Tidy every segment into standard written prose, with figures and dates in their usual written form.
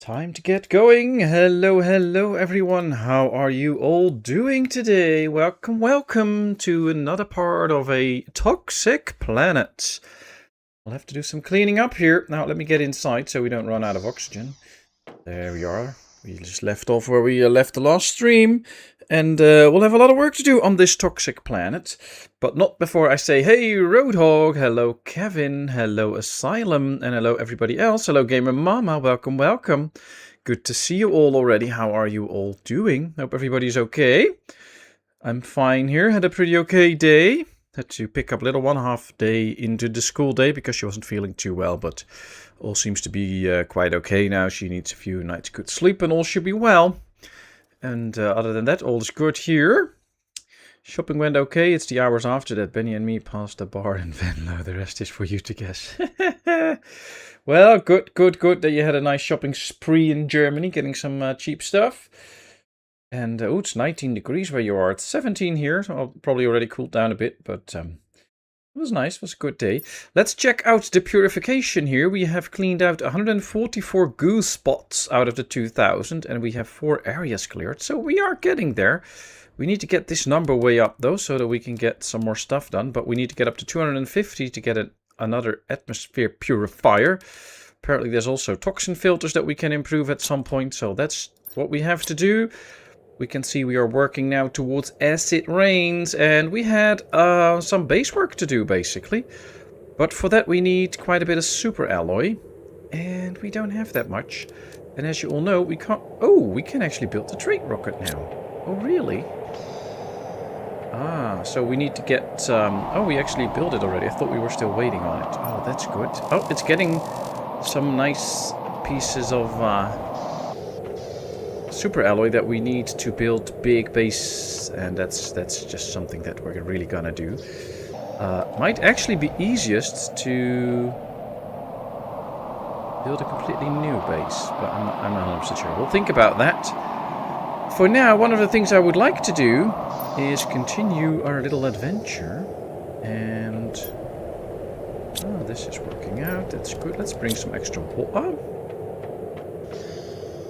Time to get going. Hello, hello everyone. How are you all doing today? Welcome to another part of a toxic planet. We'll have to do some cleaning up here. Now let me get inside so we don't run out of oxygen. There we are. We just left off where we left the last stream. And we'll have a lot of work to do on this toxic planet. But not before I say, hey, Roadhog. Hello, Kevin. Hello, Asylum. And hello, everybody else. Hello, Gamer Mama. Welcome, welcome. Good to see you all already. How are you all doing? Hope everybody's okay. I'm fine here. Had a pretty okay day. Had to pick up little one half day into the school day because she wasn't feeling too well. But all seems to be quite okay now. She needs a few nights good sleep and all should be well. And other than that, all is good here. Shopping went okay. It's the hours after that Benny and me passed the bar in Venlo. The rest is for you to guess. Well, good that you had a nice shopping spree in Germany, getting some cheap stuff. And oh, it's 19 degrees where you are. It's 17 here, so I'll probably already cooled down a bit, but it was nice. It was a good day. Let's check out the purification here. We have cleaned out 144 goo spots out of the 2000, and we have 4 areas cleared. So we are getting there. We need to get this number way up, though, so that we can get some more stuff done. But we need to get up to 250 to get another atmosphere purifier. Apparently there's also toxin filters that we can improve at some point. So that's what we have to do. We can see we are working now towards acid rains, and we had some base work to do, basically. But for that we need quite a bit of super alloy, and we don't have that much. And as you all know, we can't... Oh, we can actually build the trade rocket now. Oh, really? Ah, so we need to get... Oh, we actually built it already. I thought we were still waiting on it. Oh, that's good. Oh, it's getting some nice pieces of... super alloy that we need to build big base, and that's just something that we're really gonna do. Might actually be easiest to build a completely new base, but I'm not 100% sure. We'll think about that. For now, one of the things I would like to do is continue our little adventure, and oh, this is working out. That's good. Let's bring some extra water.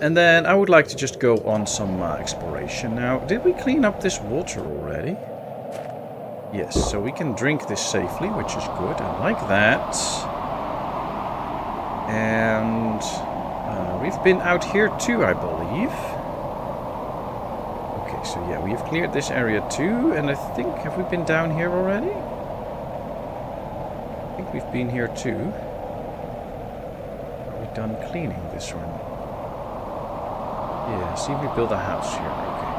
And then I would like to just go on some exploration. Now, did we clean up this water already? Yes, so we can drink this safely, which is good. I like that. And we've been out here too, I believe. Okay, so yeah, we've cleared this area too. And I think, have we been down here already? I think we've been here too. Are we done cleaning this or not? Yeah, see, we built a house here, okay.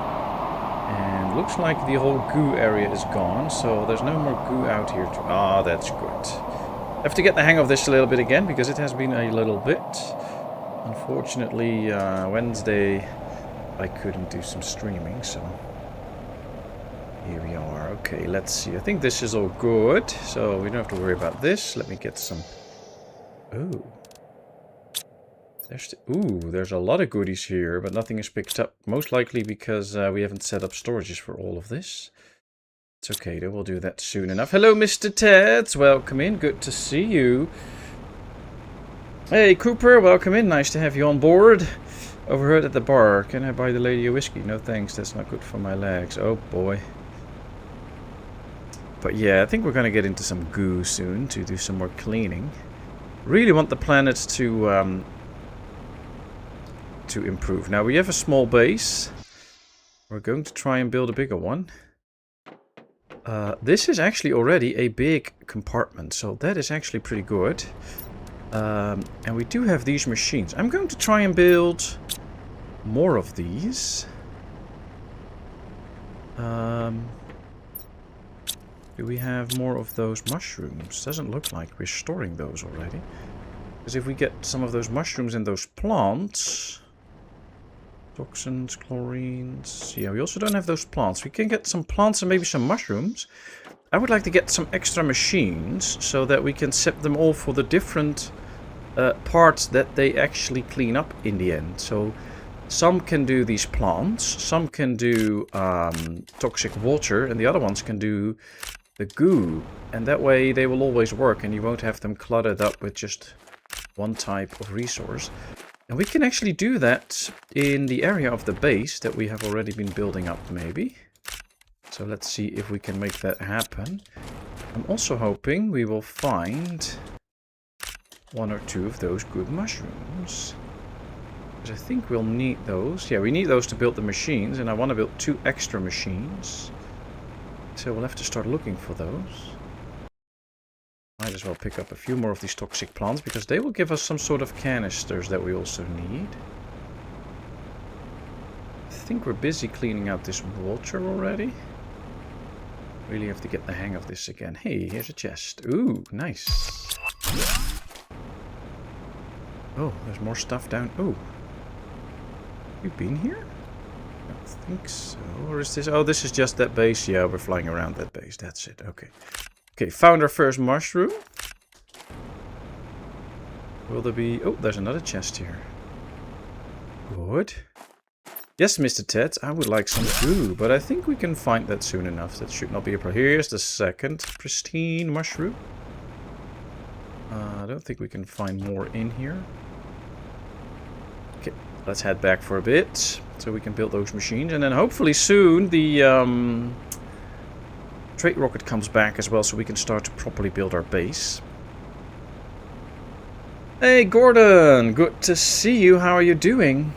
And looks like the whole goo area is gone, so there's no more goo out here. Ah, that's good. I have to get the hang of this a little bit again, because it has been a little bit. Unfortunately, Wednesday, I couldn't do some streaming, so... Here we are. Okay, let's see. I think this is all good, so we don't have to worry about this. Let me get some... Oh. There's a lot of goodies here, but nothing is picked up. Most likely because we haven't set up storages for all of this. It's okay, though. We'll do that soon enough. Hello, Mr. Teds. Welcome in. Good to see you. Hey, Cooper. Welcome in. Nice to have you on board. Overheard at the bar. Can I buy the lady a whiskey? No, thanks. That's not good for my legs. Oh, boy. But yeah, I think we're going to get into some goo soon to do some more cleaning. Really want the planet to improve. Now we have a small base. We're going to try and build a bigger one. This is actually already a big compartment, so that is actually pretty good. And we do have these machines. I'm going to try and build more of these. Do we have more of those mushrooms? Doesn't look like we're storing those already. Because if we get some of those mushrooms and those plants... Toxins, chlorines... Yeah, we also don't have those plants. We can get some plants and maybe some mushrooms. I would like to get some extra machines so that we can set them all for the different parts that they actually clean up in the end. So some can do these plants, some can do toxic water, and the other ones can do the goo. And that way they will always work and you won't have them cluttered up with just one type of resource. And we can actually do that in the area of the base that we have already been building up, maybe. So let's see if we can make that happen. I'm also hoping we will find 1 or 2 of those good mushrooms. Because I think we'll need those. Yeah, we need those to build the machines, and I want to build 2 extra machines. So we'll have to start looking for those. Might as well pick up a few more of these toxic plants, because they will give us some sort of canisters that we also need. I think we're busy cleaning out this water already. Really have to get the hang of this again. Hey, here's a chest. Ooh, nice. Oh, there's more stuff down. Oh. You been here? I don't think so. Or is this... Oh, this is just that base. Yeah, we're flying around that base. That's it. Okay. Okay, found our first mushroom. Will there be... Oh, there's another chest here. Good. Yes, Mr. Ted, I would like some too, but I think we can find that soon enough. That should not be a problem. Here's the second pristine mushroom. I don't think we can find more in here. Okay, let's head back for a bit, so we can build those machines. And then hopefully soon the trade rocket comes back as well, so we can start to properly build our base. Hey Gordon, good to see you. How are you doing?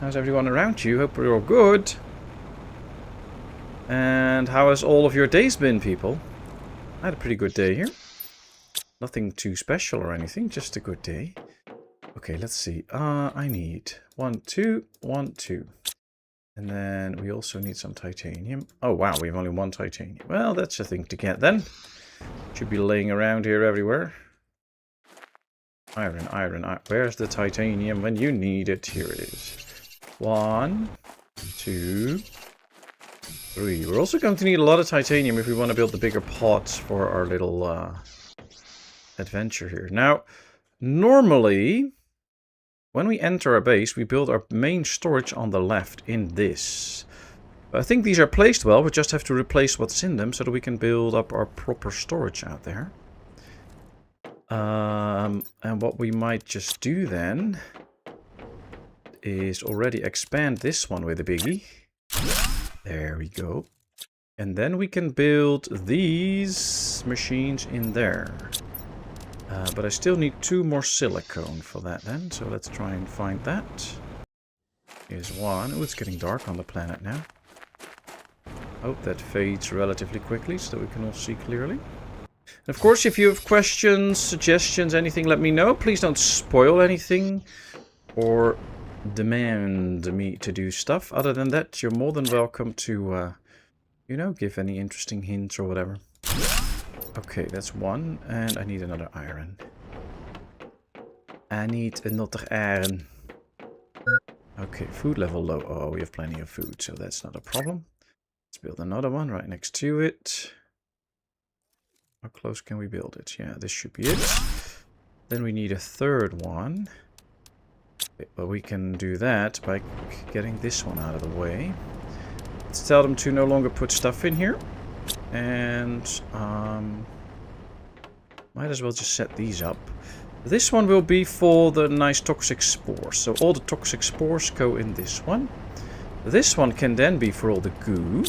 How's everyone around you? Hope we're all good. And how has all of your days been, people? I had a pretty good day here. Nothing too special or anything, just a good day. Okay, let's see. I need 1, 2, 1, 2. And then we also need some titanium. Oh wow, we have only 1 titanium. Well, that's a thing to get then. Should be laying around here everywhere. Iron, iron, iron. Where's the titanium when you need it? Here it is. 1, 2, 3. We're also going to need a lot of titanium if we want to build the bigger pods for our little adventure here. Now, normally, when we enter our base, we build our main storage on the left in this. I think these are placed well. We just have to replace what's in them so that we can build up our proper storage out there. And what we might just do then is already expand this one with a biggie. There we go. And then we can build these machines in there. But I still need 2 more silicone for that then. So let's try and find that. Here's 1. Oh, it's getting dark on the planet now. Hope that fades relatively quickly so that we can all see clearly. And of course, if you have questions, suggestions, anything, let me know. Please don't spoil anything or demand me to do stuff. Other than that, you're more than welcome to, you know, give any interesting hints or whatever. Okay, that's 1. And I need another iron. I need another iron. Okay, food level low. Oh, we have plenty of food, so that's not a problem. Let's build another one right next to it. How close can we build it? Yeah, this should be it. Then we need a 3rd one. But we can do that by getting this one out of the way. Let's tell them to no longer put stuff in here. And might as well just set these up. This one will be for the nice toxic spores. So all the toxic spores go in this one. This one can then be for all the goo.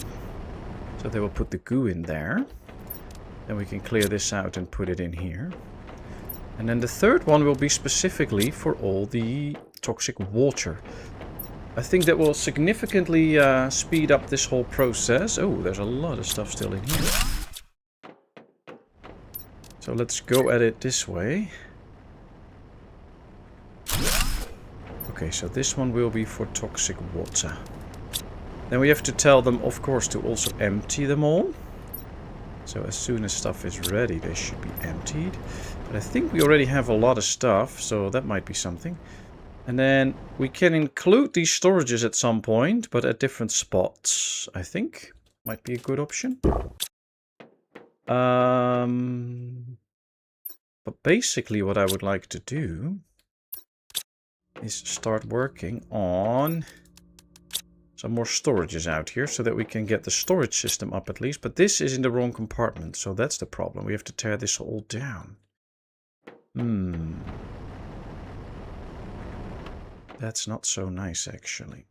So they will put the goo in there. Then we can clear this out and put it in here. And then the 3rd one will be specifically for all the toxic water. I think that will significantly speed up this whole process. Oh, there's a lot of stuff still in here. So let's go at it this way. Okay, so this one will be for toxic water. Then we have to tell them, of course, to also empty them all. So as soon as stuff is ready, they should be emptied. But I think we already have a lot of stuff, so that might be something. And then we can include these storages at some point, but at different spots, I think. Might be a good option. But basically what I would like to do is start working on some more storages out here so that we can get the storage system up at least. But this is in the wrong compartment, so that's the problem. We have to tear this all down. That's not so nice, actually.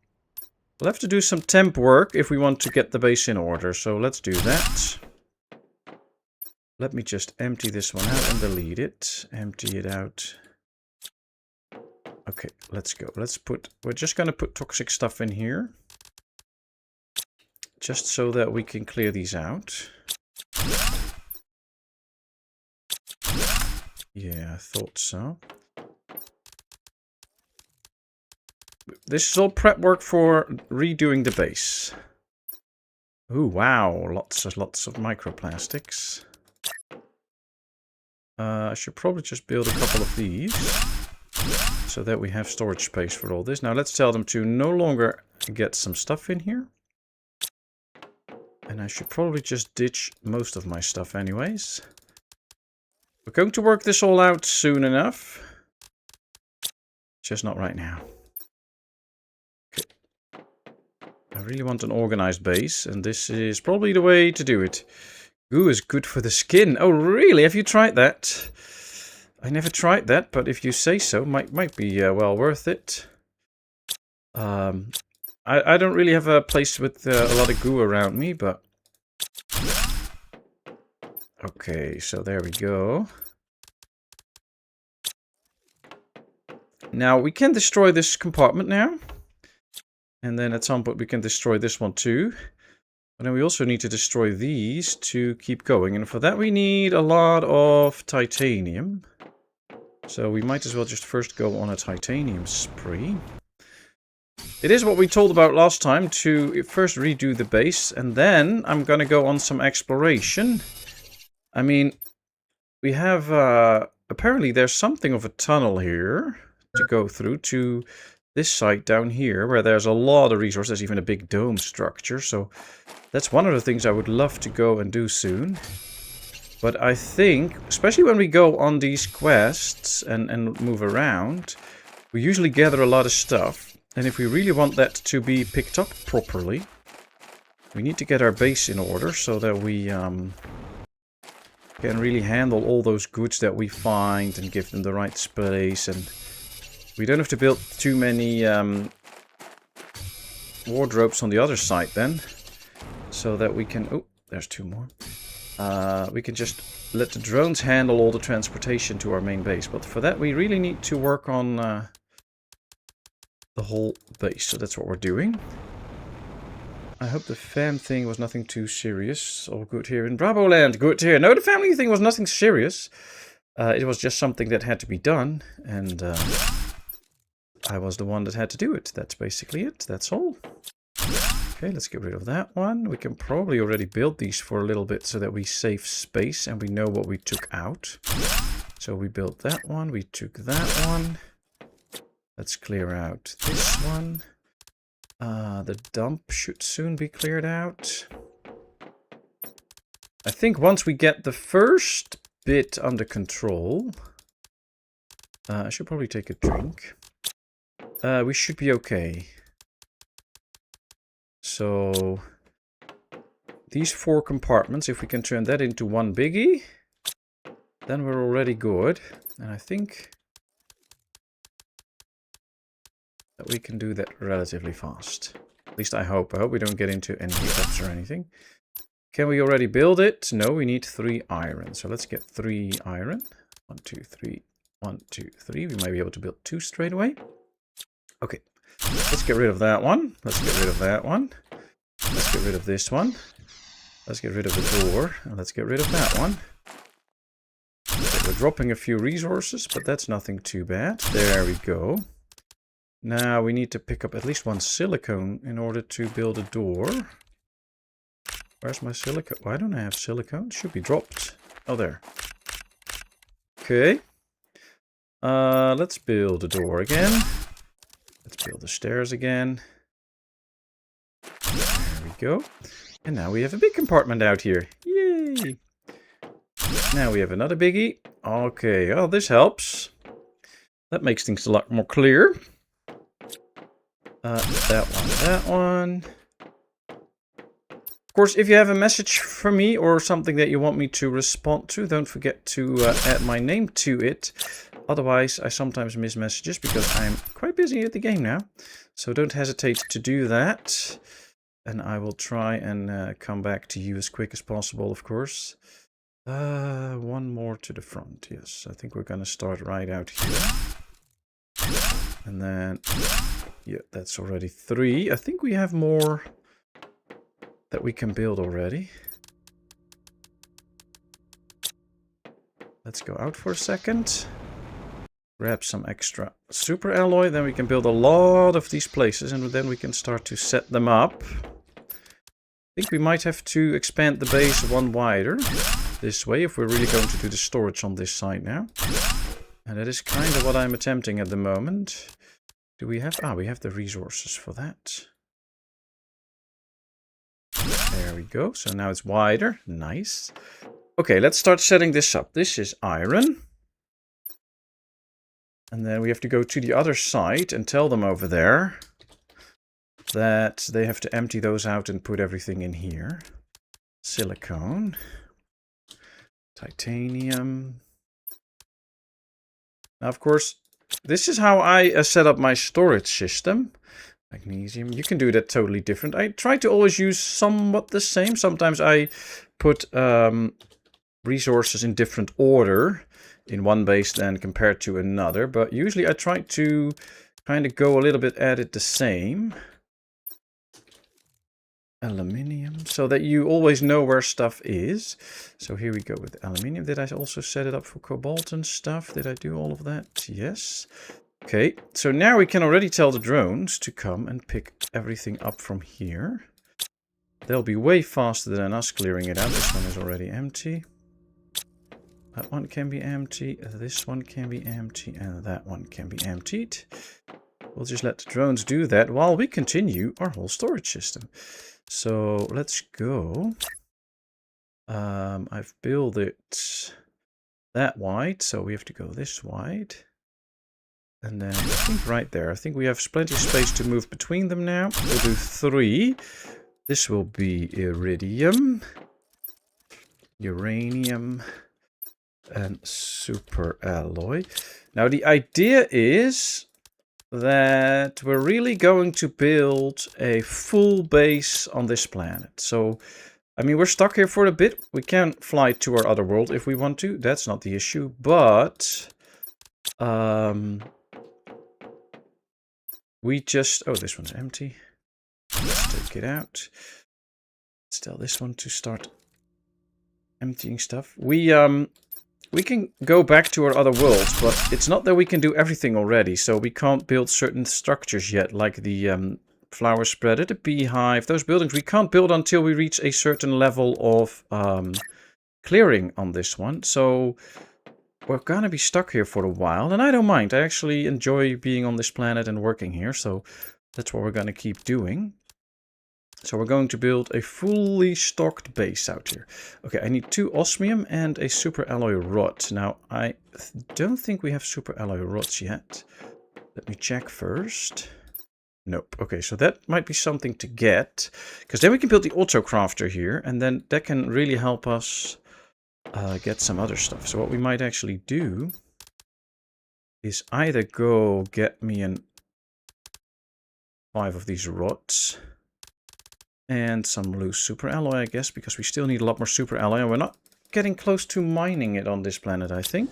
We'll have to do some temp work if we want to get the base in order. So let's do that. Let me just empty this one out and delete it. Empty it out. Okay, let's go. We're just going to put toxic stuff in here. Just so that we can clear these out. Yeah, I thought so. This is all prep work for redoing the base. Ooh, wow. Lots of microplastics. I should probably just build a couple of these. So that we have storage space for all this. Now let's tell them to no longer get some stuff in here. And I should probably just ditch most of my stuff anyways. We're going to work this all out soon enough. Just not right now. Okay. I really want an organized base, and this is probably the way to do it. Goo is good for the skin. Oh, really? Have you tried that? I never tried that, but if you say so, might be well worth it. I don't really have a place with a lot of goo around me, but... Okay, so there we go. Now, we can destroy this compartment now. And then at some point we can destroy this one too. But then we also need to destroy these to keep going. And for that we need a lot of titanium. So we might as well just first go on a titanium spree. It is what we told about last time, to first redo the base, and then I'm going to go on some exploration. I mean, we have, apparently there's something of a tunnel here to go through to this site down here, where there's a lot of resources. There's even a big dome structure, so that's one of the things I would love to go and do soon. But I think, especially when we go on these quests and move around, we usually gather a lot of stuff. And if we really want that to be picked up properly, we need to get our base in order so that we can really handle all those goods that we find and give them the right space. And we don't have to build too many wardrobes on the other side then, so that we can... Oh, there's two more. We can just let the drones handle all the transportation to our main base. But for that we really need to work on the whole base. So that's what we're doing. I hope the fam thing was nothing too serious. All good here in Bravo Land. Good to hear. No, the family thing was nothing serious. It was just something that had to be done. And I was the one that had to do it. That's basically it. That's all. Okay, let's get rid of that one. We can probably already build these for a little bit so that we save space and we know what we took out. So we built that one. We took that one. Let's clear out this one. The dump should soon be cleared out. I think once we get the first bit under control, I should probably take a drink. We should be okay. So these 4 compartments, if we can turn that into one biggie, then we're already good. And I think that we can do that relatively fast. At least I hope. I hope we don't get into any hiccups or anything. Can we already build it? No, we need 3 iron. So let's get 3 iron. 1, 2, 3. 1, 2, 3. We might be able to build 2 straight away. Okay. Let's get rid of that one. Let's get rid of that one. Let's get rid of this one. Let's get rid of the door. And let's get rid of that one. Okay, we're dropping a few resources, but that's nothing too bad. There we go. Now we need to pick up at least 1 silicone in order to build a door. Where's my silicone? Why don't I have silicone? It should be dropped. Oh, there. Okay. Let's build a door again. Let's build the stairs again. There we go. And now we have a big compartment out here. Yay! Now we have another biggie. Okay, oh, this helps. That makes things a lot more clear. That one. Of course, if you have a message for me or something that you want me to respond to, don't forget to add my name to it. Otherwise, I sometimes miss messages because I'm quite busy at the game now. So don't hesitate to do that. And I will try and come back to you as quick as possible, of course. One more to the front. Yes, I think we're going to start right out here. And then, yeah, that's already 3. I think we have more that we can build already. Let's go out for a second. Grab some extra super alloy. Then we can build a lot of these places. And then we can start to set them up. I think we might have to expand the base one wider this way if we're really going to do the storage on this side now. And that is kind of what I'm attempting at the moment. Do we have... we have the resources for that. There we go. So now it's wider. Nice. Okay, let's start setting this up. This is iron. And then we have to go to the other side and tell them over there that they have to empty those out and put everything in here. Silicone. Titanium. Now, of course, this is how I set up my storage system. Magnesium. You can do that totally different. I try to always use somewhat the same. Sometimes I put resources in different order in one base than compared to another. But usually I try to kind of go a little bit at it the same. Aluminium, so that you always know where stuff is. So here we go with aluminium. Did I also set it up for cobalt and stuff? Did I do all of that? Yes. Okay, so now we can already tell the drones to come and pick everything up from here. They'll be way faster than us clearing it out. This one is already empty. That one can be empty. This one can be empty. And that one can be emptied. We'll just let the drones do that while we continue our whole storage system. So let's go. I've built it that wide, so we have to go this wide. And then I think right there. I think we have plenty of space to move between them now. We'll do 3. This will be iridium, uranium, and super alloy. Now the idea is that we're really going to build a full base on this planet. So, I mean, we're stuck here for a bit. We can fly to our other world if we want to. That's not the issue. But we just... Oh, this one's empty. Let's take it out. Let's tell this one to start emptying stuff. We can go back to our other worlds, but it's not that we can do everything already. So we can't build certain structures yet, like the flower spreader, the beehive. Those buildings we can't build until we reach a certain level of clearing on this one. So we're gonna be stuck here for a while, and I don't mind. I actually enjoy being on this planet and working here, so that's what we're gonna keep doing. So we're going to build a fully stocked base out here. Okay, I need 2 osmium and a super alloy rod. Now, I don't think we have super alloy rods yet. Let me check first. Nope. Okay, so that might be something to get. Because then we can build the auto crafter here. And then that can really help us get some other stuff. So what we might actually do is either go get me 5 of these rods. And some loose super alloy, I guess, because we still need a lot more super alloy. And we're not getting close to mining it on this planet, I think.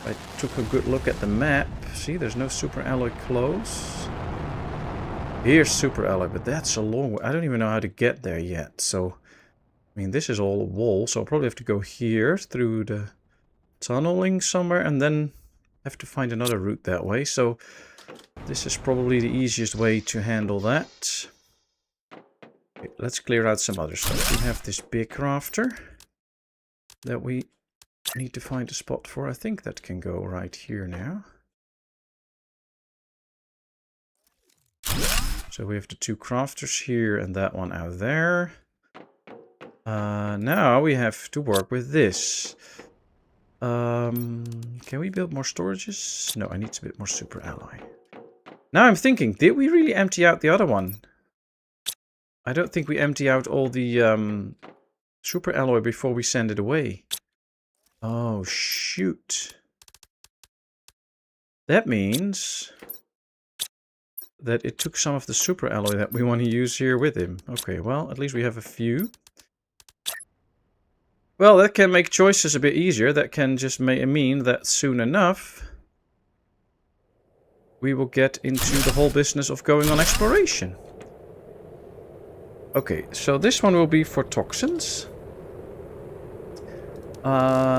I took a good look at the map. See, there's no super alloy close. Here's super alloy, but that's a long way. I don't even know how to get there yet. So, I mean, this is all a wall. So I'll probably have to go here through the tunneling somewhere. And then have to find another route that way. So this is probably the easiest way to handle that. Okay, let's clear out some other stuff. We have this big crafter that we need to find a spot for. I think that can go right here now. So we have the 2 crafters here and that one out there. Now we have to work with this. Can we build more storages? No, I need a bit more super alloy. Now I'm thinking, did we really empty out the other one? I don't think we empty out all the super alloy before we send it away. Oh, shoot. That means that it took some of the super alloy that we want to use here with him. Okay, well, at least we have a few. Well, that can make choices a bit easier. That can just mean that soon enough we will get into the whole business of going on exploration. Okay, so this one will be for toxins.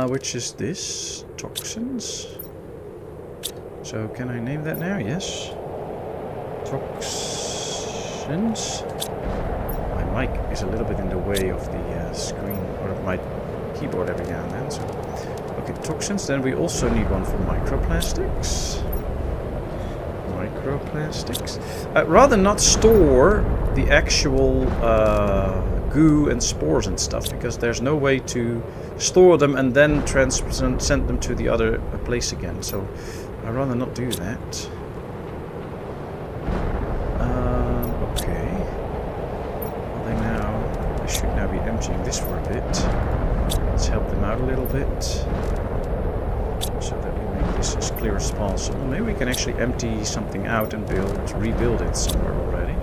Which is this? Toxins. So can I name that now? Yes. Toxins. My mic is a little bit in the way of the screen, or of my keyboard every now and then. So, okay, toxins. Then we also need one for microplastics. Microplastics. I'd rather not store the actual goo and spores and stuff, because there's no way to store them and then send them to the other place again. So I'd rather not do that. Okay. Well, they should now be emptying this for a bit. Let's help them out a little bit, so that we make this as clear as possible. Maybe we can actually empty something out and rebuild it somewhere already.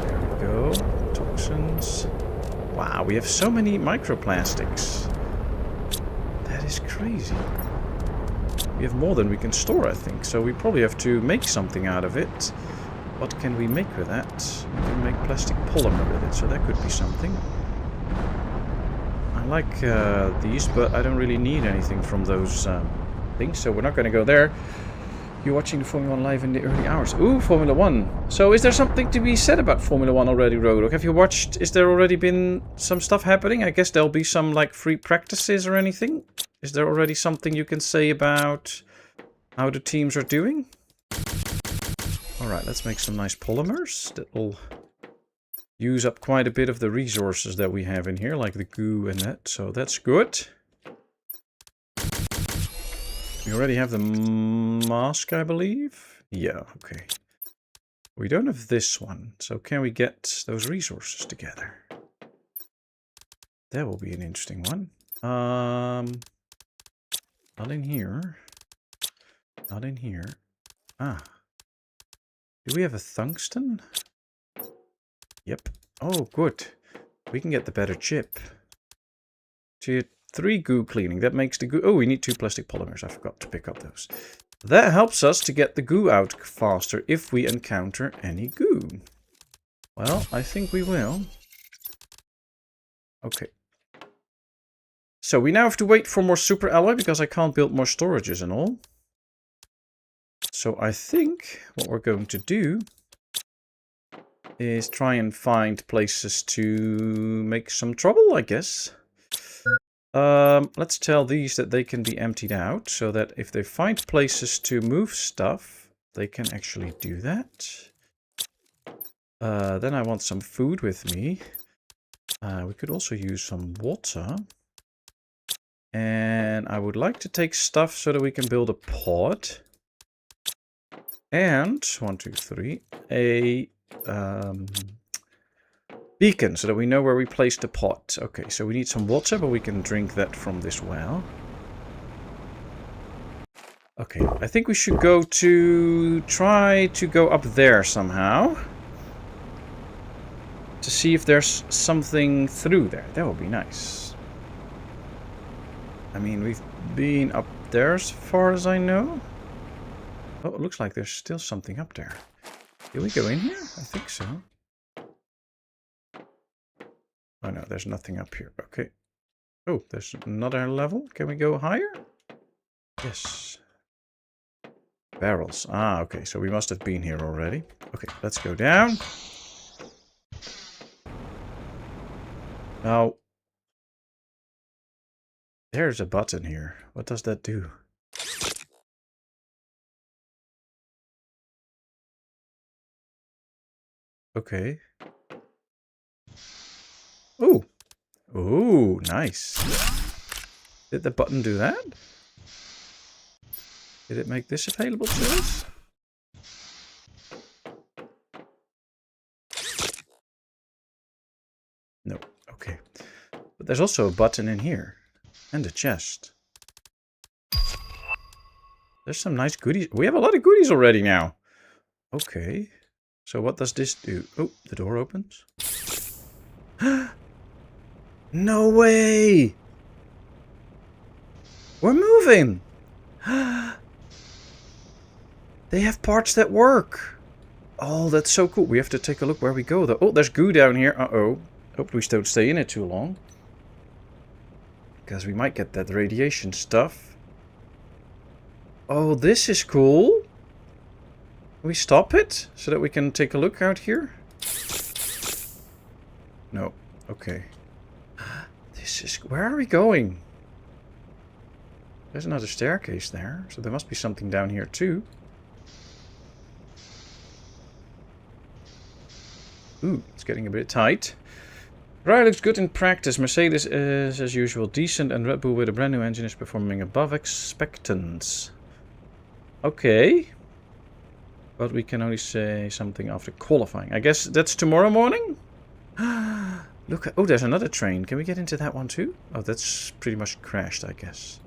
There we go. Toxins. Wow, we have so many microplastics. That is crazy. We have more than we can store, I think. So we probably have to make something out of it. What can we make with that? We can make plastic polymer with it, so that could be something. I like these, but I don't really need anything from those things, so we're not going to go there. You're watching the Formula 1 live in the early hours. Ooh, Formula 1. So is there something to be said about Formula 1 already, Rodok? Have you watched? Is there already been some stuff happening? I guess there'll be some like free practices or anything. Is there already something you can say about how the teams are doing? Alright, let's make some nice polymers. That will use up quite a bit of the resources that we have in here, like the goo and that. So that's good. We already have the mask, I believe. Yeah, okay. We don't have this one. So can we get those resources together? That will be an interesting one. Not in here. Not in here. Ah. Do we have a tungsten? Yep. Oh, good. We can get the better chip. Tier 3 goo cleaning. That makes the goo... Oh, we need 2 plastic polymers. I forgot to pick up those. That helps us to get the goo out faster if we encounter any goo. Well, I think we will. Okay. So we now have to wait for more super alloy because I can't build more storages and all. So I think what we're going to do is try and find places to make some trouble, I guess. Let's tell these that they can be emptied out, so that if they find places to move stuff, they can actually do that. Then I want some food with me. We could also use some water. And I would like to take stuff so that we can build a pod. And, 1, 2, 3, a beacon, so that we know where we place the pot. Okay, so we need some water, but we can drink that from this well. Okay, I think we should try to go up there somehow. To see if there's something through there. That would be nice. I mean, we've been up there as far as I know. Oh, it looks like there's still something up there. Can we go in here? I think so. Oh no, there's nothing up here. Okay. Oh, there's another level. Can we go higher? Yes. Barrels. Ah, okay. So we must have been here already. Okay, let's go down. Now, there's a button here. What does that do? Okay. Ooh. Ooh, nice. Did the button do that? Did it make this available to us? No. Okay. But there's also a button in here. And a chest. There's some nice goodies. We have a lot of goodies already now. Okay. So what does this do? Oh, the door opens. No way! We're moving! They have parts that work. Oh, that's so cool. We have to take a look where we go, though. Oh, there's goo down here. Uh-oh. Hope we don't stay in it too long. Because we might get that radiation stuff. Oh, this is cool. Can we stop it so that we can take a look out here? No. Okay. This is... Where are we going? There's another staircase there. So there must be something down here too. Ooh, it's getting a bit tight. Right, looks good in practice. Mercedes is, as usual, decent, and Red Bull with a brand new engine is performing above expectance. Okay. But we can only say something after qualifying. I guess that's tomorrow morning? Look at... Oh, there's another train. Can we get into that one too? Oh, that's pretty much crashed, I guess.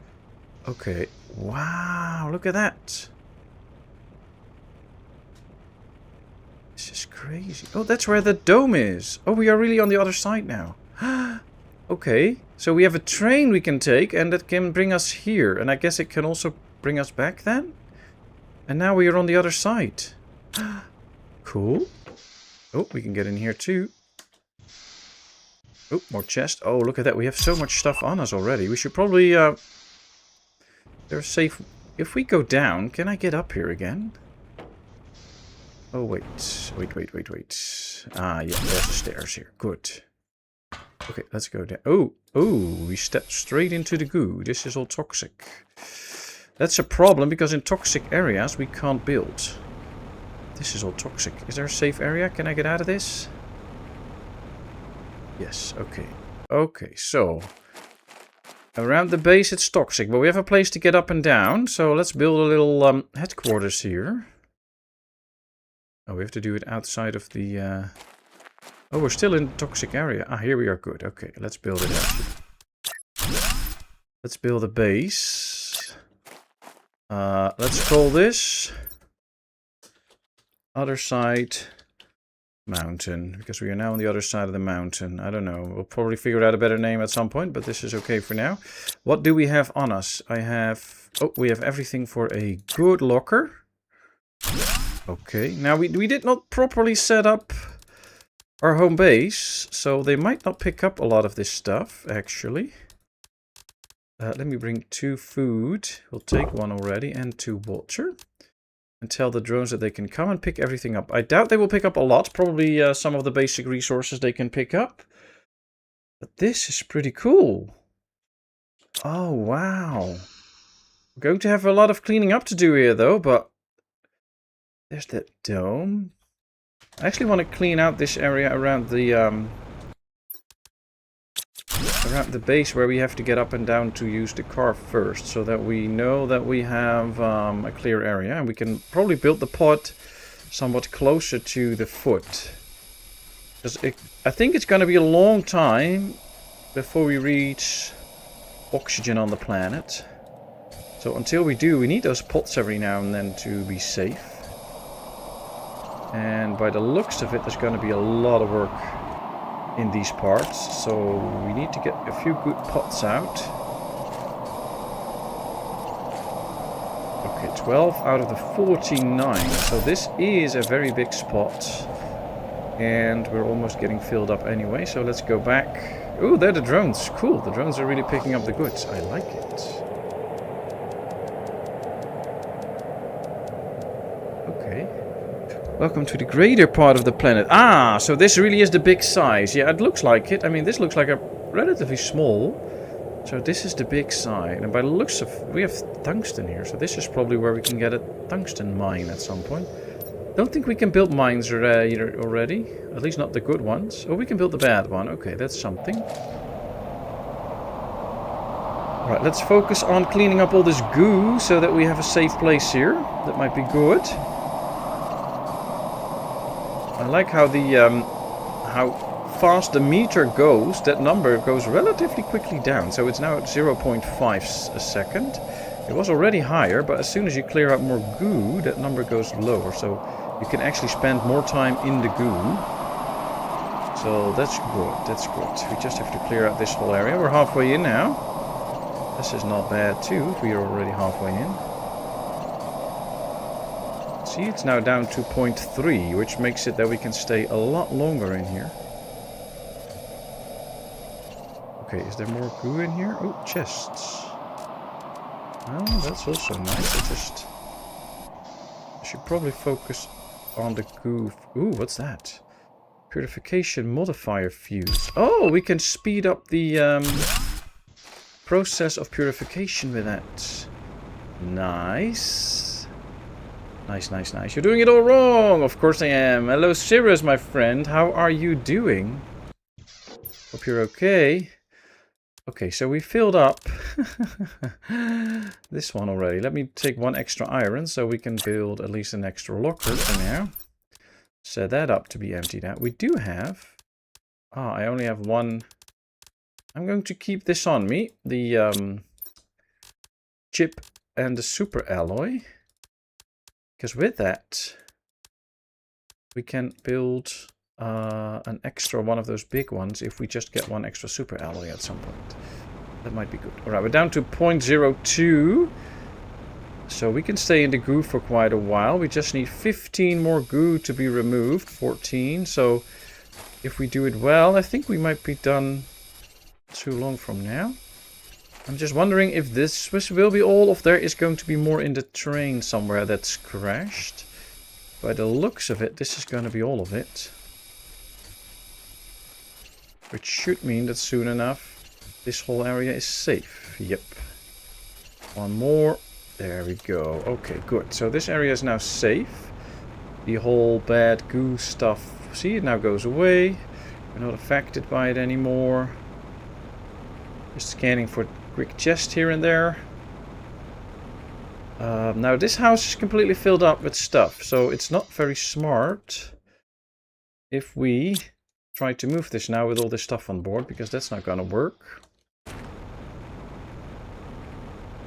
Okay. Wow, look at that. This is crazy. Oh, that's where the dome is. Oh, we are really on the other side now. Okay. So we have a train we can take, and that can bring us here. And I guess it can also bring us back then? And now we are on the other side. Cool. Oh, we can get in here too. Oh, more chest. Oh, look at that. We have so much stuff on us already. We should probably... They're safe. If we go down, can I get up here again? Oh, wait. Wait. Ah, yeah, there's the stairs here. Good. Okay, let's go down. Oh, we stepped straight into the goo. This is all toxic. That's a problem, because in toxic areas we can't build. This is all toxic. Is there a safe area? Can I get out of this? Yes, okay. Okay, so... Around the base it's toxic, but we have a place to get up and down. So let's build a little headquarters here. Oh, we have to do it outside of the... Oh, we're still in the toxic area. Ah, here we are. Good. Okay, let's build it out. Let's build a base. Let's call this... Other side... Mountain. Because we are now on the other side of the mountain. I don't know. We'll probably figure out a better name at some point, but this is okay for now. What do we have on us? I have... Oh, we have everything for a good locker. Okay, now we did not properly set up our home base, so they might not pick up a lot of this stuff, actually. Let me bring 2 food. We'll take 1 already, and 2 water. And tell the drones that they can come and pick everything up. I doubt they will pick up a lot, probably some of the basic resources they can pick up. But this is pretty cool. Oh, wow. We're going to have a lot of cleaning up to do here, though, but... There's that dome. I actually want to clean out this area around the base where we have to get up and down to use the car first, so that we know that we have a clear area, and we can probably build the pod somewhat closer to the foot. Because I think it's going to be a long time before we reach oxygen on the planet. So until we do, we need those pods every now and then to be safe. And by the looks of it, there's going to be a lot of work in these parts. So we need to get a few good pods out. Okay, 12 out of the 49. So this is a very big spot. And we're almost getting filled up anyway. So let's go back. Oh, they're the drones. Cool. The drones are really picking up the goods. I like it. Welcome to the greater part of the planet. Ah, so this really is the big size. Yeah, it looks like it. I mean, this looks like a relatively small. So this is the big side. And by the looks of... We have tungsten here. So this is probably where we can get a tungsten mine at some point. Don't think we can build mines already. At least not the good ones. Oh, we can build the bad one. Okay, that's something. Right, let's focus on cleaning up all this goo so that we have a safe place here. That might be good. I like how how fast the meter goes. That number goes relatively quickly down. So it's now at 0.5 a second. It was already higher, but as soon as you clear out more goo, that number goes lower. So you can actually spend more time in the goo. So that's good, that's good. We just have to clear out this whole area. We're halfway in now. This is not bad too, we are already halfway in. See, it's now down to 0.3, which makes it that we can stay a lot longer in here. Okay, is there more goo in here? Oh, chests. Oh, that's also nice. I should probably focus on the goo. Ooh, what's that? Purification modifier fuse. Oh, we can speed up the process of purification with that. Nice. Nice. You're doing it all wrong. Of course I am. Hello, Sirius, my friend. How are you doing? Hope you're okay. Okay, so we filled up this one already. Let me take one extra iron so we can build at least an extra locker for now. Set that up to be emptied out. We do have... I only have one. I'm going to keep this on me. The chip and the super alloy. Because with that, we can build an extra one of those big ones if we just get one extra super alloy at some point. That might be good. Alright, we're down to 0.02. So we can stay in the goo for quite a while. We just need 15 more goo to be removed. 14. So if we do it well, I think we might be done too long from now. I'm just wondering if this will be all, or if there is going to be more in the terrain somewhere that's crashed. By the looks of it, this is going to be all of it. Which should mean that soon enough, this whole area is safe. Yep. One more. There we go. Okay, good. So this area is now safe. The whole bad goo stuff, see, it now goes away. We're not affected by it anymore. Just scanning for quick chest here and there. Now this house is completely filled up with stuff, so it's not very smart if we try to move this now with all this stuff on board, because that's not gonna work.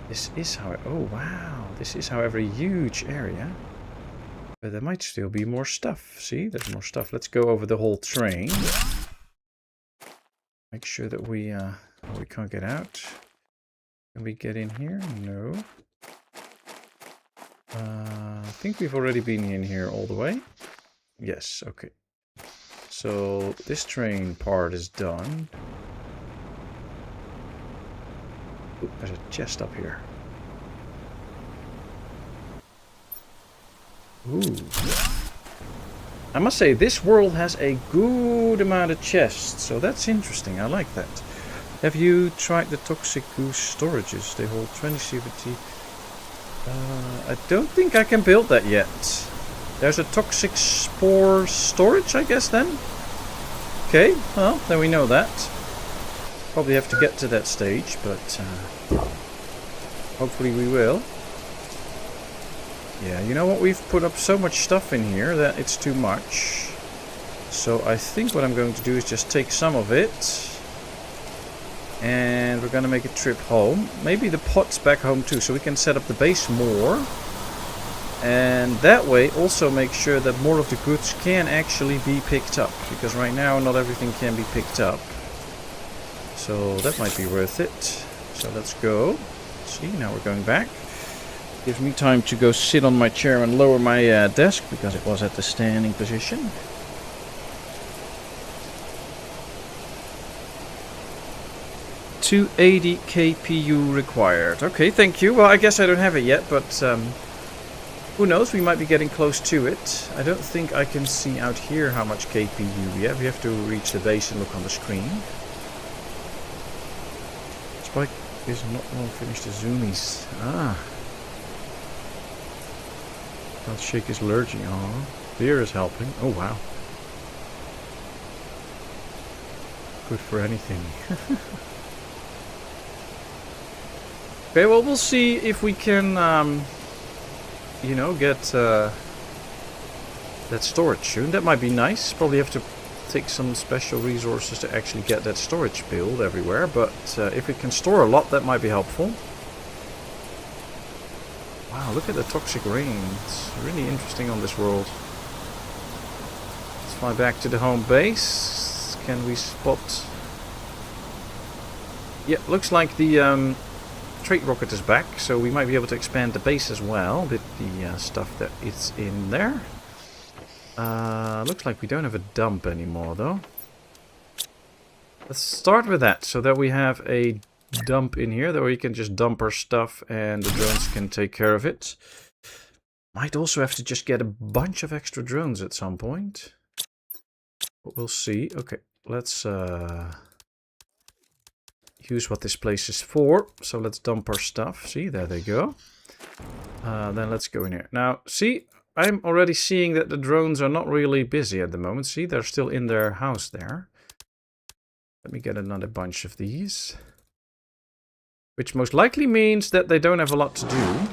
This is how... Oh wow, this is however a huge area. But there might still be more stuff. See, there's more stuff. Let's go over the whole train. Make sure that we can't get out. Can we get in here? No. I think we've already been in here all the way. Yes, okay. So this train part is done. Ooh, there's a chest up here. Ooh. I must say, this world has a good amount of chests, so that's interesting. I like that. Have you tried the toxic goo storages? They hold 20 I don't think I can build that yet. There's a toxic spore storage, I guess, then? Okay, well, then we know that. Probably have to get to that stage, but hopefully we will. Yeah, you know what? We've put up so much stuff in here that it's too much. So I think what I'm going to do is just take some of it. And we're going to make a trip home. Maybe the pots back home too, so we can set up the base more. And that way also make sure that more of the goods can actually be picked up. Because right now not everything can be picked up. So that might be worth it. So let's go. See, now we're going back. Gives me time to go sit on my chair and lower my desk, because it was at the standing position. $280 KPU required. Okay, thank you. Well, I guess I don't have it yet, but who knows? We might be getting close to it. I don't think I can see out here how much KPU we have. We have to reach the base and look on the screen. Spike is not long finished the zoomies. Ah. Can't shake his allergy. Oh, beer is helping. Oh wow. Good for anything. Okay, well, we'll see if we can, you know, get that storage soon. That might be nice. Probably have to take some special resources to actually get that storage build everywhere. But if we can store a lot, that might be helpful. Wow, look at the toxic rain. It's really interesting on this world. Let's fly back to the home base. Can we spot... Yeah, looks like the trade rocket is back, so we might be able to expand the base as well with the stuff that is in there. Looks like we don't have a dump anymore, though. Let's start with that, so that we have a dump in here, that we can just dump our stuff and the drones can take care of it. Might also have to just get a bunch of extra drones at some point. But we'll see. Okay, let's use what this place is for. So let's dump our stuff. See, there they go. Then let's go in here. Now, see, I'm already seeing that the drones are not really busy at the moment. See, they're still in their house there. Let me get another bunch of these. Which most likely means that they don't have a lot to do.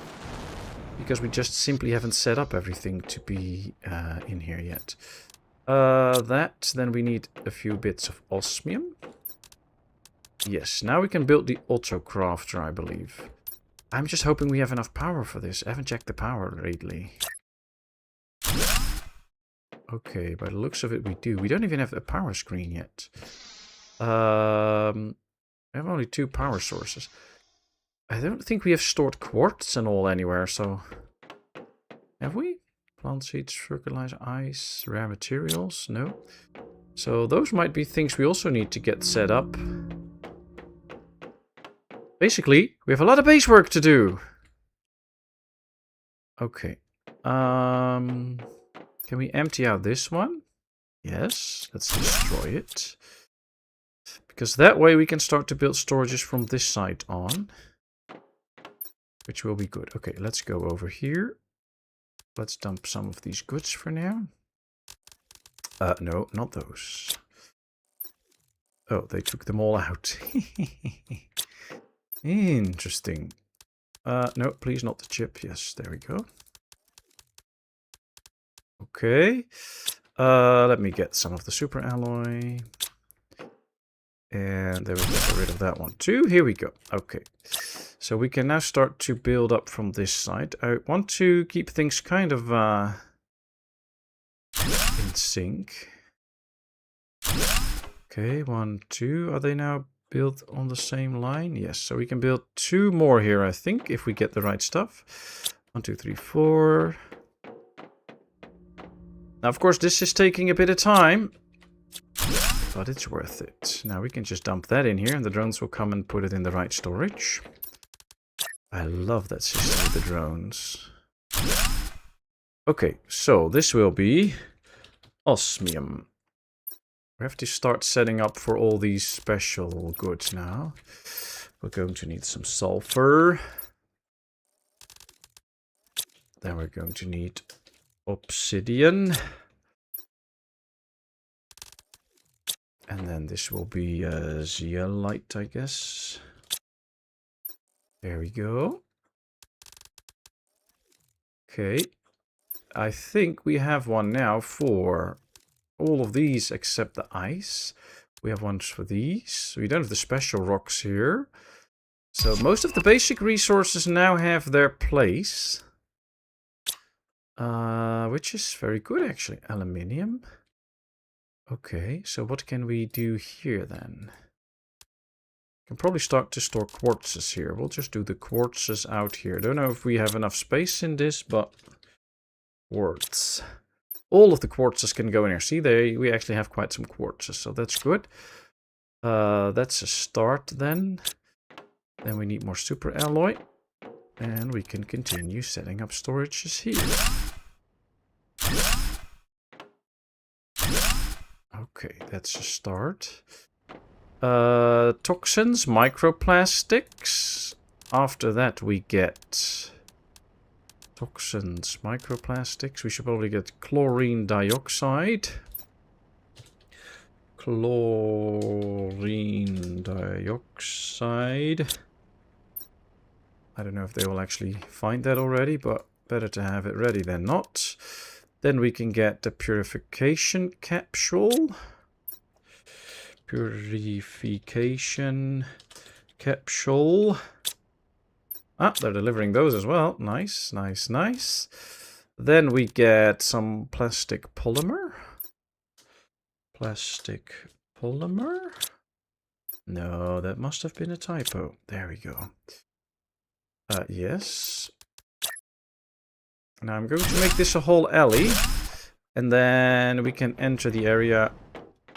Because we just simply haven't set up everything to be in here yet. Then we need a few bits of osmium. Yes, now we can build the auto crafter, I believe. I'm just hoping we have enough power for this. I haven't checked the power lately. Okay, by the looks of it we do. We don't even have a power screen yet. We have only 2 power sources. I don't think we have stored quartz and all anywhere, so... Have we? Plant seeds, fertilizer, ice, rare materials? No. So those might be things we also need to get set up. Basically, we have a lot of base work to do. Okay. Can we empty out this one? Yes. Let's destroy it. Because that way we can start to build storages from this side on. Which will be good. Okay, let's go over here. Let's dump some of these goods for now. No, not those. Oh, they took them all out. Interesting. No, please not the chip. Yes, there we go. Okay. Let me get some of the super alloy. And there we go. Get rid of that one too. Here we go. Okay. So we can now start to build up from this side. I want to keep things kind of in sync. Okay, 1, 2. Are they now built on the same line? Yes, so we can build 2 more here, I think, if we get the right stuff. 1, 2, 3, 4. Now, of course, this is taking a bit of time. But it's worth it. Now we can just dump that in here and the drones will come and put it in the right storage. I love that system with the drones. Okay, so this will be osmium. We have to start setting up for all these special goods now. We're going to need some sulfur. Then we're going to need obsidian. And then this will be zeolite, I guess. There we go. Okay. I think we have one now for all of these except the ice. We have ones for these. We don't have the special rocks here. So most of the basic resources now have their place. Which is very good, actually. Aluminium. Okay, so what can we do here then? We can probably start to store quartzes here. We'll just do the quartzes out here. Don't know if we have enough space in this, but quartz. All of the quartzes can go in here. See, we actually have quite some quartzes, so that's good. That's a start then. Then we need more super alloy. And we can continue setting up storages here. Okay, that's a start. Toxins, microplastics. After that we get toxins, microplastics. We should probably get chlorine dioxide. Chlorine dioxide. I don't know if they will actually find that already, but better to have it ready than not. Then we can get the purification capsule. Purification capsule. Ah, they're delivering those as well. Nice, nice, nice. Then we get some plastic polymer. Plastic polymer? No, that must have been a typo. There we go. Yes. Now I'm going to make this a whole alley. And then we can enter the area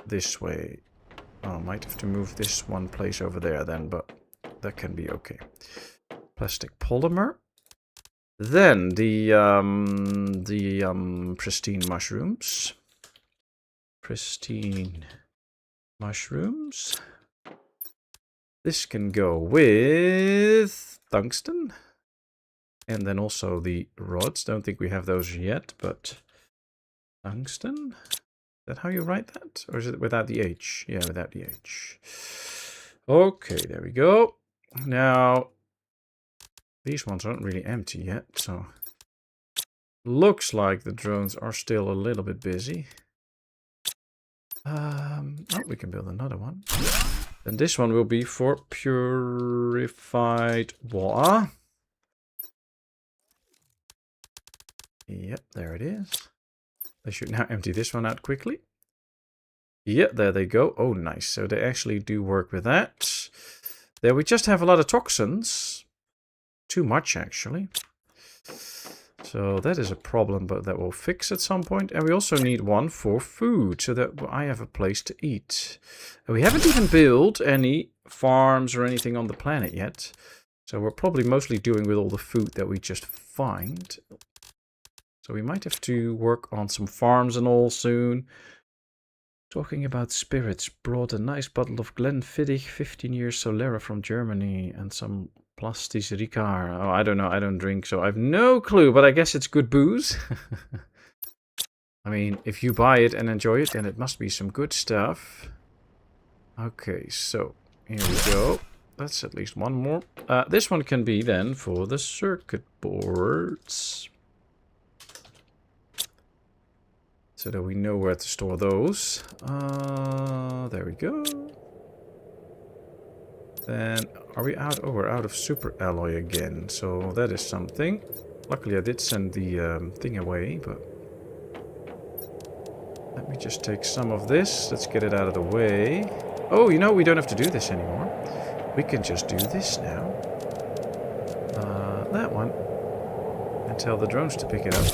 this way. Oh, might have to move this one place over there then, but that can be okay. Plastic polymer. Then the pristine mushrooms. Pristine mushrooms. This can go with tungsten. And then also the rods. Don't think we have those yet, but tungsten. Is that how you write that? Or is it without the H? Yeah, without the H. Okay, there we go. Now, these ones aren't really empty yet, so looks like the drones are still a little bit busy. Oh, we can build another one. And this one will be for purified water. Yep, there it is. They should now empty this one out quickly. Yeah, there they go. Oh, nice. So they actually do work with that. There we just have a lot of toxins. Too much, actually. So that is a problem, but that will fix at some point. And we also need one for food, so that I have a place to eat. And we haven't even built any farms or anything on the planet yet. So we're probably mostly doing with all the food that we just find. So we might have to work on some farms and all soon. Talking about spirits, brought a nice bottle of Glenfiddich 15 years Solera from Germany and some Plastis Ricard. Oh, I don't know, I don't drink, so I have no clue, but I guess it's good booze. I mean, if you buy it and enjoy it, then it must be some good stuff. Okay, so here we go. That's at least one more. This one can be then for the circuit boards. So that we know where to store those. There we go. Then, are we out? Oh, we're out of super alloy again. So that is something. Luckily I did send the thing away, but... Let me just take some of this. Let's get it out of the way. Oh, you know, we don't have to do this anymore. We can just do this now. That one. And tell the drones to pick it up.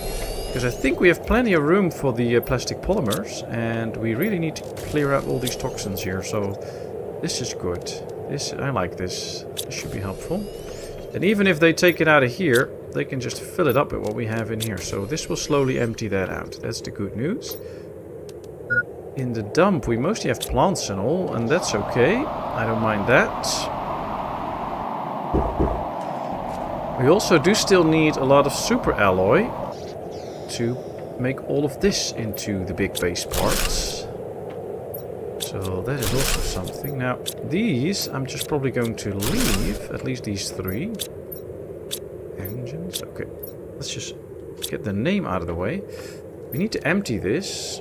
Because I think we have plenty of room for the plastic polymers, and we really need to clear out all these toxins here, so this is good. I like this. This should be helpful. And even if they take it out of here, they can just fill it up with what we have in here. So this will slowly empty that out. That's the good news. In the dump, we mostly have plants and all, and that's okay. I don't mind that. We also do still need a lot of super alloy to make all of this into the big base parts. So that is also something. Now, these I'm just probably going to leave, at least these three. Engines, okay. Let's just get the name out of the way. We need to empty this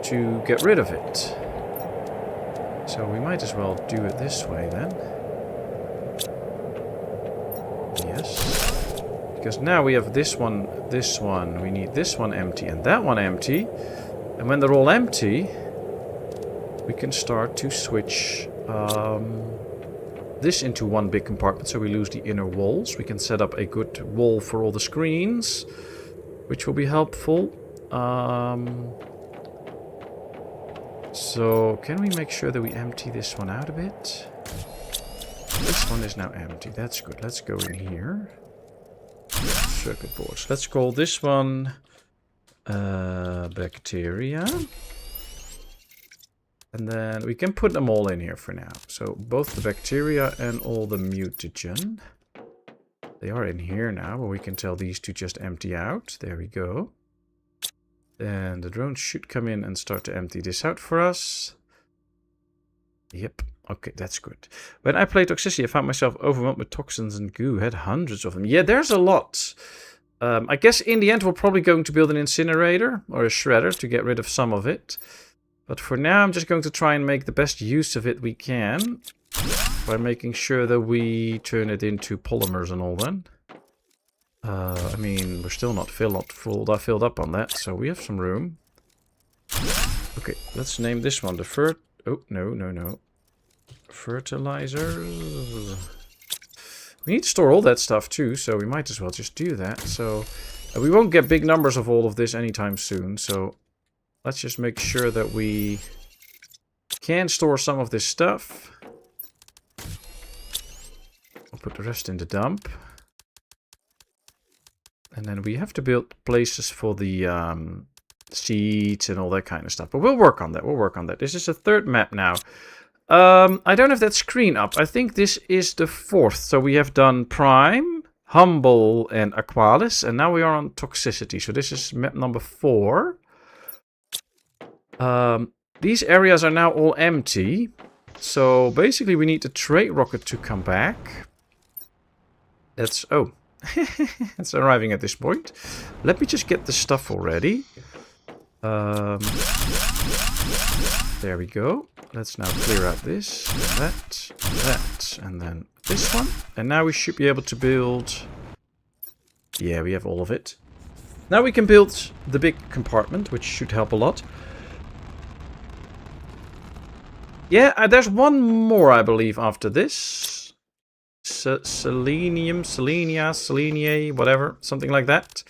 to get rid of it. So we might as well do it this way then. Yes. Because now we have this one, we need this one empty and that one empty. And when they're all empty, we can start to switch this into one big compartment so we lose the inner walls. We can set up a good wall for all the screens, which will be helpful. So can we make sure that we empty this one out a bit? This one is now empty. That's good. Let's go in here. Circuit boards. Let's call this one bacteria. And then we can put them all in here for now. So both the bacteria and all the mutagen. They are in here now, but we can tell these to just empty out. There we go. Then the drones should come in and start to empty this out for us. Yep. Okay, that's good. When I played Toxicity, I found myself overwhelmed with toxins and goo. Had hundreds of them. Yeah, there's a lot. I guess in the end we're probably going to build an incinerator or a shredder to get rid of some of it. But for now I'm just going to try and make the best use of it we can. by making sure that we turn it into polymers and all then. I mean, we're still not filled up on that, so we have some room. Okay, let's name this one the oh, no. Fertilizers. We need to store all that stuff too, so we might as well just do that. So we won't get big numbers of all of this anytime soon, so let's just make sure that we can store some of this stuff. I'll put the rest in the dump. And then we have to build places for the seeds and all that kind of stuff. But we'll work on that. This is the third map now. I don't have that screen up. I think this is the fourth. So we have done Prime, Humble, and Aqualis. And now we are on Toxicity. So this is map number 4. These areas are now all empty. So basically we need the trade rocket to come back. That's... oh. It's arriving at this point. Let me just get the stuff already. There we go. Let's now clear out this, and that, and then this one. And now we should be able to build... yeah, we have all of it. Now we can build the big compartment, which should help a lot. Yeah, there's one more, I believe, after this. Selenium, whatever, something like that.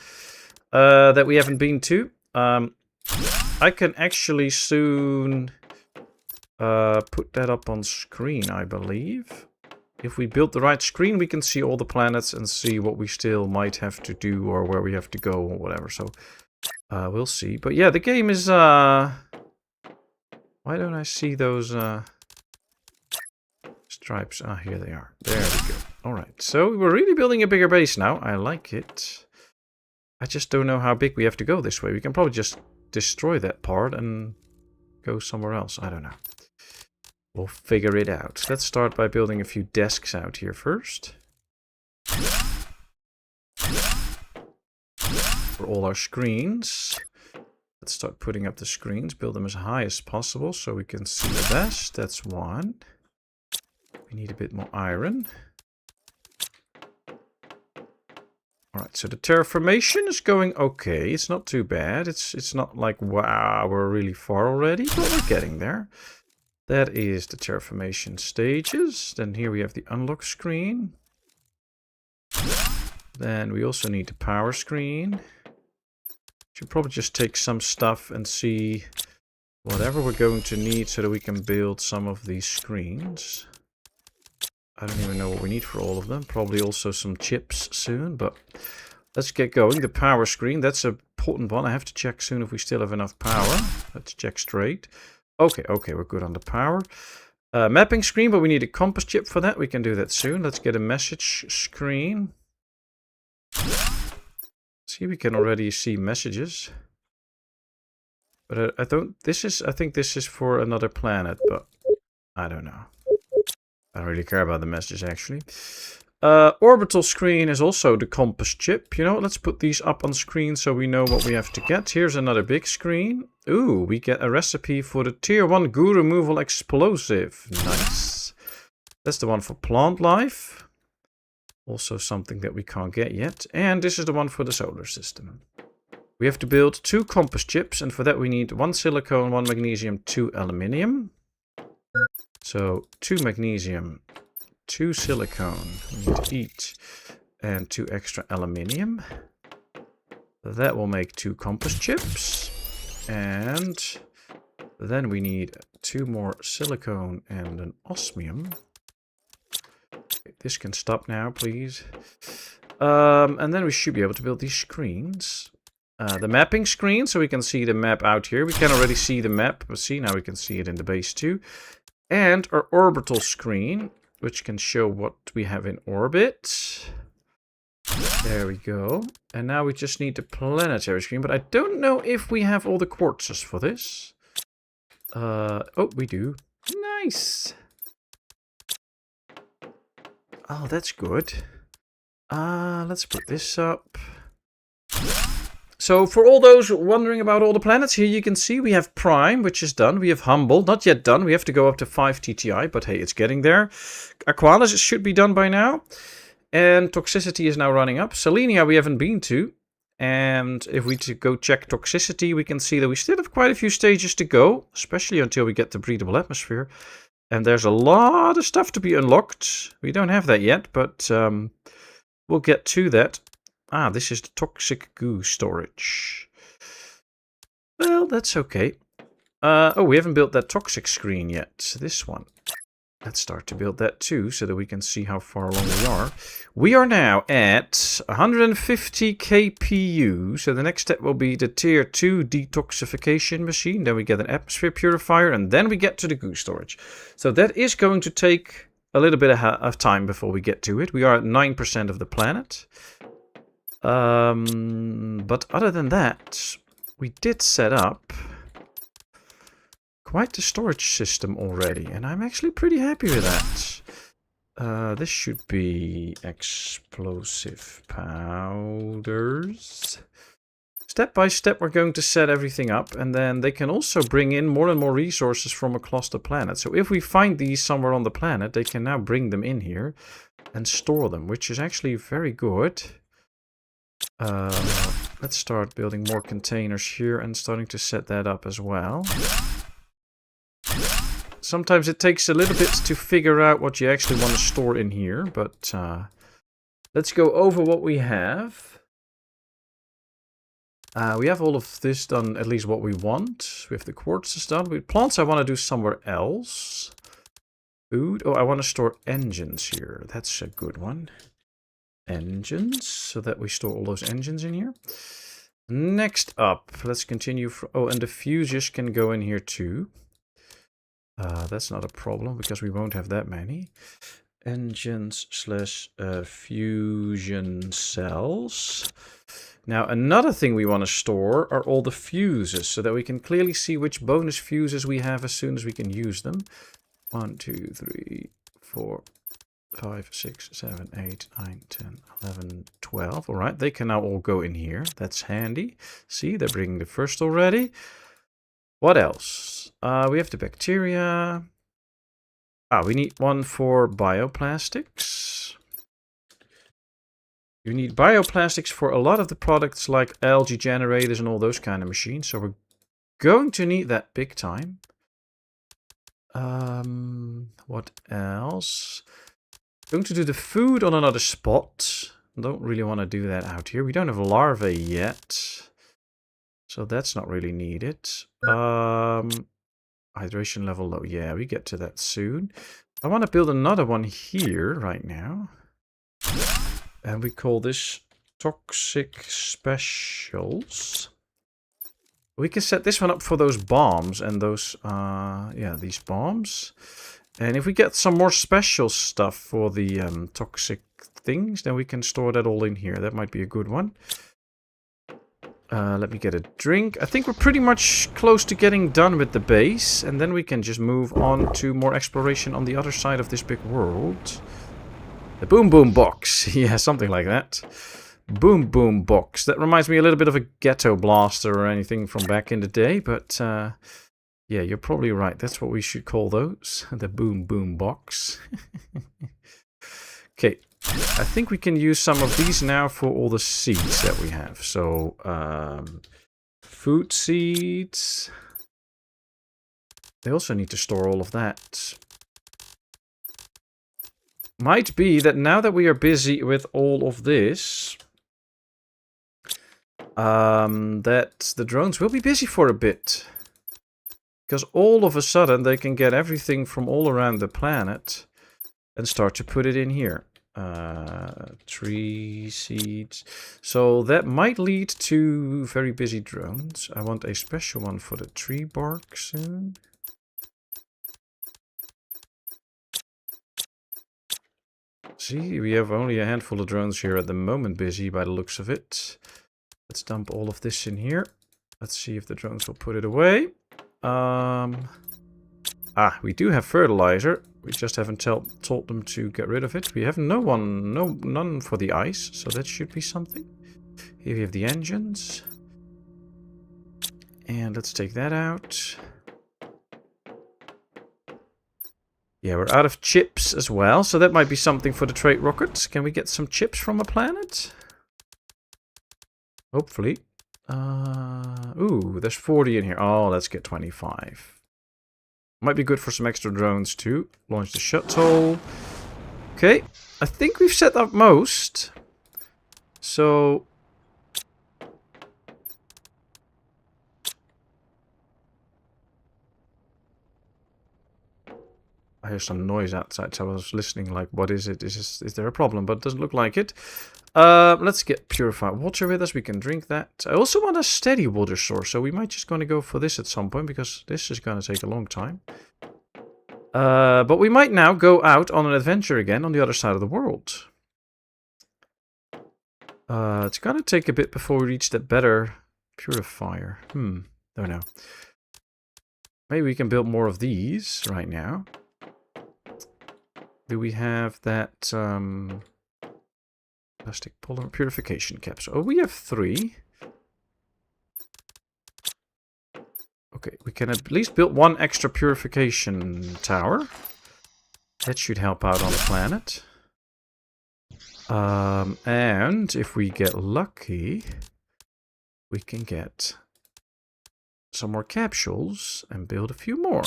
That we haven't been to. I can actually soon put that up on screen, I believe. If we build the right screen, we can see all the planets and see what we still might have to do or where we have to go or whatever. So we'll see. But yeah, the game is... why don't I see those... stripes? Ah, here they are. There we go. Alright, so we're really building a bigger base now. I like it. I just don't know how big we have to go this way. We can probably just destroy that part and go somewhere else. I don't know. We'll figure it out. Let's start by building a few desks out here first. For all our screens. Let's start putting up the screens. Build them as high as possible so we can see the best. That's one. We need a bit more iron. Alright, so the terraformation is going okay. It's not too bad. It's not like, wow, we're really far already, but we're getting there. That is the terraformation stages. Then here we have the unlock screen. Then we also need the power screen. Should probably just take some stuff and see whatever we're going to need so that we can build some of these screens. I don't even know what we need for all of them. Probably also some chips soon, but let's get going. The power screen, that's a potent one. I have to check soon if we still have enough power. Let's check straight. Okay, we're good on the power. Mapping screen, but we need a compass chip for that. We can do that soon. Let's get a message screen. See, we can already see messages. But I think this is for another planet, but I don't know. I don't really care about the messages, actually. Orbital screen is also the compass chip. You know, let's put these up on screen so we know what we have to get. Here's another big screen. Ooh, we get a recipe for the tier 1 goo removal explosive. Nice. That's the one for plant life. Also something that we can't get yet. And this is the one for the solar system. We have to build 2 compass chips, and for that we need 1 silicone, 1 magnesium, 2 aluminium. So 2 magnesium, 2 silicone, we need each, and 2 extra aluminium. That will make 2 compass chips. And then we need 2 more silicone and an osmium. Okay, this can stop now, please. And then we should be able to build these screens. The mapping screen, so we can see the map out here. We can already see the map, but see, now we can see it in the base too. And our orbital screen, which can show what we have in orbit. There we go. And now we just need the planetary screen, but I don't know if we have all the quartzes for this. Oh, we do. Nice. Oh, that's good. Let's put this up. So for all those wondering about all the planets, here you can see we have Prime, which is done. We have Humble, not yet done. We have to go up to 5 TTI, but hey, it's getting there. Aqualis should be done by now. And Toxicity is now running up. Selenia we haven't been to. And if we go check Toxicity, we can see that we still have quite a few stages to go, especially until we get the breathable atmosphere. And there's a lot of stuff to be unlocked. We don't have that yet, but we'll get to that. Ah, this is the toxic goo storage. Well, that's okay. Oh, we haven't built that toxic screen yet. This one. Let's start to build that too, so that we can see how far along we are. We are now at 150 kPu. So the next step will be the tier 2 detoxification machine. Then we get an atmosphere purifier, and then we get to the goo storage. So that is going to take a little bit of time before we get to it. We are at 9% of the planet. But other than that, we did set up quite the storage system already, and I'm actually pretty happy with that. This should be explosive powders. Step by step, we're going to set everything up, and then they can also bring in more and more resources from across the planet. So if we find these somewhere on the planet, they can now bring them in here and store them, which is actually very good. Let's start building more containers here and starting to set that up as well. Sometimes it takes a little bit to figure out what you actually want to store in here, but let's go over what we have. We have all of this done, at least what we want. We have the quartzes done. With plants, I want to do somewhere else. Food. Oh, I want to store engines here. That's a good one. Engines, so that we store all those engines in here. Next up, let's continue. Oh, and the fuses can go in here too. That's not a problem because we won't have that many. Engines / fusion cells. Now, another thing we want to store are all the fuses, so that we can clearly see which bonus fuses we have as soon as we can use them. 1, 2, 3, 4, 5, 6, 7, 8, 9, 10, 11, 12. All right, they can now all go in here. That's handy. See, they're bringing the first already. What else? We have the bacteria. We need one for bioplastics. You need bioplastics for a lot of the products like algae generators and all those kind of machines. So we're going to need that big time. What else? Going to do the food on another spot. Don't really want to do that out here. We don't have larvae yet. So that's not really needed. Hydration level low. Yeah, we get to that soon. I want to build another one here right now. And we call this Toxic Specials. We can set this one up for those bombs and those, yeah, these bombs. And if we get some more special stuff for the toxic things, then we can store that all in here. That might be a good one. Let me get a drink. I think we're pretty much close to getting done with the base. And then we can just move on to more exploration on the other side of this big world. The Boom Boom Box. Yeah, something like that. Boom Boom Box. That reminds me a little bit of a ghetto blaster or anything from back in the day. But yeah, you're probably right. That's what we should call those. The Boom Boom Box. Okay. I think we can use some of these now for all the seeds that we have. So, food seeds. They also need to store all of that. Might be that now that we are busy with all of this, that the drones will be busy for a bit. Because all of a sudden they can get everything from all around the planet and start to put it in here. Tree seeds. So that might lead to very busy drones. I want a special one for the tree bark soon. See, we have only a handful of drones here at the moment busy by the looks of it. Let's dump all of this in here. Let's see if the drones will put it away. We do have fertilizer. We just haven't told them to get rid of it. We have none for the ice, so that should be something. Here we have the engines. And let's take that out. Yeah, we're out of chips as well, so that might be something for the trade rockets. Can we get some chips from a planet? Hopefully. Ooh, there's 40 in here. Oh, let's get 25. Might be good for some extra drones too. Launch the shuttle. Okay, I think we've set up most. So... I hear some noise outside, so I was listening like, what is it? Is there a problem? But it doesn't look like it. Let's get purified water with us. We can drink that. I also want a steady water source, so we might just going to go for this at some point, because this is going to take a long time. But we might now go out on an adventure again on the other side of the world. It's going to take a bit before we reach that better purifier. Don't know. Maybe we can build more of these right now. Do we have that plastic polymer purification capsule? Oh, we have 3. Okay, we can at least build 1 extra purification tower. That should help out on the planet. And if we get lucky, we can get some more capsules and build a few more.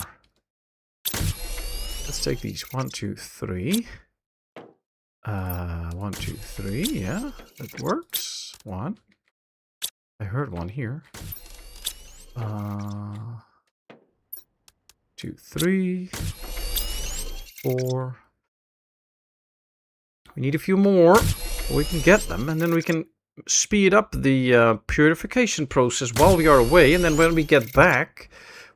Let's take these. 1, 2, 3. 1, 2, 3. Yeah, that works. 1. I heard 1 here. 2, 3. 4. We need a few more. We can get them, and then we can speed up the purification process while we are away. And then when we get back,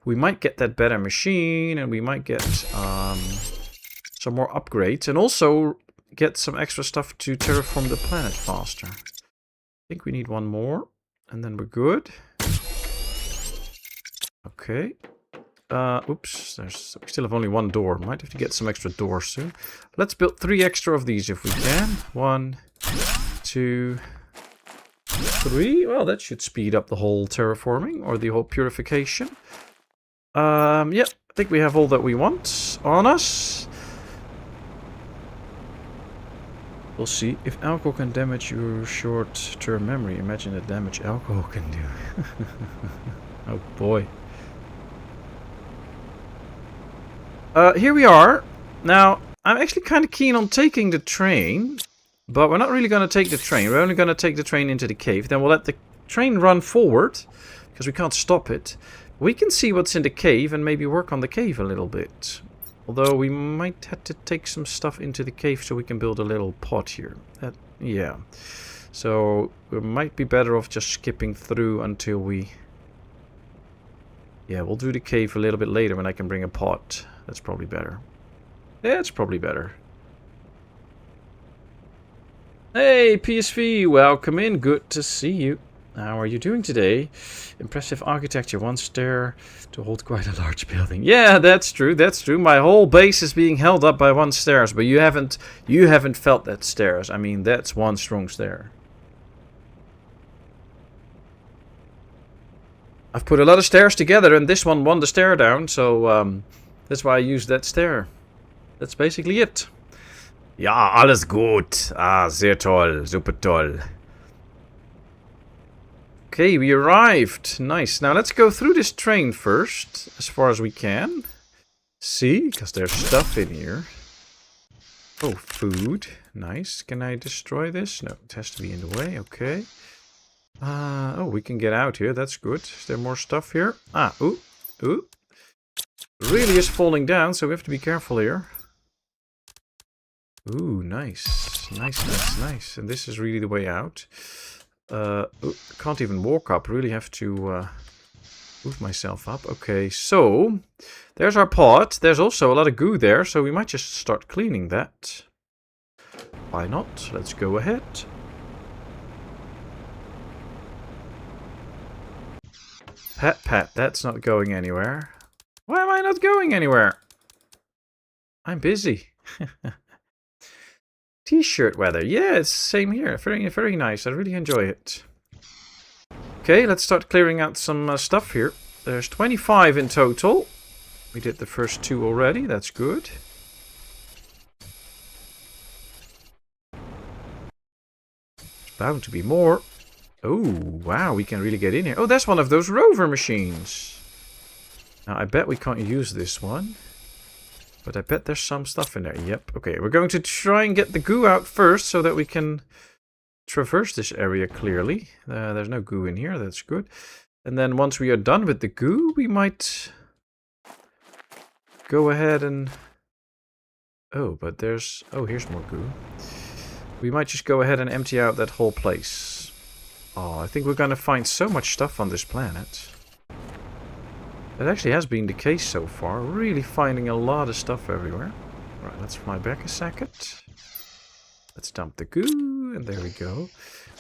we might get that better machine, and we might get some more upgrades, and also get some extra stuff to terraform the planet faster. I think we need 1 more, and then we're good. Okay. Oops, we still have only 1 door. Might have to get some extra doors soon. Let's build 3 extra of these if we can. 1, 2, 3. Well, that should speed up the whole terraforming, or the whole purification. Yep, I think we have all that we want on us. We'll see. If alcohol can damage your short-term memory, imagine the damage alcohol can do. Oh boy. Here we are. Now, I'm actually kind of keen on taking the train, but we're not really going to take the train. We're only going to take the train into the cave. Then we'll let the train run forward, because we can't stop it. We can see what's in the cave and maybe work on the cave a little bit. Although we might have to take some stuff into the cave so we can build a little pot here. Yeah. So we might be better off just skipping through until we... Yeah, we'll do the cave a little bit later when I can bring a pot. That's probably better. Yeah, it's probably better. Hey, PSV, welcome in. Good to see you. How are you doing today? Impressive architecture. 1 stair to hold quite a large building. Yeah, that's true. That's true. My whole base is being held up by 1 stairs, but you haven't felt that stairs. I mean, that's 1 strong stair. I've put a lot of stairs together, and this one won the stair down, so that's why I used that stair. That's basically it. Ja, alles gut. Ah, sehr toll. Super toll. Okay, we arrived. Nice. Now let's go through this train first, as far as we can. See, because there's stuff in here. Oh, food. Nice. Can I destroy this? No, it has to be in the way. Okay. Oh, we can get out here. That's good. Is there more stuff here? Ah, ooh. Ooh. Really is falling down, so we have to be careful here. Ooh, nice. Nice, nice, nice. And this is really the way out. Ooh, can't even walk up. Really have to move myself up. Okay, so there's our pot. There's also a lot of goo there, so we might just start cleaning that. Why not? Let's go ahead. Pat, that's not going anywhere. Why am I not going anywhere? I'm busy. T-shirt weather. Yeah, it's same here. Very, very nice. I really enjoy it. Okay, let's start clearing out some stuff here. There's 25 in total. We did the first 2 already. That's good. There's bound to be more. Oh, wow, we can really get in here. Oh, that's one of those rover machines. Now, I bet we can't use this one. But I bet there's some stuff in there. Yep. Okay, we're going to try and get the goo out first so that we can traverse this area clearly. There's no goo in here. That's good. And then once we are done with the goo, we might go ahead and... Oh, but there's... Oh, here's more goo. We might just go ahead and empty out that whole place. Oh, I think we're going to find so much stuff on this planet. That actually has been the case so far. Really finding a lot of stuff everywhere. Right, let's fly back a second. Let's dump the goo, and there we go.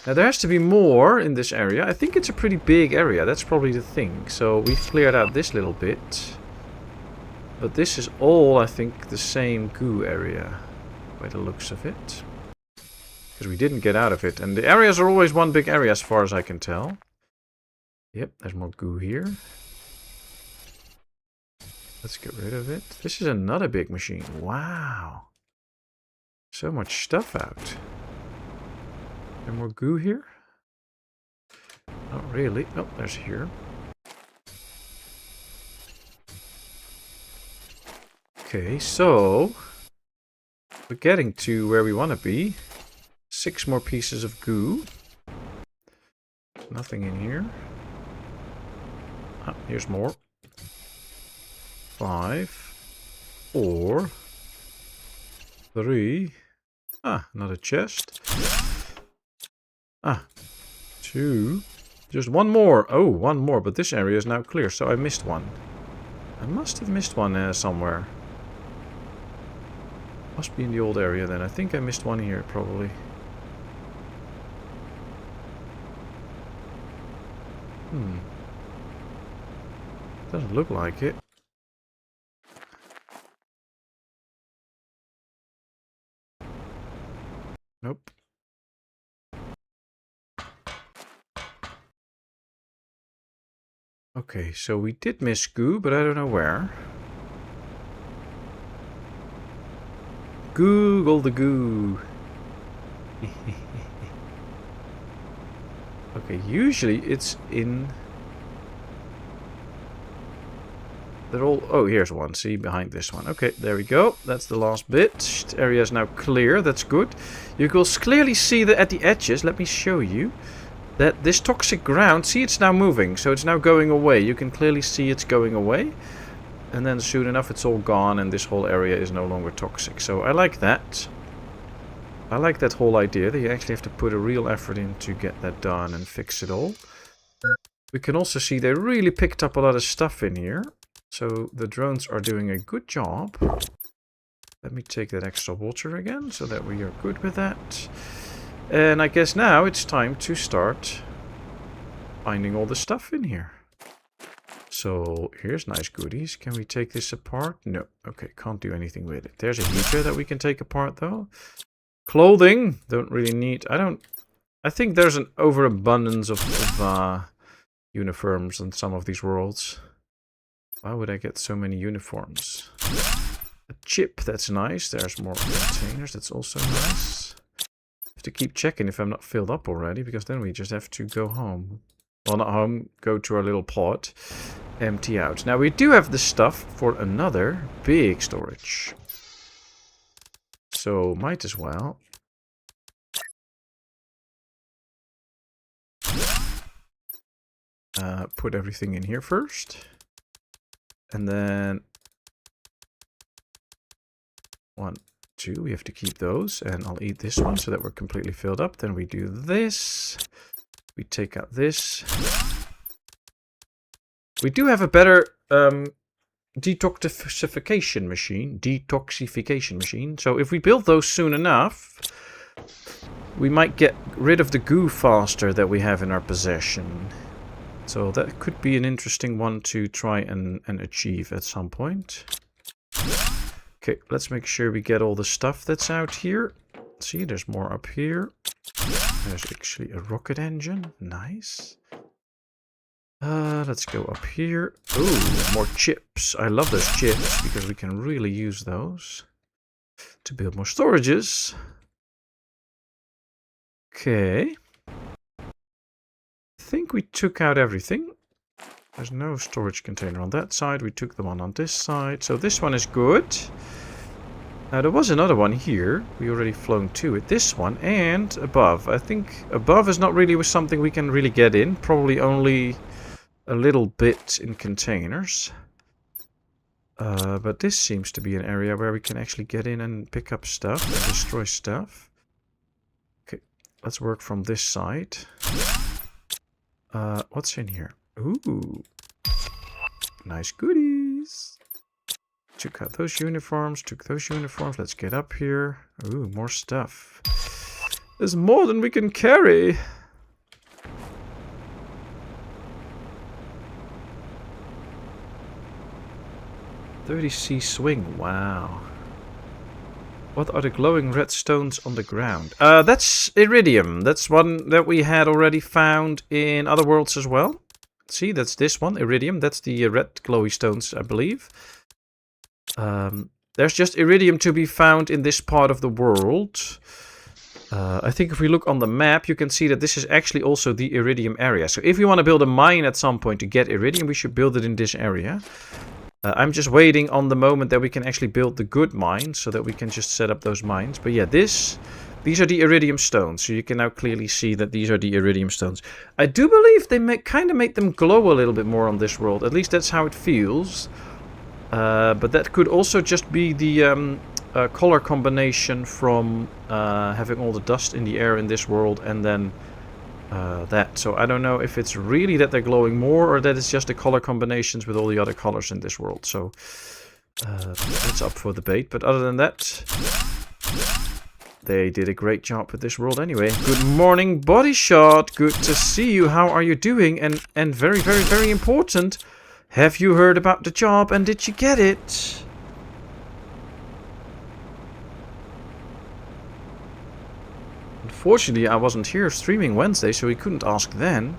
Now there has to be more in this area. I think it's a pretty big area. That's probably the thing. So we've cleared out this little bit. But this is all, I think, the same goo area. By the looks of it. Because we didn't get out of it. And the areas are always one big area as far as I can tell. Yep, there's more goo here. Let's get rid of it. This is another big machine. Wow. So much stuff out. There more goo here? Not really. Oh, there's here. Okay, so we're getting to where we want to be. 6 more pieces of goo. Nothing in here. Ah, here's more. 5, 4, 3. Ah, another chest. Ah, 2. Just one more. Oh, one more, but this area is now clear, so I missed one. I must have missed one somewhere. Must be in the old area then. I think I missed one here, probably. Doesn't look like it. Nope. Okay, so we did miss goo, but I don't know where. Google the goo. Okay, usually it's in... They're all... Oh, here's one. See, behind this one. Okay, there we go. That's the last bit. The area is now clear. That's good. You can clearly see that at the edges, let me show you, that this toxic ground, see, it's now moving. So it's now going away. You can clearly see it's going away. And then soon enough, it's all gone and this whole area is no longer toxic. So I like that. I like that whole idea that you actually have to put a real effort in to get that done and fix it all. We can also see they really picked up a lot of stuff in here. So the drones are doing a good job. Let me take that extra water again so that we are good with that. And I guess now it's time to start finding all the stuff in here. So here's nice goodies. Can we take this apart? No. Okay, can't do anything with it. There's a heater that we can take apart though. Clothing. Don't really need... I think there's an overabundance of uniforms in some of these worlds. Why would I get so many uniforms? A chip, that's nice. There's more containers, that's also nice. Have to keep checking if I'm not filled up already, because then we just have to go home. Well, not home, go to our little pod, empty out. Now we do have the stuff for another big storage. So might as well. Put everything in here first. And then 1, 2, we have to keep those. And I'll eat this one so that we're completely filled up. Then we do this. We take out this. We do have a better detoxification machine. So if we build those soon enough, we might get rid of the goo faster that we have in our possession. So that could be an interesting one to try and achieve at some point. Okay, let's make sure we get all the stuff that's out here. See, there's more up here. There's actually a rocket engine. Nice. Let's go up here. Ooh, more chips. I love those chips because we can really use those to build more storages. Okay. I think we took out everything. There's no storage container on that side. We took the one on this side. So this one is good. Now there was another one here. We already flown to it. This one and above. I think above is not really something we can really get in. Probably only a little bit in containers. But this seems to be an area where we can actually get in and pick up stuff and destroy stuff. Okay, let's work from this side. What's in here? Ooh, nice goodies. Took out those uniforms, took those uniforms. Let's get up here. Ooh, more stuff. There's more than we can carry. $30C swing, wow. What are the glowing red stones on the ground? That's iridium. That's one that we had already found in other worlds as well. See, that's this one, iridium. That's the red glowy stones, I believe. There's just iridium to be found in this part of the world. I think if we look on the map, you can see that this is actually also the iridium area. So if we want to build a mine at some point to get iridium, we should build it in this area. I'm just waiting on the moment that we can actually build the good mine, so that we can just set up those mines. But yeah, these are the iridium stones. So you can now clearly see that these are the iridium stones. I do believe they kind of make them glow a little bit more on this world. At least that's how it feels. But that could also just be the color combination from having all the dust in the air in this world and then that. So I don't know if it's really that they're glowing more or that it's just the color combinations with all the other colors in this world. So that's up for debate. But other than that, they did a great job with this world anyway. Good morning, Body Shot. Good to see you. How are you doing? And very, very, very important, have you heard about the job and did you get it? Unfortunately, I wasn't here streaming Wednesday, so we couldn't ask then.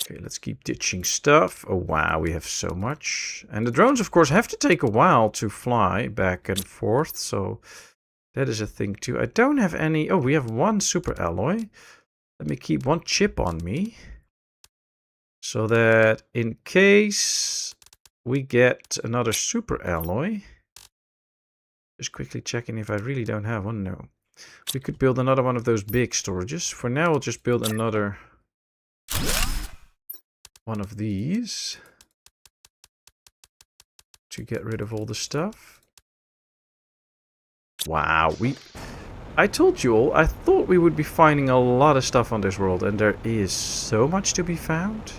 Okay, let's keep ditching stuff. Oh wow, we have so much. And the drones, of course, have to take a while to fly back and forth, so that is a thing too. I don't have any... Oh, we have one super alloy. Let me keep one chip on me. So that in case we get another super alloy. Just quickly checking if I really don't have one. No. We could build another one of those big storages. For now, we'll just build another one of these to get rid of all the stuff. Wow, I told you all, I thought we would be finding a lot of stuff on this world, and there is so much to be found.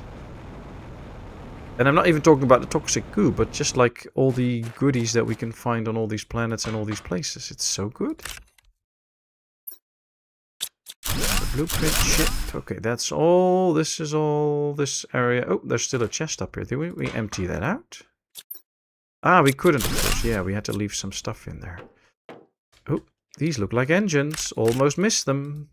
And I'm not even talking about the toxic goo, but just like all the goodies that we can find on all these planets and all these places. It's so good. The blueprint ship. Okay, that's all. This is all this area. Oh, there's still a chest up here. Did we empty that out? Ah, we couldn't, of course. Yeah, we had to leave some stuff in there. Oh, these look like engines. Almost missed them.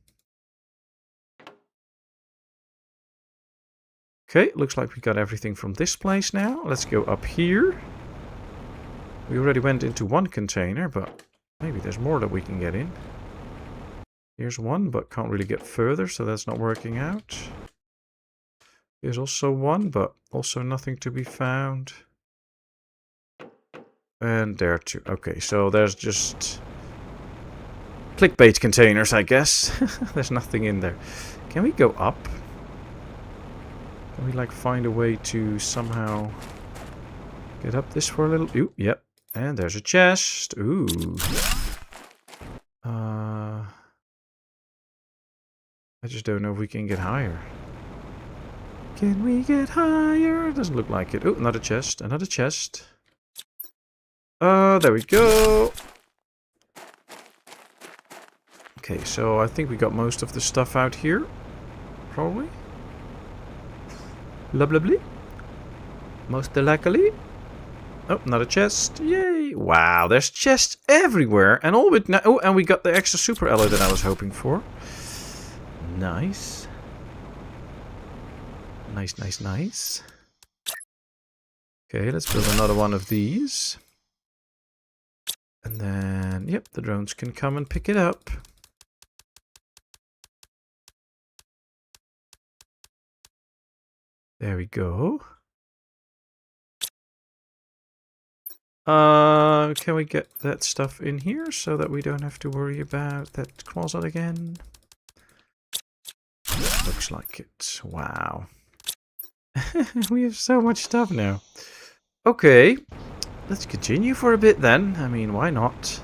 Okay, looks like we got everything from this place now. Let's go up here. We already went into one container, but maybe there's more that we can get in. Here's one, but can't really get further, so that's not working out. Here's also one, but also nothing to be found. And there too. Okay, so there's just clickbait containers, I guess. There's nothing in there. Can we go up? Can we like find a way to somehow get up this for a little? Ooh, yep. And there's a chest. Ooh. I just don't know if we can get higher. Can we get higher? Doesn't look like it. Oh, another chest. Another chest. There we go. Okay, so I think we got most of the stuff out here. Probably. Lovely. Most likely. Oh, another chest. Yay. see. Wow, there's chests everywhere. And all with... Oh, and we got the extra super alloy that I was hoping for. Nice. Nice, nice, nice. Okay, let's build another one of these. And then, yep, the drones can come and pick it up. There we go. Can we get that stuff in here so that we don't have to worry about that closet again? Looks like it. Wow. We have so much stuff now. Okay. Let's continue for a bit then. I mean, why not?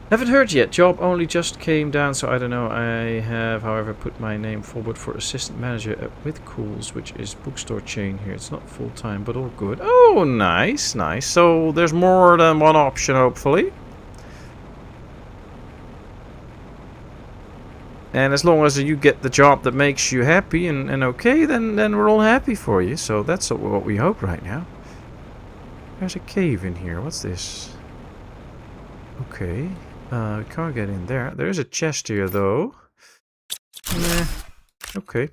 Haven't heard yet. Job only just came down, so I don't know. I have, however, put my name forward for assistant manager at With Cools, which is bookstore chain here. It's not full-time, but all good. Oh, nice, nice. So there's more than one option, hopefully. And as long as you get the job that makes you happy and okay, then we're all happy for you. So that's what we hope right now. There's a cave in here. What's this? Okay. We can't get in there. There is a chest here, though. Meh. Okay.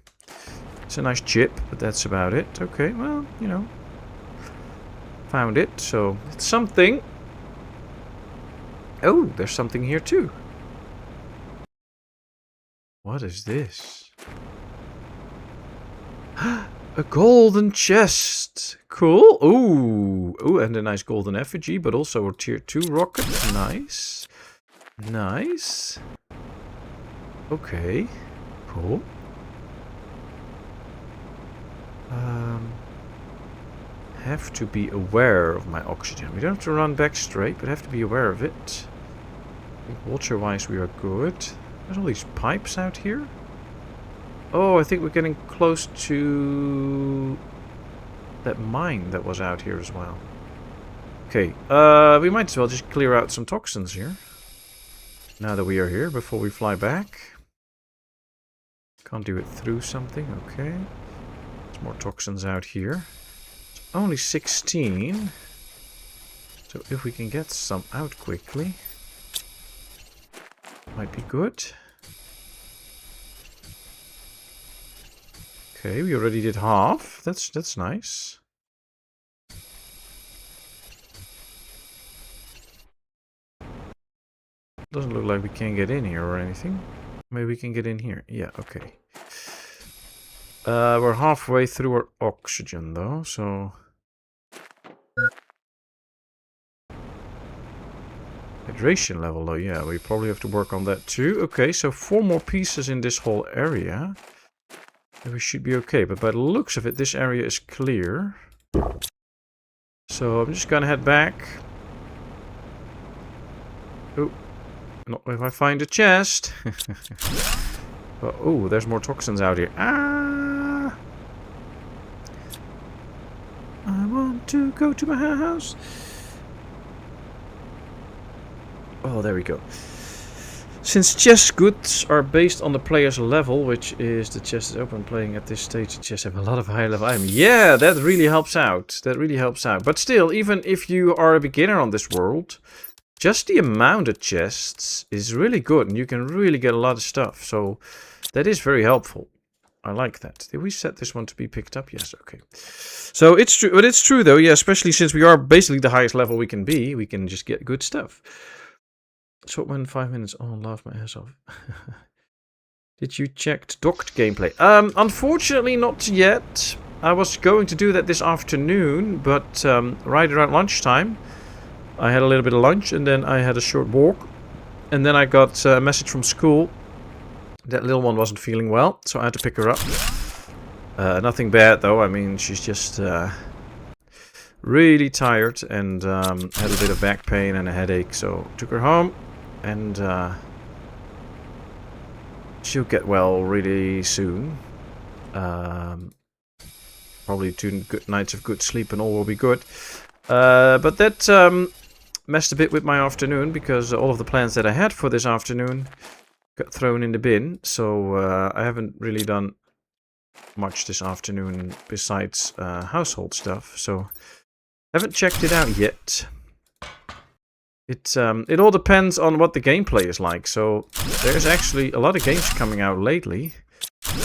It's a nice chip, but that's about it. Okay, well, you know. Found it, so it's something. Oh, there's something here, too. What is this? A golden chest. Cool. Ooh. Ooh, and a nice golden effigy, but also a tier 2 rocket. Nice. Nice. Okay. Cool. Have to be aware of my oxygen. We don't have to run back straight, but have to be aware of it. Water-wise, we are good. There's all these pipes out here. Oh, I think we're getting close to that mine that was out here as well. Okay, we might as well just clear out some toxins here. Now that we are here, before we fly back. Can't do it through something, okay. There's more toxins out here. It's only 16. So if we can get some out quickly, might be good. Okay, we already did half. That's nice. Doesn't look like we can get in here or anything. Maybe we can get in here. Yeah, okay. We're halfway through our oxygen though, so... Hydration level though, yeah, we probably have to work on that too. Okay, so 4 more pieces in this whole area. And we should be okay, but by the looks of it, this area is clear. So I'm just gonna head back. Oh, not if I find a chest. But, oh, there's more toxins out here. Ah! I want to go to my house. Oh, there we go. Since chest goods are based on the player's level, which is the chest is open playing at this stage, the chests have a lot of high level items. Yeah, that really helps out. That really helps out. But still, even if you are a beginner on this world, just the amount of chests is really good, and you can really get a lot of stuff. So that is very helpful. I like that. Did we set this one to be picked up? Yes, okay. So it's true, but it's true though, yeah, especially since we are basically the highest level we can be, we can just get good stuff. So when 5 minutes, oh, laugh my ass off. Did you check docked gameplay? Unfortunately not yet. I was going to do that this afternoon, but right around lunchtime, I had a little bit of lunch and then I had a short walk. And then I got a message from school. That little one wasn't feeling well, so I had to pick her up. Nothing bad though, I mean, she's just really tired and had a bit of back pain and a headache, so took her home. And she'll get well really soon. Probably 2 good nights of good sleep and all will be good. But that messed a bit with my afternoon because all of the plans that I had for this afternoon got thrown in the bin. So I haven't really done much this afternoon besides household stuff. So haven't checked it out yet. It all depends on what the gameplay is like. So there's actually a lot of games coming out lately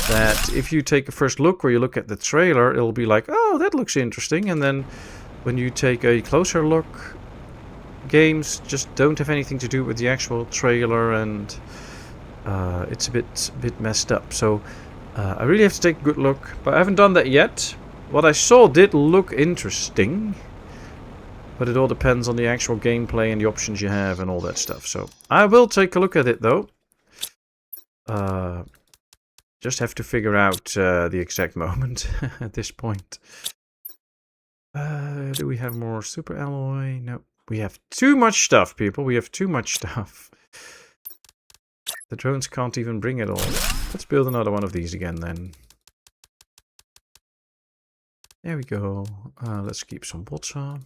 that if you take a first look or you look at the trailer, it'll be like, oh, that looks interesting. And then when you take a closer look, games just don't have anything to do with the actual trailer, and it's a bit messed up. So I really have to take a good look, but I haven't done that yet. What I saw did look interesting, but it all depends on the actual gameplay and the options you have and all that stuff. So I will take a look at it though. Just have to figure out the exact moment at this point. Do we have more super alloy? No. We have too much stuff, people. We have too much stuff. The drones can't even bring it all. Let's build another one of these again then. There we go. Let's keep some water.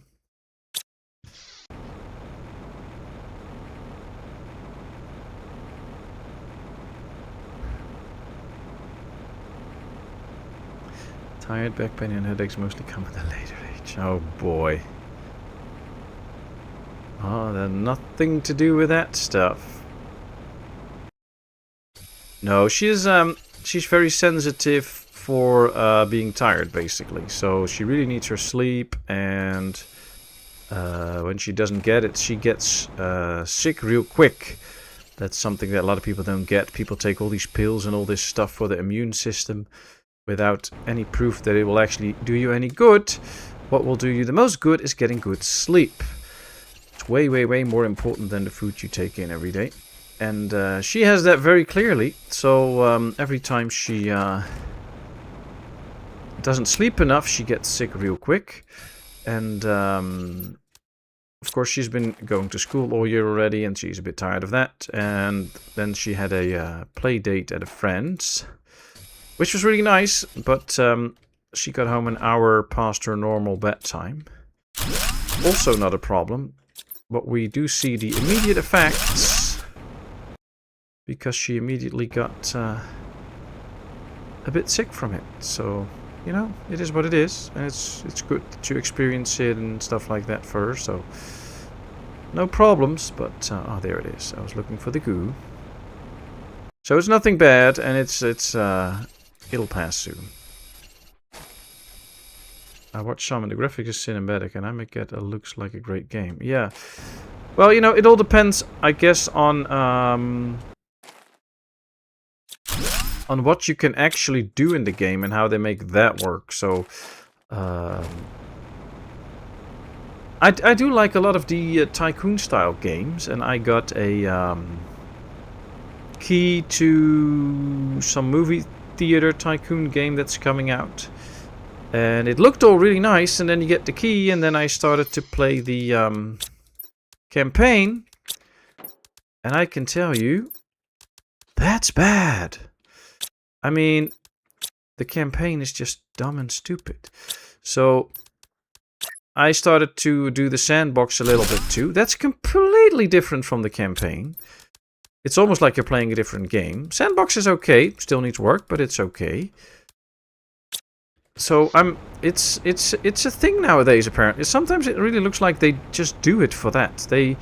Tired, back pain and headaches mostly come at a later age. Oh boy. Oh, they're nothing to do with that stuff. No, she's very sensitive for being tired, basically. So she really needs her sleep, and when she doesn't get it, she gets sick real quick. That's something that a lot of people don't get. People take all these pills and all this stuff for the immune system without any proof that it will actually do you any good. What will do you the most good is getting good sleep. It's way, way, way more important than the food you take in every day. And she has that very clearly. So every time she doesn't sleep enough, she gets sick real quick. And of course, she's been going to school all year already, and she's a bit tired of that. And then she had a play date at a friend's, which was really nice, but she got home an hour past her normal bedtime. Also not a problem, but we do see the immediate effects, because she immediately got a bit sick from it. So, you know, it is what it is, and it's good to experience it and stuff like that for her, so no problems. But, oh, there it is. I was looking for the goo. So it's nothing bad, and it'll pass soon. I watched some, and the graphics is cinematic, and I make it looks like a great game. Yeah. Well, you know, it all depends, I guess, on what you can actually do in the game and how they make that work. So, I do like a lot of the tycoon-style games, and I got a key to some movie theater tycoon game that's coming out, and it looked all really nice, and then you get the key, and then I started to play the campaign, and I can tell you that's bad. I mean, the campaign is just dumb and stupid. So I started to do the sandbox a little bit too. That's completely different from the campaign. It's almost like you're playing a different game. Sandbox is okay, still needs work, but it's okay. So it's a thing nowadays, apparently. Sometimes it really looks like they just do it for that. They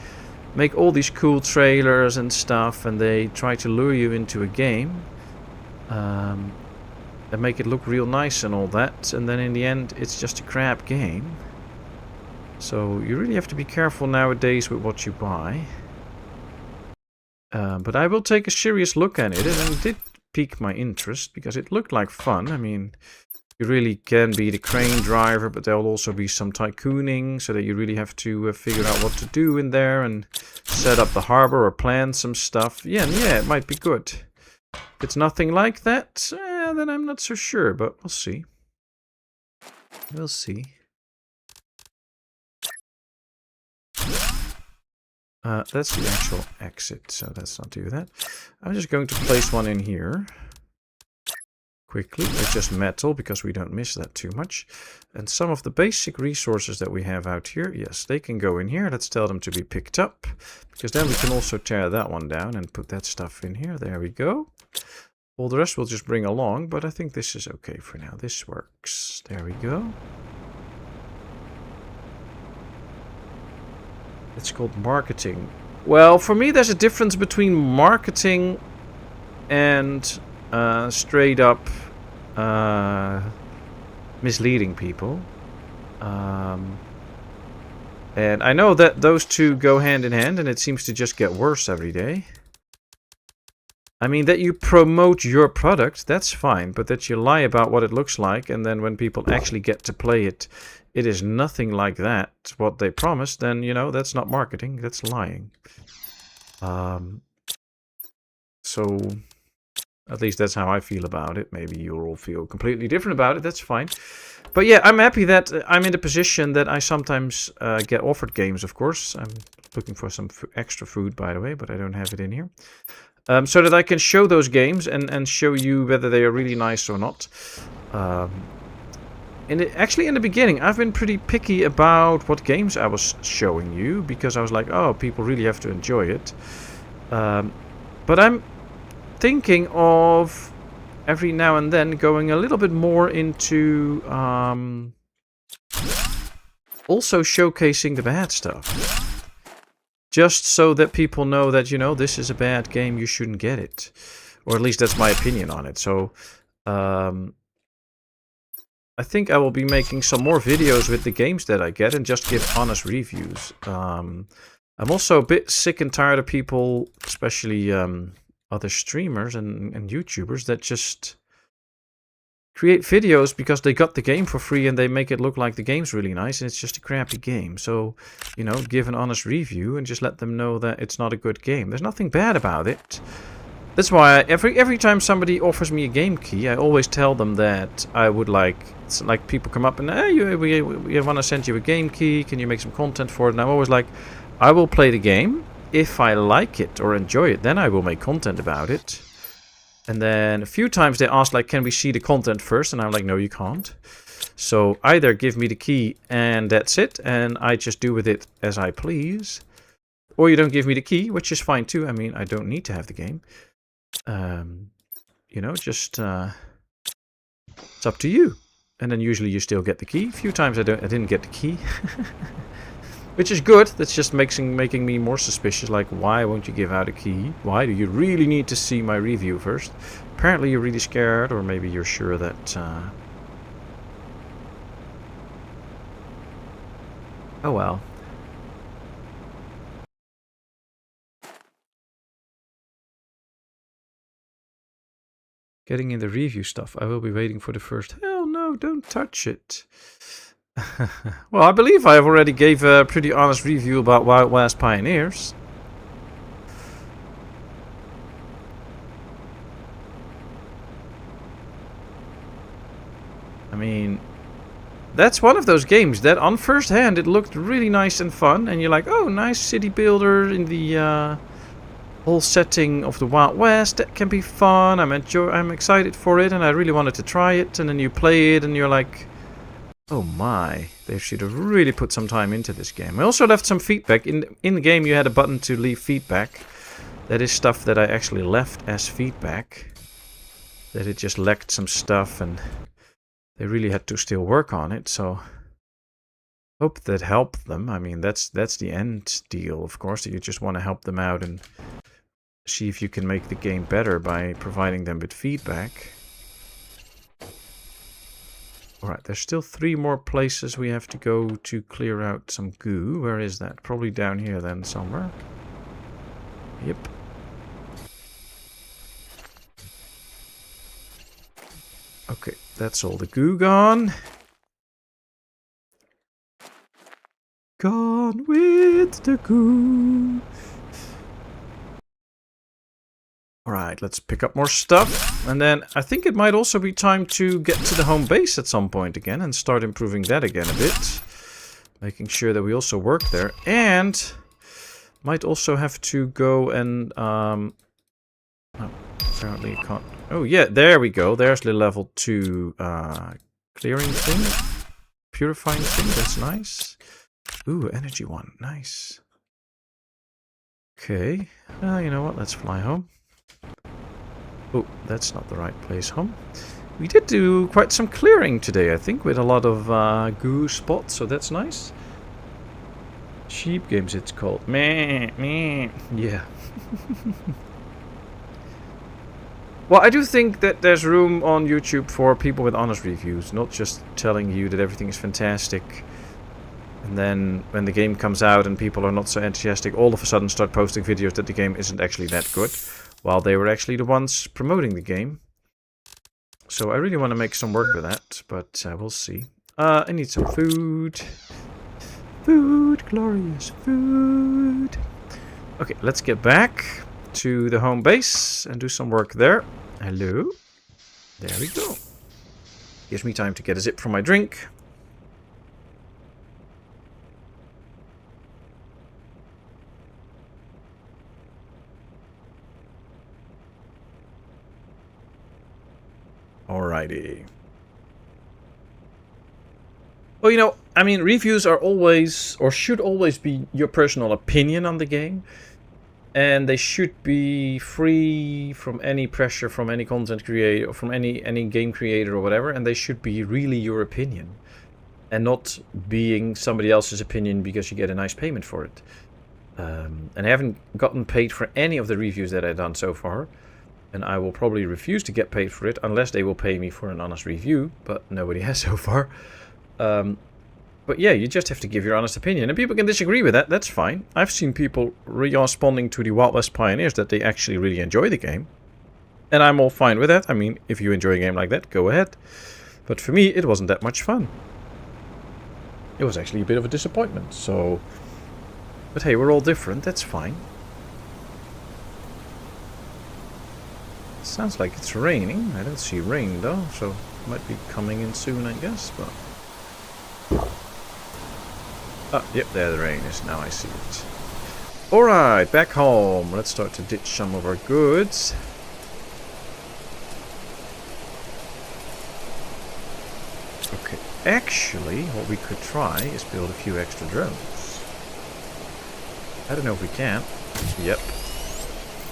make all these cool trailers and stuff, and they try to lure you into a game, and make it look real nice and all that, and then in the end it's just a crap game. So you really have to be careful nowadays with what you buy. But I will take a serious look at it, and it did pique my interest because it looked like fun. I mean, you really can be the crane driver, but there'll also be some tycooning, so that you really have to figure out what to do in there and set up the harbor or plan some stuff. Yeah, it might be good. If it's nothing like that, then I'm not so sure, but we'll see. We'll see. That's the actual exit, so let's not do that. I'm just going to place one in here. Quickly. It's just metal, because we don't miss that too much. And some of the basic resources that we have out here, yes, they can go in here. Let's tell them to be picked up, because then we can also tear that one down and put that stuff in here. There we go. All the rest we'll just bring along, but I think this is okay for now. This works. There we go. It's called marketing. Well, for me, there's a difference between marketing and straight up misleading people. And I know that those two go hand in hand, and it seems to just get worse every day. I mean, that you promote your product, that's fine, but that you lie about what it looks like, and then when people actually get to play it, it is nothing like that, what they promised, then, you know, that's not marketing, that's lying. So, at least that's how I feel about it. Maybe you all feel completely different about it, that's fine. But yeah, I'm happy that I'm in the position that I sometimes get offered games, of course. I'm looking for some extra food, by the way, but I don't have it in here. So that I can show those games and show you whether they are really nice or not. Actually, in the beginning, I've been pretty picky about what games I was showing you, because I was like, oh, people really have to enjoy it. But I'm thinking of every now and then going a little bit more into also showcasing the bad stuff. Just so that people know that, you know, this is a bad game, you shouldn't get it. Or at least that's my opinion on it. So, I think I will be making some more videos with the games that I get and just give honest reviews. I'm also a bit sick and tired of people, especially other streamers and YouTubers, that just create videos because they got the game for free and they make it look like the game's really nice and it's just a crappy game. So, you know, give an honest review and just let them know that it's not a good game. There's nothing bad about it. That's why every time somebody offers me a game key, I always tell them that I would like... It's like people come up and, hey, we want to send you a game key, can you make some content for it? And I'm always like, I will play the game. If I like it or enjoy it, then I will make content about it. And then a few times they asked, like, can we see the content first? And I'm like, no, you can't. So either give me the key and that's it, and I just do with it as I please. Or you don't give me the key, which is fine too. I mean, I don't need to have the game. You know, just it's up to you. And then usually you still get the key. A few times I didn't get the key. Which is good. That's just making me more suspicious. Like, why won't you give out a key? Why do you really need to see my review first? Apparently you're really scared, or maybe you're sure that... Oh well. Getting in the review stuff. I will be waiting for the first... Hell no, don't touch it. Well, I believe I have already gave a pretty honest review about Wild West Pioneers. I mean, that's one of those games that on first hand it looked really nice and fun, and you're like, oh, nice city builder in the whole setting of the Wild West. That can be fun. I'm excited for it, and I really wanted to try it. And then you play it, and you're like, oh my, they should have really put some time into this game. I also left some feedback. In the game you had a button to leave feedback. That is stuff that I actually left as feedback. That it just lacked some stuff and they really had to still work on it, so hope that helped them. I mean, that's the end deal, of course, that you just want to help them out and see if you can make the game better by providing them with feedback. Alright, there's still 3 more places we have to go to clear out some goo. Where is that? Probably down here then somewhere. Yep. Okay, that's all the goo gone. Gone with the goo. Alright, let's pick up more stuff. And then I think it might also be time to get to the home base at some point again and start improving that again a bit. Making sure that we also work there. And might also have to go and... oh, apparently you can't... Oh yeah, there we go. There's the level 2 clearing thing. Purifying thing, that's nice. Ooh, energy one, nice. Okay, you know what, let's fly home. Oh, that's not the right place home. We did do quite some clearing today, I think, with a lot of goo spots, so that's nice. Cheap games, it's called. Meh, meh. Yeah. Well, I do think that there's room on YouTube for people with honest reviews, not just telling you that everything is fantastic. And then when the game comes out and people are not so enthusiastic, all of a sudden start posting videos that the game isn't actually that good, while they were actually the ones promoting the game. So I really want to make some work with that, but we'll see. I need some food. Food, glorious food. Okay, let's get back to the home base and do some work there. Hello. There we go. Gives me time to get a sip from my drink. Alrighty. Well, you know, I mean, reviews are always, or should always be, your personal opinion on the game. And they should be free from any pressure from any content creator, or from any game creator or whatever. And they should be really your opinion. And not being somebody else's opinion because you get a nice payment for it. And I haven't gotten paid for any of the reviews that I've done so far. And I will probably refuse to get paid for it unless they will pay me for an honest review. But nobody has so far. But yeah, you just have to give your honest opinion. And people can disagree with that, that's fine. I've seen people responding to the Wild West Pioneers that they actually really enjoy the game. And I'm all fine with that. I mean, if you enjoy a game like that, go ahead. But for me, it wasn't that much fun. It was actually a bit of a disappointment, so... But hey, we're all different, that's fine. Sounds like it's raining. I don't see rain though, so it might be coming in soon, I guess, but... Oh, yep, there the rain is. Now I see it. Alright, back home. Let's start to ditch some of our goods. Okay, actually, what we could try is build a few extra drones. I don't know if we can. Yep.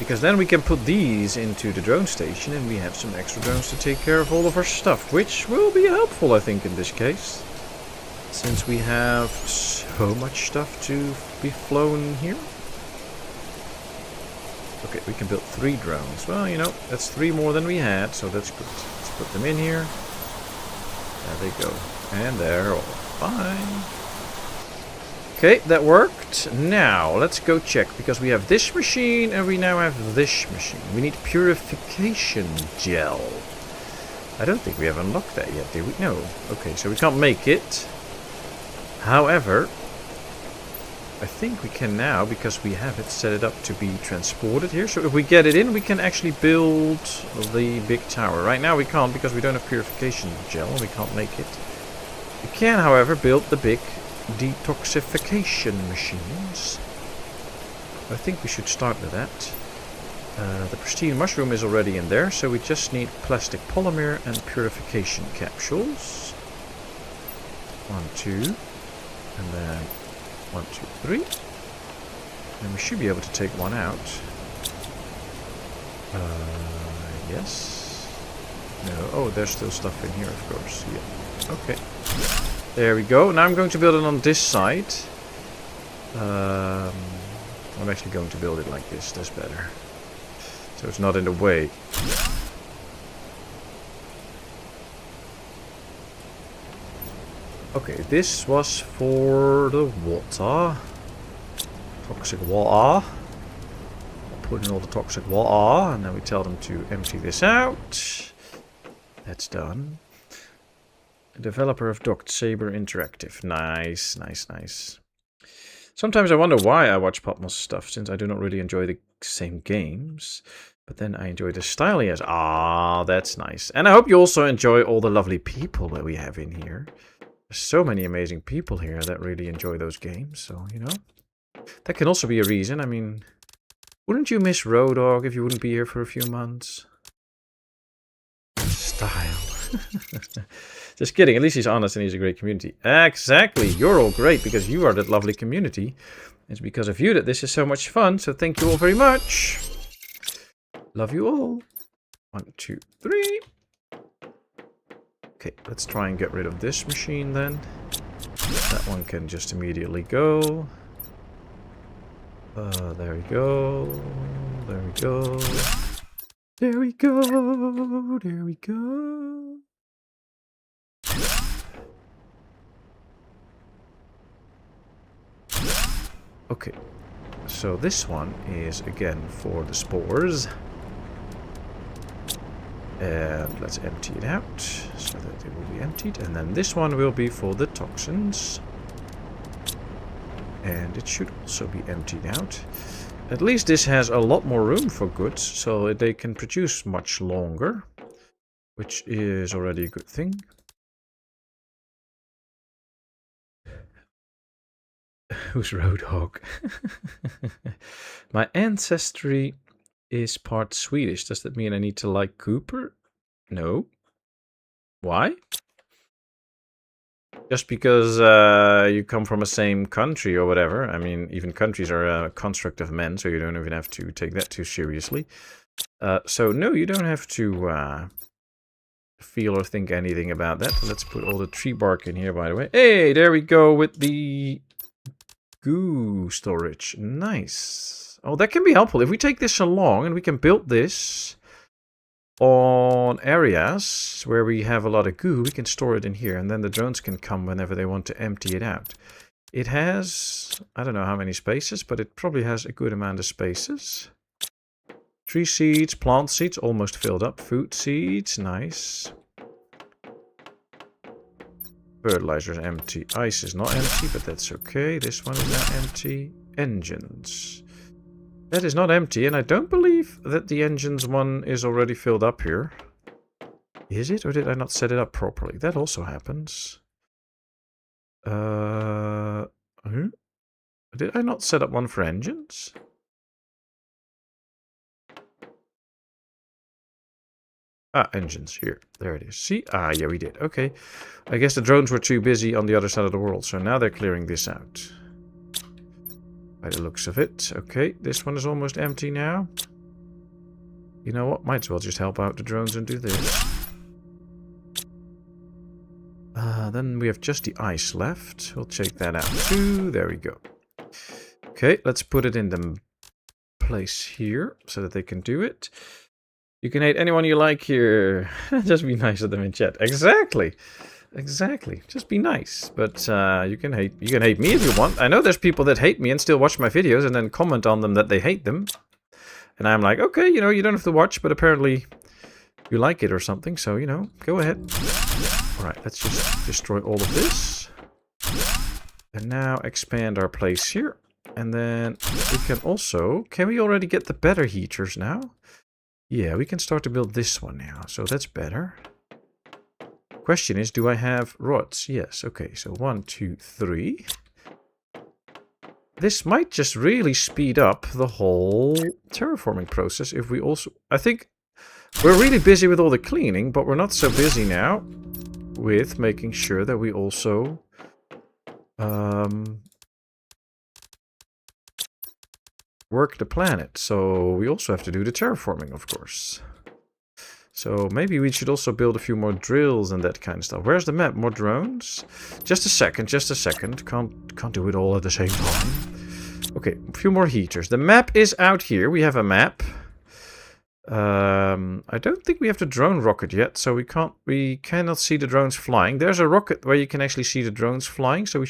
Because then we can put these into the drone station and we have some extra drones to take care of all of our stuff, which will be helpful, I think, in this case. Since we have so much stuff to be flown here. Okay, we can build 3 drones. Well, you know, that's 3 more than we had, so that's good. Let's put them in here. There they go. And they're all fine. Okay, that worked. Now, let's go check, because we have this machine and we now have this machine. We need purification gel. I don't think we have unlocked that yet, did we? No. Okay, so we can't make it. However, I think we can now, because we have it set it up to be transported here. So if we get it in, we can actually build the big tower. Right now we can't, because we don't have purification gel and we can't make it. We can, however, build the big detoxification machines. I think we should start with that. The pristine mushroom is already in there, so we just need plastic polymer and purification capsules. 1, 2. And then 1, 2, 3. And we should be able to take one out. Yes. No. Oh, there's still stuff in here, of course. Yeah. Okay. There we go. Now I'm going to build it on this side. I'm actually going to build it like this. That's better. So it's not in the way. Okay, this was for the water. Toxic water. Put in all the toxic water, and then we tell them to empty this out. That's done. Developer of Docked Saber Interactive. Nice, nice, nice. Sometimes I wonder why I watch Patmos stuff, since I do not really enjoy the same games. But then I enjoy the style he has. Ah, that's nice. And I hope you also enjoy all the lovely people that we have in here. There's so many amazing people here that really enjoy those games, so, you know. That can also be a reason. I mean, wouldn't you miss Road Dogg if you wouldn't be here for a few months? Style. Just kidding. At least he's honest and he's a great community. Exactly. You're all great because you are that lovely community. It's because of you that this is so much fun, so thank you all very much. Love you all. 1, 2, 3. Okay, let's try and get rid of this machine then. That one can just immediately go. There we go. There we go. There we go. There we go. Okay. So this one is again for the spores. And let's empty it out so that it will be emptied. And then this one will be for the toxins. And it should also be emptied out. At least this has a lot more room for goods, so they can produce much longer, which is already a good thing. Who's Roadhog? My ancestry is part Swedish. Does that mean I need to like Cooper? No. Why? Just because you come from the same country or whatever. I mean, even countries are a construct of men, so you don't even have to take that too seriously. So no, you don't have to feel or think anything about that. Let's put all the tree bark in here, by the way. Hey, there we go with the goo storage. Nice. Oh, that can be helpful. If we take this along and we can build this on areas where we have a lot of goo, we can store it in here, and then the drones can come whenever they want to empty it out. It has, I don't know how many spaces, but it probably has a good amount of spaces. Tree seeds, plant seeds, almost filled up. Food seeds, nice. Fertilizer is empty. Ice is not empty, but that's okay. This one is not empty. Engines. That is not empty, and I don't believe that the engines one is already filled up here. Is it, or did I not set it up properly? That also happens. Did I not set up one for engines? Ah, engines, here. There it is. See? Ah, yeah, we did. Okay. I guess the drones were too busy on the other side of the world, so now they're clearing this out. By the looks of it. Okay, this one is almost empty now. You know what? Might as well just help out the drones and do this. Then we have just the ice left. We'll check that out too. There we go. Okay, let's put it in the place here so that they can do it. You can hate anyone you like here. Just be nice to them in chat. Exactly. Exactly. Just be nice. But you can hate me if you want. I know there's people that hate me and still watch my videos and then comment on them that they hate them. And I'm like, okay, you know, you don't have to watch, but apparently you like it or something. So, you know, go ahead. All right, let's just destroy all of this. And now expand our place here. And then we can also... Can we already get the better heaters now? Yeah, we can start to build this one now. So that's better. Question is, do I have rods? Yes, okay, so 1, 2, 3. This might just really speed up the whole terraforming process if we also... I think we're really busy with all the cleaning, but we're not so busy now with making sure that we also work the planet. So we also have to do the terraforming, of course. So maybe we should also build a few more drills and that kind of stuff. Where's the map? More drones? Just a second, just a second. Can't do it all at the same time. Okay, a few more heaters. The map is out here. We have a map. I don't think we have the drone rocket yet, so we cannot see the drones flying. There's a rocket where you can actually see the drones flying, so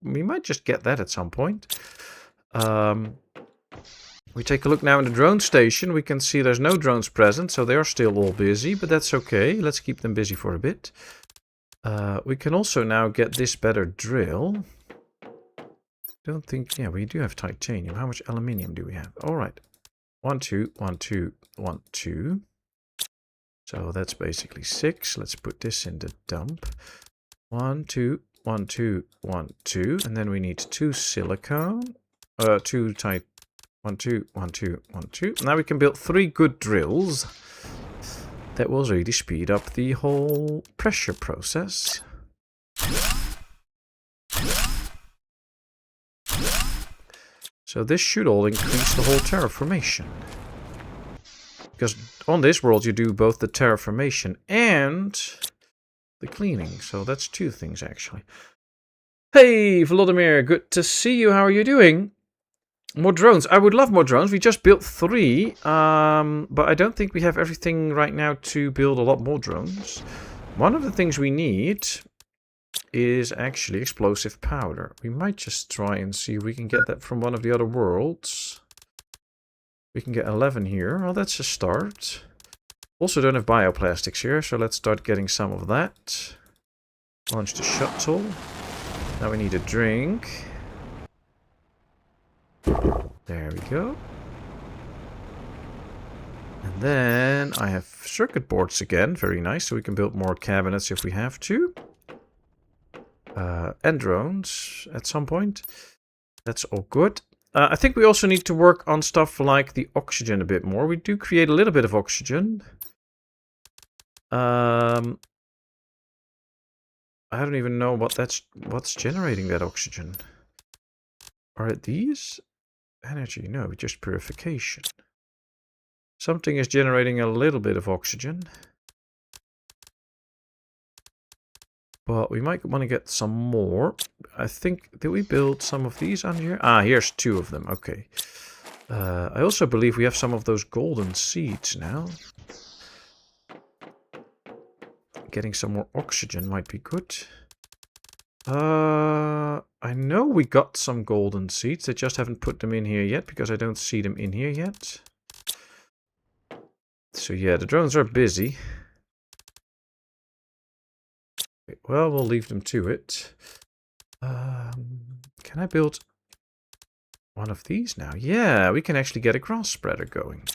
we might just get that at some point. We take a look now in the drone station. We can see there's no drones present, so they are still all busy, but that's okay. Let's keep them busy for a bit. We can also now get this better drill. Don't think... Yeah, we do have titanium. How much aluminium do we have? All right. 1, 2, 1, 2, 1, 2. So that's basically 6. Let's put this in the dump. 1, 2, 1, 2, 1, 2. And then we need 2 silicone. 2 titanium. 1, 2, 1, 2, 1, 2. Now we can build 3 good drills. That will really speed up the whole pressure process. So this should all increase the whole terraformation. Because on this world you do both the terraformation and the cleaning. So that's 2 things actually. Hey Vladimir, good to see you. How are you doing? More drones. I would love more drones. We just built 3, but I don't think we have everything right now to build a lot more drones. One of the things we need is actually explosive powder. We might just try and see if we can get that from one of the other worlds. We can get 11 here. Well, that's a start. Also don't have bioplastics here, so let's start getting some of that. Launch the shuttle. Now we need a drink. There we go. And then I have circuit boards again. Very nice, so we can build more cabinets if we have to. And drones at some point. That's all good. I think we also need to work on stuff like the oxygen a bit more. We do create a little bit of oxygen. I don't even know what's generating that oxygen. Are it these? Energy? No, just purification. Something is generating a little bit of oxygen. But we might want to get some more. I think, did we build some of these on here? Ah, here's 2 of them. Okay. I also believe we have some of those golden seeds now. Getting some more oxygen might be good. I know we got some golden seeds. I just haven't put them in here yet because I don't see them in here yet. So yeah, the drones are busy. Well, we'll leave them to it. Can I build one of these now? Yeah, we can actually get a grass spreader going.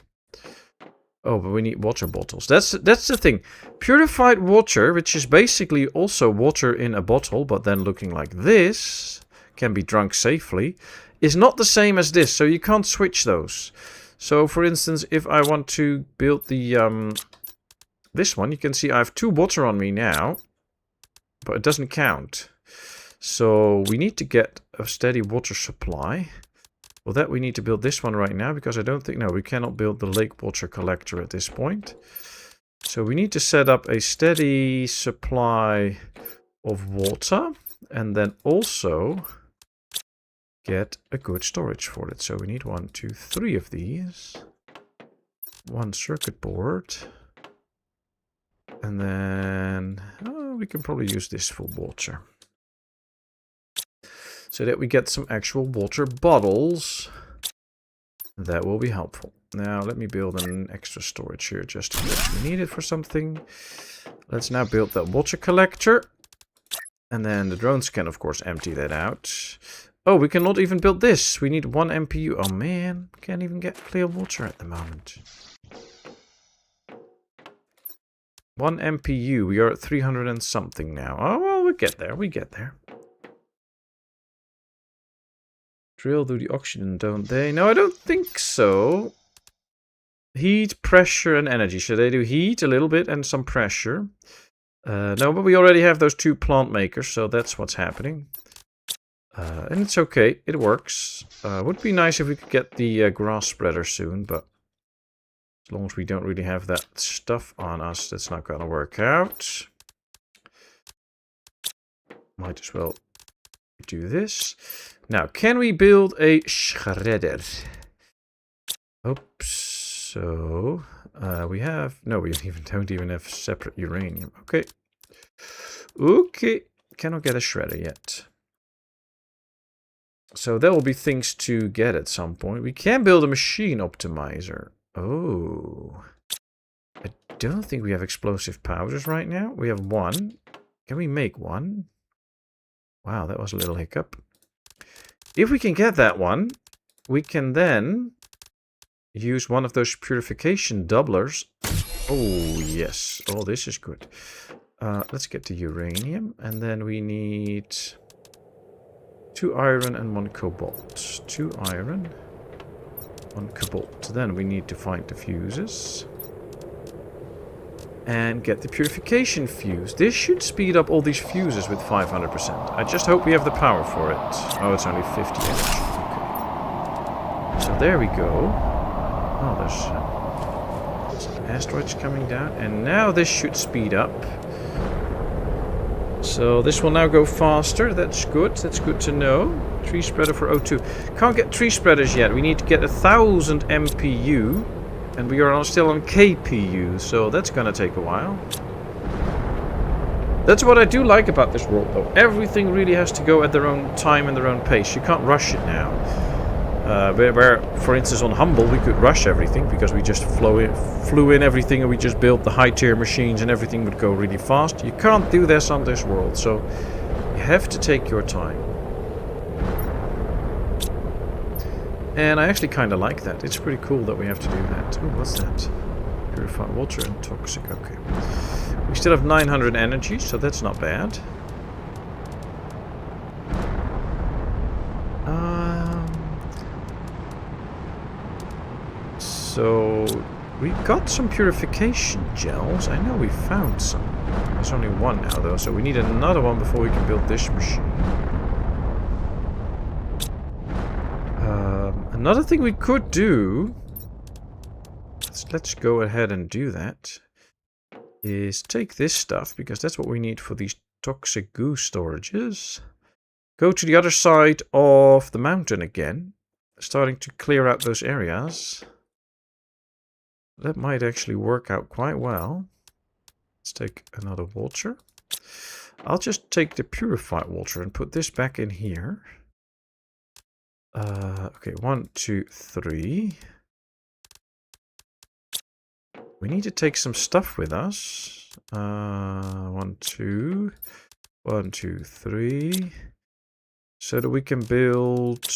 Oh, but we need water bottles. That's the thing. Purified water, which is basically also water in a bottle, but then looking like this, can be drunk safely, is not the same as this, so you can't switch those. So, for instance, if I want to build the this one, you can see I have 2 water on me now. But it doesn't count. So we need to get a steady water supply. For that we need to build this one right now. Because I don't think... No, we cannot build the lake water collector at this point. So we need to set up a steady supply of water. And then also get a good storage for it. So we need 1, 2, 3 of these. 1 circuit board. And then we can probably use this for water. So that we get some actual water bottles. That will be helpful. Now let me build an extra storage here just in case we need it for something. Let's now build that water collector. And then the drones can of course empty that out. Oh, we cannot even build this. We need 1 MPU. Oh man, can't even get clear water at the moment. 1 MPU, we are at 300 and something now. Oh, well, we get there, we get there. Drill do the oxygen, don't they? No, I don't think so. Heat, pressure, and energy. So they do heat a little bit and some pressure. No, but we already have those 2 plant makers, so that's what's happening. And it's okay, it works. Would be nice if we could get the grass spreader soon, but... as long as we don't really have that stuff on us, that's not going to work out. Might as well do this. Now, can we build a shredder? Oops. So, we have... no, we don't even have separate uranium. Okay. Okay. Cannot get a shredder yet. So, there will be things to get at some point. We can build a machine optimizer. Oh, I don't think we have explosive powders right now. We have 1. Can we make 1? Wow, that was a little hiccup. If we can get that one, we can then use one of those purification doublers. Oh, yes. Oh, this is good. Let's get the uranium. And then we need 2 iron and 1 cobalt. 2 iron. 1 cobalt. Then we need to find the fuses. And get the purification fuse. This should speed up all these fuses with 500%. I just hope we have the power for it. Oh, it's only 50 energy. Okay. So there we go. Oh, there's some asteroids coming down. And now this should speed up. So this will now go faster. That's good. That's good to know. Tree spreader for O2. Can't get tree spreaders yet. We need to get 1000 MPU. And we are still on KPU. So that's going to take a while. That's what I do like about this world, though. Everything really has to go at their own time and their own pace. You can't rush it now. Where, for instance, on Humble, we could rush everything because we just flew in everything and we just built the high-tier machines and everything would go really fast. You can't do this on this world, so you have to take your time. And I actually kind of like that. It's pretty cool that we have to do that. Ooh, what's that? Purify water and toxic. Okay. We still have 900 energy, so that's not bad. So we got some purification gels. I know we found some. There's only one now, though, so we need another one before we can build this machine. Another thing we could do, let's go ahead and do that, is take this stuff, because that's what we need for these toxic goo storages. Go to the other side of the mountain again, starting to clear out those areas. That might actually work out quite well. Let's take another water. I'll just take the purified water and put this back in here. Okay, 1, 2, 3. We need to take some stuff with us. 1, 2. 1, 2, 3. So that we can build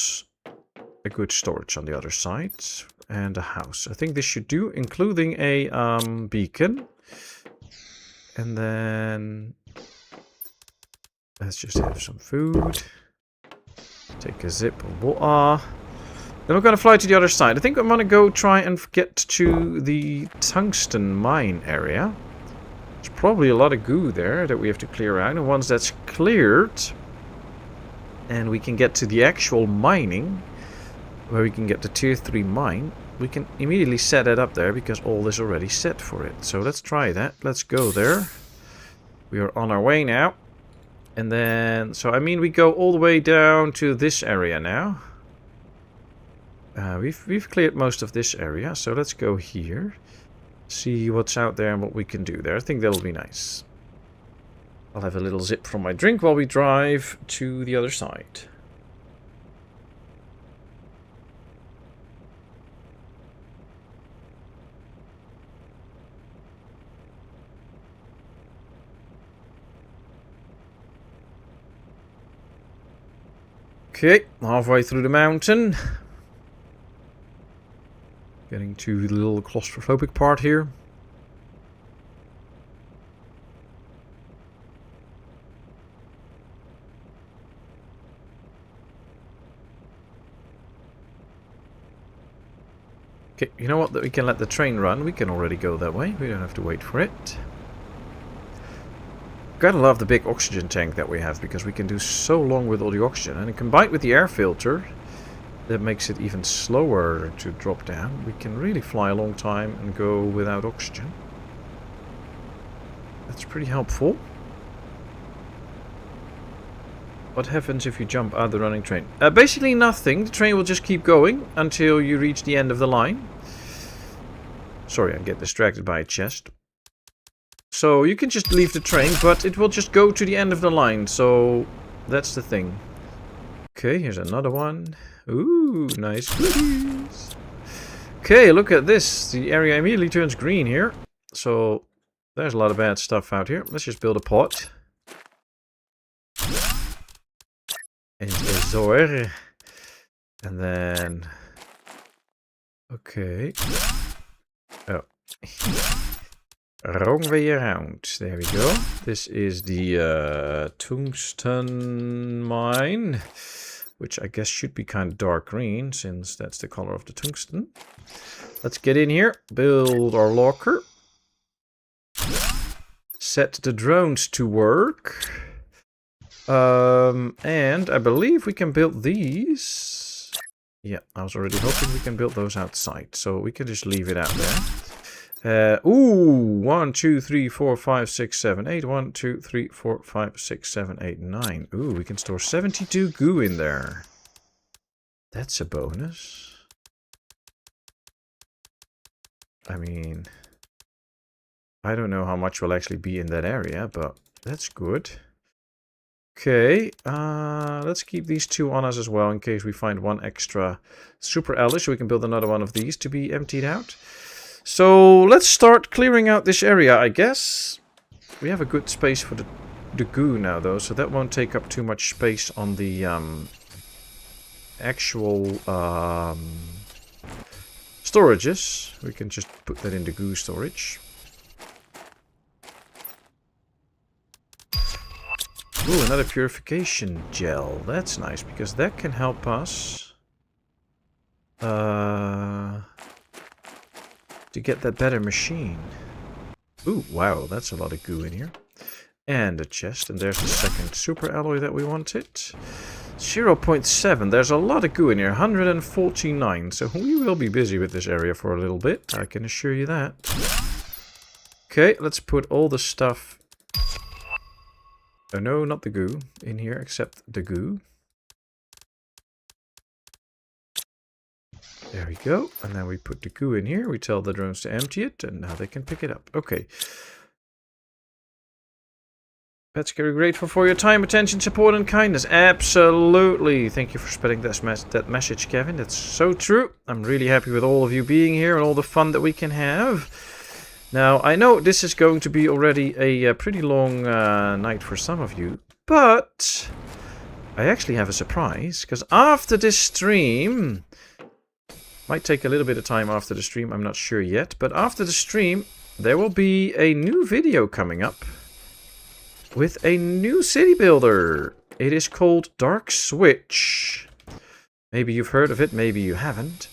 a good storage on the other side. And a house. I think this should do, including a beacon. And then let's just have some food. Take a zip of water. Then we're going to fly to the other side. I think I'm going to go try and get to the tungsten mine area. There's probably a lot of goo there that we have to clear out. And once that's cleared, and we can get to the actual mining, where we can get the tier 3 mine, we can immediately set it up there because all is already set for it. So let's try that. Let's go there. We are on our way now. And then, so I mean we go all the way down to this area now. We've cleared most of this area, so let's go here. See what's out there and what we can do there. I think that'll be nice. I'll have a little zip from my drink while we drive to the other side. Okay, halfway through the mountain. Getting to the little claustrophobic part here. Okay, you know what? We can let the train run. We can already go that way. We don't have to wait for it. Gotta love the big oxygen tank that we have, because we can do so long with all the oxygen. And combined with the air filter, that makes it even slower to drop down. We can really fly a long time and go without oxygen. That's pretty helpful. What happens if you jump out of the running train? Basically nothing. The train will just keep going until you reach the end of the line. Sorry, I get distracted by a chest. So you can just leave the train, but it will just go to the end of the line. So that's the thing. Okay, here's another one. Ooh, nice goodies. Okay, look at this. The area immediately turns green here. So there's a lot of bad stuff out here. Let's just build a pot. And a door. And then... Okay. Oh. Wrong way around. There we go. This is the tungsten mine, which I guess should be kind of dark green, since that's the color of the tungsten. Let's get in here, build our locker, set the drones to work, and I believe we can build these. Yeah, I was already hoping we can build those outside, so we can just leave it out there. Ooh, 1, 2, 3, 4, 5, 6, 7, 8. 1, 2, 3, 4, 5, 6, 7, 8, 9. Ooh, we can store 72 goo in there. That's a bonus. I mean, I don't know how much will actually be in that area, but that's good. Okay, let's keep these two on us as well in case we find one extra super alloy, so we can build another one of these to be emptied out. So let's start clearing out this area, I guess. We have a good space for the goo now, though, so that won't take up too much space on the actual storages. We can just put that into goo storage. Ooh, another purification gel. That's nice, because that can help us to get that better machine. Ooh, wow, that's a lot of goo in here. And a chest, and there's the second super alloy that we wanted. 0.7, there's a lot of goo in here, 149. So we will be busy with this area for a little bit, I can assure you that. Okay, let's put all the stuff... Oh no, not the goo in here, except the goo. There we go. And then we put the goo in here. We tell the drones to empty it, and now they can pick it up. Okay. Pets, very grateful for your time, attention, support, and kindness. Absolutely. Thank you for spreading that message, Kevin. That's so true. I'm really happy with all of you being here and all the fun that we can have. Now, I know this is going to be already a pretty long night for some of you, but I actually have a surprise, because after this stream, might take a little bit of time after the stream, I'm not sure yet, but after the stream, there will be a new video coming up with a new city builder. It is called Dark Switch. Maybe you've heard of it, maybe you haven't.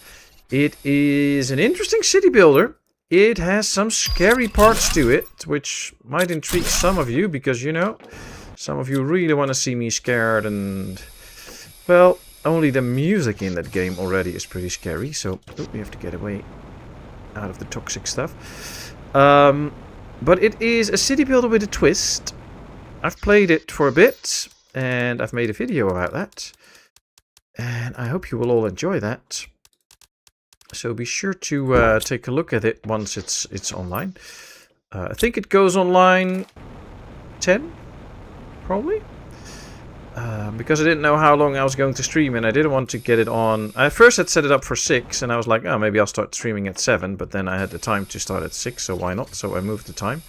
It is an interesting city builder. It has some scary parts to it, which might intrigue some of you, because, you know, some of you really want to see me scared, and, well, only the music in that game already is pretty scary, so we have to get away out of the toxic stuff. But it is a city builder with a twist. I've played it for a bit, and I've made a video about that, and I hope you will all enjoy that. So be sure to take a look at it once it's online. I think it goes online 10, probably. Because I didn't know how long I was going to stream, and I didn't want to get it on. I first had set it up for 6, and I was like, oh, maybe I'll start streaming at 7. But then I had the time to start at 6, so why not? So I moved the time.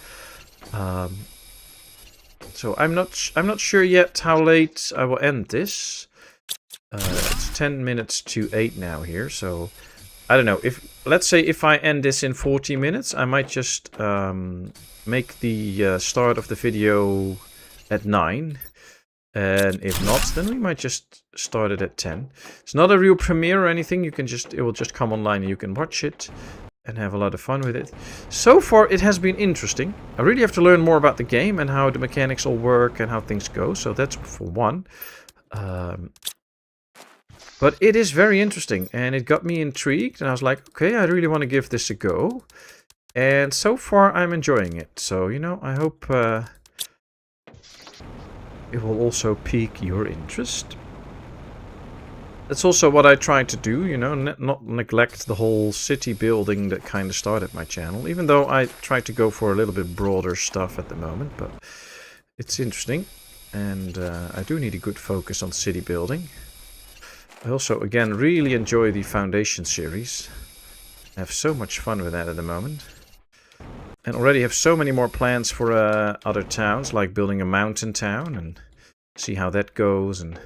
So I'm not sure yet how late I will end this. It's 10 minutes to 8 now here, so. I don't know, let's say if I end this in 40 minutes, I might just make the start of the video at 9. And if not, then we might just start it at 10. It's not a real premiere or anything, it will just come online and you can watch it and have a lot of fun with it. So far it has been interesting. I really have to learn more about the game and how the mechanics all work and how things go, so that's for one. But it is very interesting, and it got me intrigued, and I was like, okay, I really want to give this a go. And so far, I'm enjoying it. So, you know, I hope it will also pique your interest. That's also what I try to do, you know, not neglect the whole city building that kind of started my channel. Even though I try to go for a little bit broader stuff at the moment, but it's interesting. And I do need a good focus on city building. I also, again, really enjoy the Foundation series. I have so much fun with that at the moment. And already have so many more plans for other towns, like building a mountain town and see how that goes, and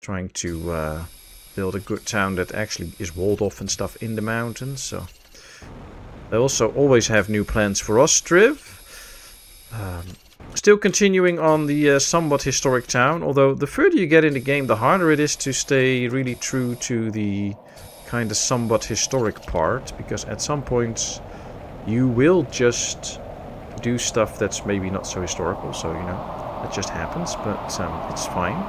trying to build a good town that actually is walled off and stuff in the mountains. So I also always have new plans for Ostriv. Still continuing on the somewhat historic town, although the further you get in the game, the harder it is to stay really true to the kind of somewhat historic part, because at some points you will just do stuff that's maybe not so historical, so, you know, it just happens, but it's fine.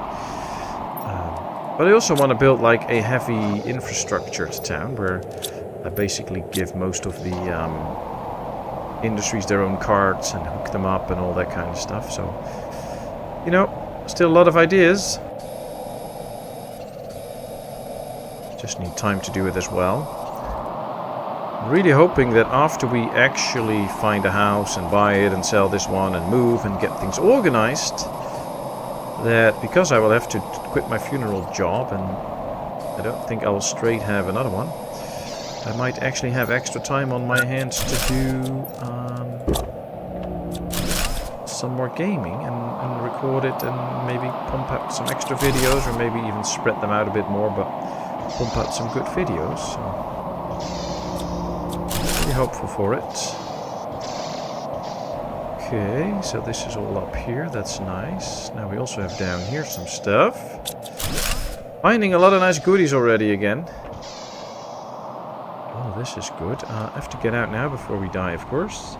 But I also want to build like a heavy infrastructure town where I basically give most of the industries their own cards and hook them up and all that kind of stuff. So, you know, still a lot of ideas. Just need time to do it as well. I'm really hoping that after we actually find a house and buy it and sell this one and move and get things organized, that because I will have to quit my funeral job and I don't think I will straight have another one, I might actually have extra time on my hands to do some more gaming and record it and maybe pump out some extra videos, or maybe even spread them out a bit more, but pump out some good videos. So really hopeful for it. Okay, so this is all up here. That's nice. Now we also have down here some stuff. Finding a lot of nice goodies already again. Oh, this is good. I have to get out now before we die, of course.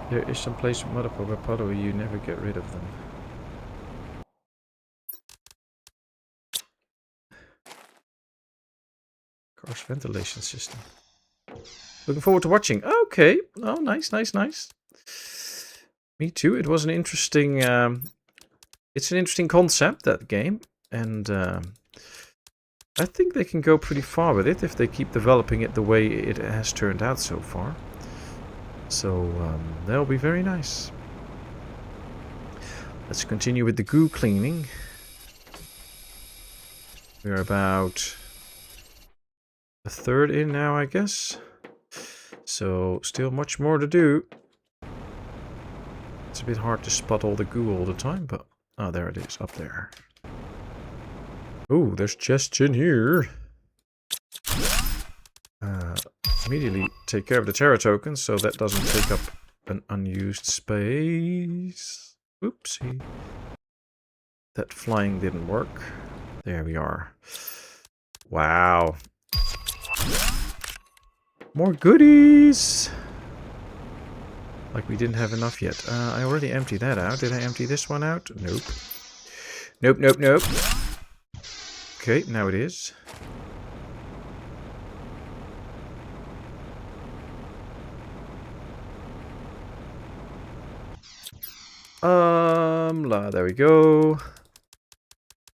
There is some place with Mother Pogo where you never get rid of them. Car's ventilation system. Looking forward to watching. Okay. Oh, nice, nice, nice. Me too. It was an interesting... it's an interesting concept, that game. And I think they can go pretty far with it if they keep developing it the way it has turned out so far. So that'll be very nice. Let's continue with the goo cleaning. We're about a third in now, I guess. So still much more to do. It's a bit hard to spot all the goo all the time, but... Oh, there it is, up there. Oh, there's chests in here. Immediately take care of the Terra tokens so that doesn't take up an unused space. Oopsie. That flying didn't work. There we are. Wow. More goodies! Like we didn't have enough yet. I already emptied that out. Did I empty this one out? Nope. Nope, nope, nope. Okay, now it is. There we go.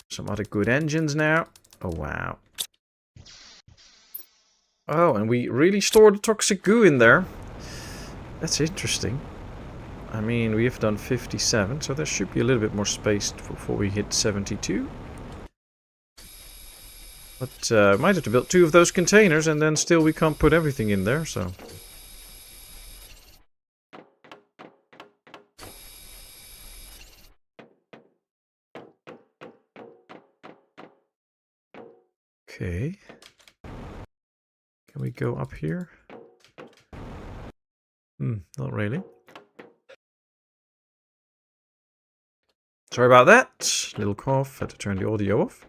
Some other good engines now. Oh, wow. Oh, and we really stored the toxic goo in there. That's interesting. I mean, we have done 57, so there should be a little bit more space before we hit 72. But might have to build 2 of those containers, and then still we can't put everything in there, so... Okay. Can we go up here? Not really. Sorry about that. Little cough. Had to turn the audio off.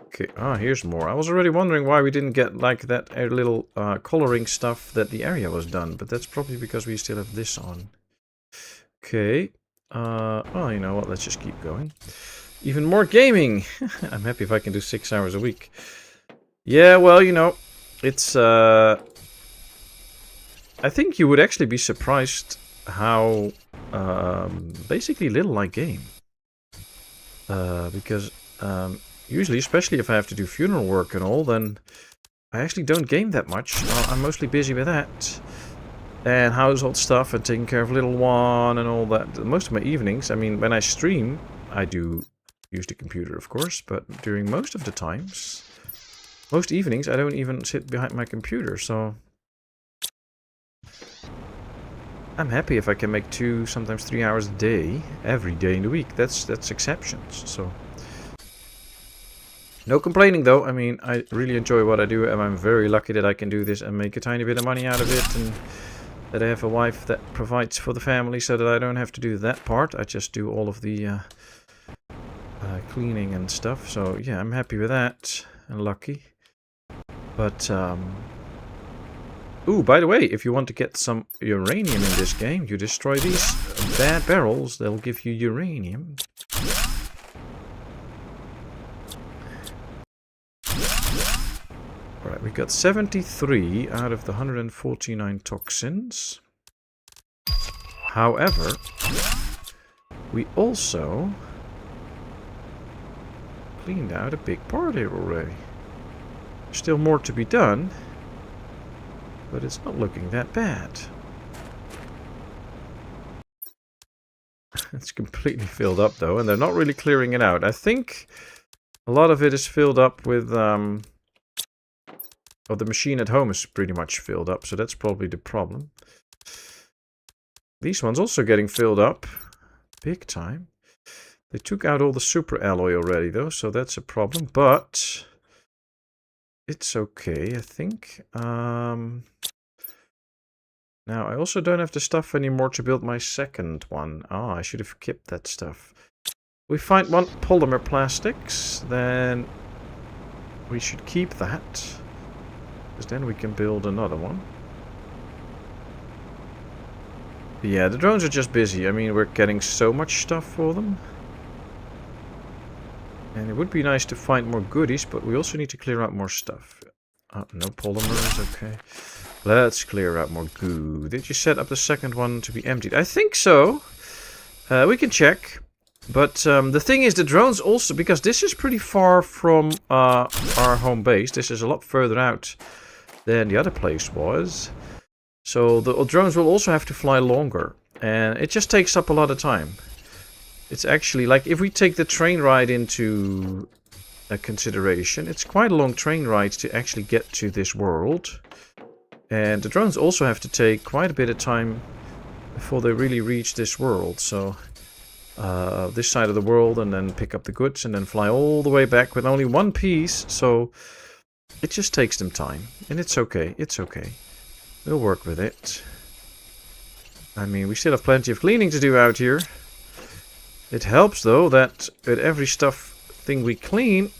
Okay. Ah, here's more. I was already wondering why we didn't get like that little coloring stuff that the area was done, but that's probably because we still have this on. Okay. Oh, you know what? Let's just keep going. Even more gaming! I'm happy if I can do 6 hours a week. Yeah, well, you know, it's... I think you would actually be surprised how basically little I game. Because usually, especially if I have to do funeral work and all, then I actually don't game that much. I'm mostly busy with that. And household stuff and taking care of little one and all that. Most of my evenings, I mean, when I stream, I do use the computer, of course, but during most of the times, most evenings, I don't even sit behind my computer, so I'm happy if I can make 2, sometimes 3 hours a day, every day in the week. That's exceptions, so no complaining though. I mean, I really enjoy what I do, and I'm very lucky that I can do this and make a tiny bit of money out of it, and that I have a wife that provides for the family so that I don't have to do that part. I just do all of the cleaning and stuff. So yeah, I'm happy with that and lucky. But ooh, by the way, if you want to get some uranium in this game, you destroy these bad barrels. They'll give you uranium. got 73 out of the 149 toxins. However, we also cleaned out a big part here already. Still more to be done, but it's not looking that bad. It's completely filled up though, and they're not really clearing it out. I think a lot of it is filled up with the machine at home is pretty much filled up, so that's probably the problem. These ones also getting filled up big time. They took out all the super alloy already though, so that's a problem, but it's okay, I think. Now, I also don't have the stuff anymore to build my second one. Ah, I should have kept that stuff. We find one polymer plastics, then we should keep that. Because then we can build another one. Yeah, the drones are just busy. I mean, we're getting so much stuff for them. And it would be nice to find more goodies, but we also need to clear out more stuff. No polymers, okay. Let's clear out more goo. Did you set up the second one to be emptied? I think so. We can check. But the thing is, the drones also, because this is pretty far from our home base. This is a lot further out than the other place was. So the drones will also have to fly longer. And it just takes up a lot of time. It's actually, like, if we take the train ride into consideration, it's quite a long train ride to actually get to this world. And the drones also have to take quite a bit of time before they really reach this world. So, this side of the world, and then pick up the goods, and then fly all the way back with only one piece. So, it just takes them time. And it's okay. It's okay. We'll work with it. I mean, we still have plenty of cleaning to do out here. It helps, though, that with every thing we clean,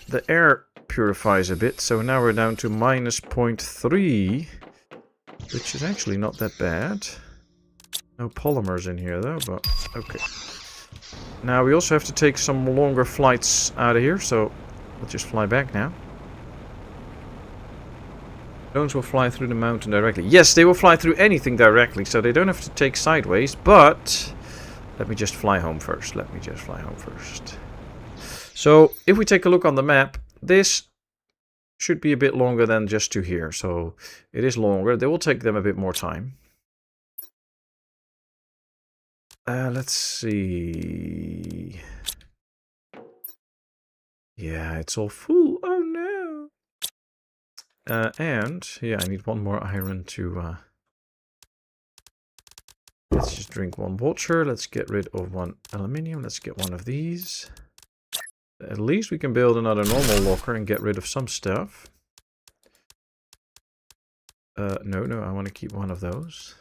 the air purifies a bit. So now we're down to minus 0.3, which is actually not that bad. No polymers in here, though, but okay. Now we also have to take some longer flights out of here, so we'll just fly back now. Drones will fly through the mountain directly. Yes, they will fly through anything directly, so they don't have to take sideways, but let me just fly home first. Let me just fly home first. So, if we take a look on the map, this should be a bit longer than just to here. So, it is longer. They will take them a bit more time. Let's see. Yeah, it's all full. Oh no. And, yeah, I need one more iron to... Let's just drink one water. Let's get rid of one aluminium. Let's get one of these. At least we can build another normal locker and get rid of some stuff. No, I want to keep one of those.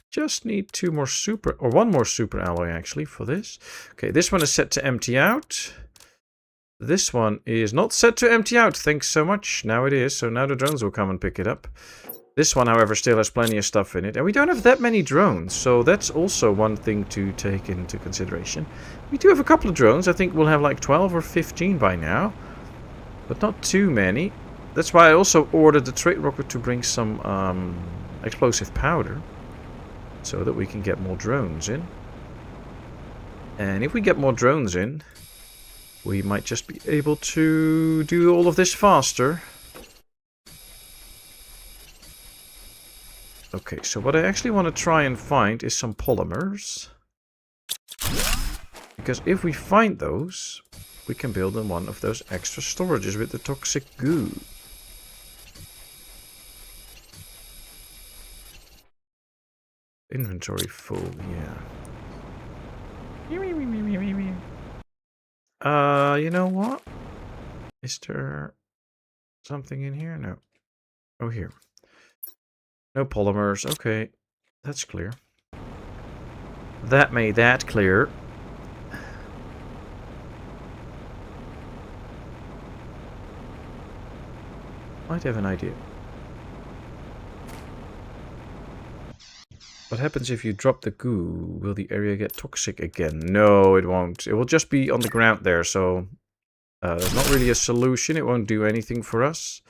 Just need one more super alloy actually for this. Okay, this one is set to empty out. This one is not set to empty out. Thanks so much. Now it is. So now the drones will come and pick it up. This one, however, still has plenty of stuff in it. And we don't have that many drones. So that's also one thing to take into consideration. We do have a couple of drones. I think we'll have like 12 or 15 by now. But not too many. That's why I also ordered the trade rocket to bring some explosive powder. So that we can get more drones in. And if we get more drones in, we might just be able to do all of this faster. Okay, so what I actually want to try and find is some polymers. Because if we find those, we can build in one of those extra storages with the toxic goo. Inventory full, yeah. You know what? Is there something in here? No. Oh, here. No polymers. Okay. That's clear. That made that clear. Might have an idea. What happens if you drop the goo? Will the area get toxic again? No, it won't. It will just be on the ground there, so There's not really a solution. It won't do anything for us.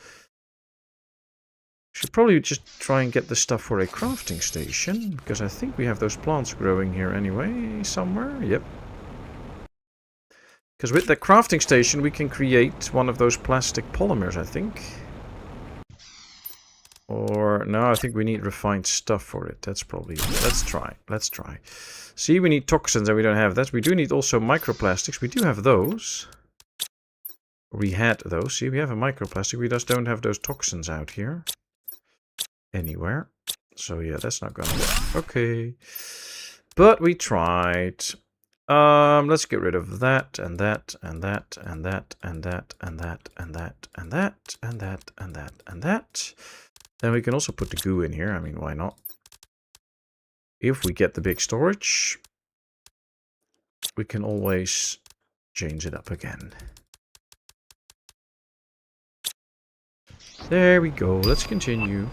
Should probably just try and get the stuff for a crafting station, because I think we have those plants growing here anyway, somewhere. Yep. Because with the crafting station we can create one of those plastic polymers, I think. Or, no, I think we need refined stuff for it. That's probably it. Let's try. Let's try. See, we need toxins and we don't have that. We do need also microplastics. We do have those. We had those. See, we have a microplastic. We just don't have those toxins out here. Anywhere. So yeah, that's not gonna work. Okay. But we tried. Let's get rid of that and that and that and that and that and that and that and that and that and that and that. Then we can also put the goo in here. I mean, why not? If we get the big storage, we can always change it up again. There we go. Let's continue.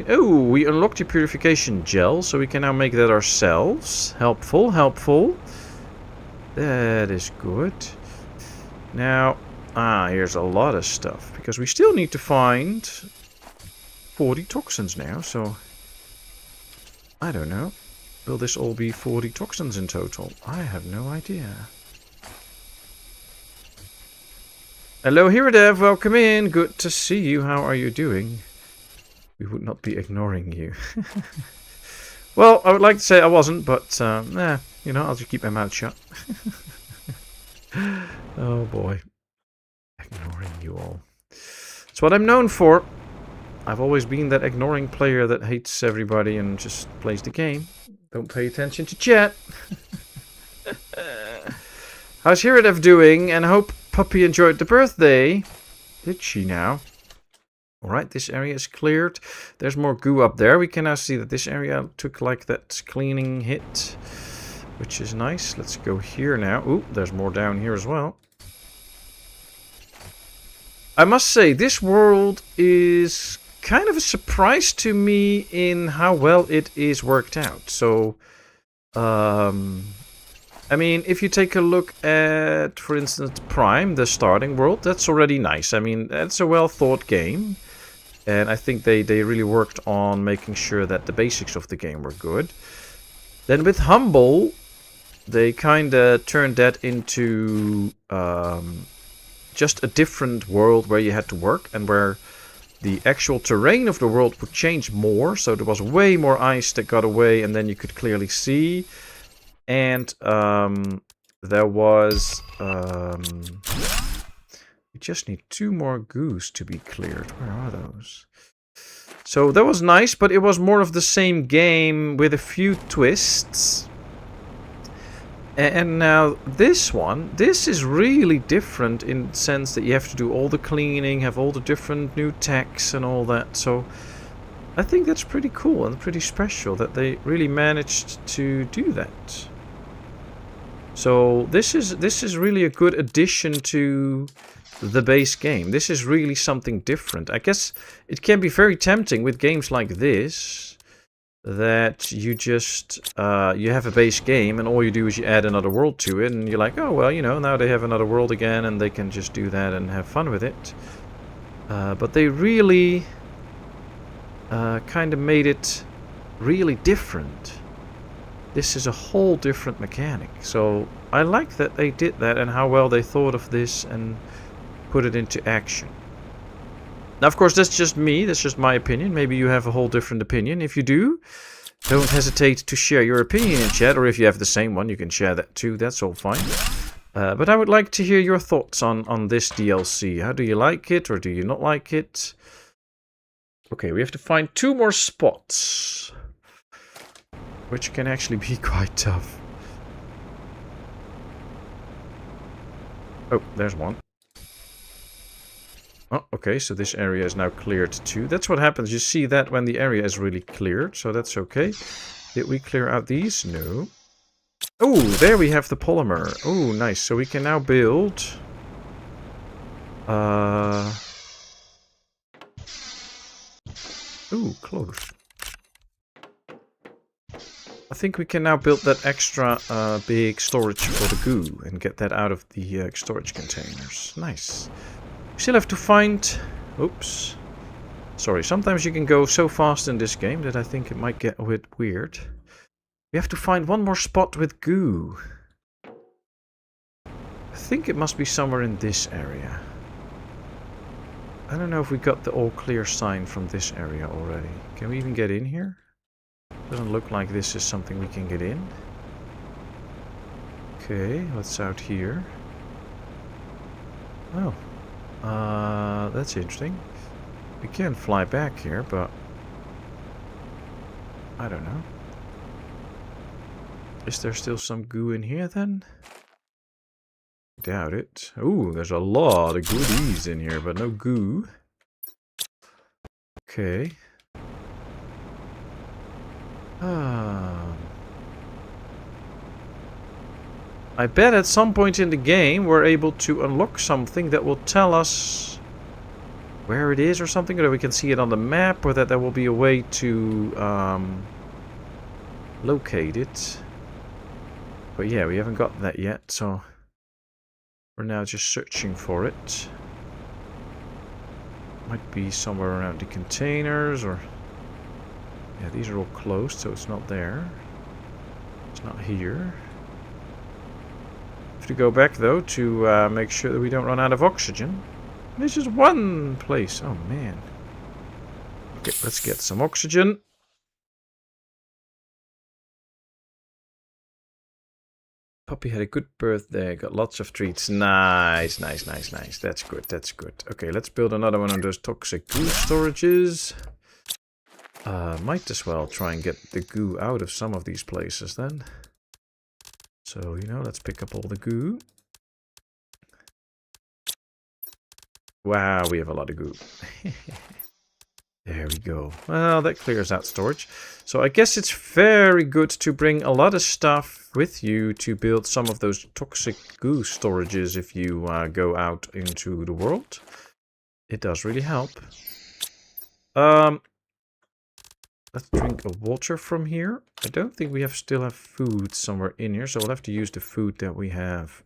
Oh, we unlocked the purification gel, so we can now make that ourselves. Helpful, helpful. That is good. Now, here's a lot of stuff, because we still need to find 40 toxins now, so I don't know. Will this all be 40 toxins in total? I have no idea. Hello, Hiradev, welcome in. Good to see you. How are you doing? We would not be ignoring you. Well, I would like to say I wasn't, but, you know, I'll just keep my mouth shut. Oh, boy. Ignoring you all. That's what I'm known for. I've always been that ignoring player that hates everybody and just plays the game. Don't pay attention to chat. How's Hiradev doing? And I hope Puppy enjoyed the birthday. Did she now? Alright, this area is cleared. There's more goo up there. We can now see that this area took like that cleaning hit, which is nice. Let's go here now. Ooh, there's more down here as well. I must say, this world is kind of a surprise to me in how well it is worked out. So, I mean, if you take a look at, for instance, Prime, the starting world, that's already nice. I mean, that's a well-thought game. And I think they really worked on making sure that the basics of the game were good. Then with Humble, they kind of turned that into just a different world where you had to work and where the actual terrain of the world would change more. So there was way more ice that got away and then you could clearly see. And there was... we just need 2 more goos to be cleared. Where are those? So that was nice, but it was more of the same game with a few twists. And now this one, this is really different in the sense that you have to do all the cleaning, have all the different new techs and all that. So I think that's pretty cool and pretty special that they really managed to do that. So this is really a good addition to the base game. This is really something different. I guess it can be very tempting with games like this that you just you have a base game and all you do is you add another world to it and you're like, oh well, you know, now they have another world again and they can just do that and have fun with it. But they really kind of made it really different. This is a whole different mechanic. So I like that they did that and how well they thought of this and put it into action. Now, of course, that's just me. That's just my opinion. Maybe you have a whole different opinion. If you do, don't hesitate to share your opinion in chat. Or if you have the same one, you can share that too. That's all fine. But I would like to hear your thoughts on this DLC. How do you like it or do you not like it? Okay, we have to find 2 more spots, which can actually be quite tough. Oh, there's one. Oh, okay, so this area is now cleared too. That's what happens. You see that when the area is really cleared, so that's okay. Did we clear out these? No. Oh, there we have the polymer. Oh, nice. So we can now build... Ooh, close. I think we can now build that extra big storage for the goo and get that out of the storage containers. Nice. We still have to find... Oops. Sorry, sometimes you can go so fast in this game that I think it might get a bit weird. We have to find one more spot with goo. I think it must be somewhere in this area. I don't know if we got the all clear sign from this area already. Can we even get in here? Doesn't look like this is something we can get in. Okay, what's out here? Oh. That's interesting. We can fly back here, but... I don't know. Is there still some goo in here then? Doubt it. Ooh, there's a lot of goodies in here, but no goo. Okay. I bet at some point in the game we're able to unlock something that will tell us where it is or something, or that we can see it on the map, or that there will be a way to locate it. But yeah, we haven't got that yet, so we're now just searching for it. Might be somewhere around the containers, or... Yeah, these are all closed, so it's not there. It's not here. Have to go back, though, to make sure that we don't run out of oxygen. There's just one place. Oh, man. Okay, let's get some oxygen. Puppy had a good birthday. Got lots of treats. Nice, nice, nice, nice. That's good, that's good. Okay, let's build another one of those toxic goo storages. Might as well try and get the goo out of some of these places then. So, you know, let's pick up all the goo. Wow, we have a lot of goo. There we go. Well, that clears out storage. So I guess it's very good to bring a lot of stuff with you to build some of those toxic goo storages if you go out into the world. It does really help. Let's drink a water from here. I don't think we still have food somewhere in here, so we'll have to use the food that we have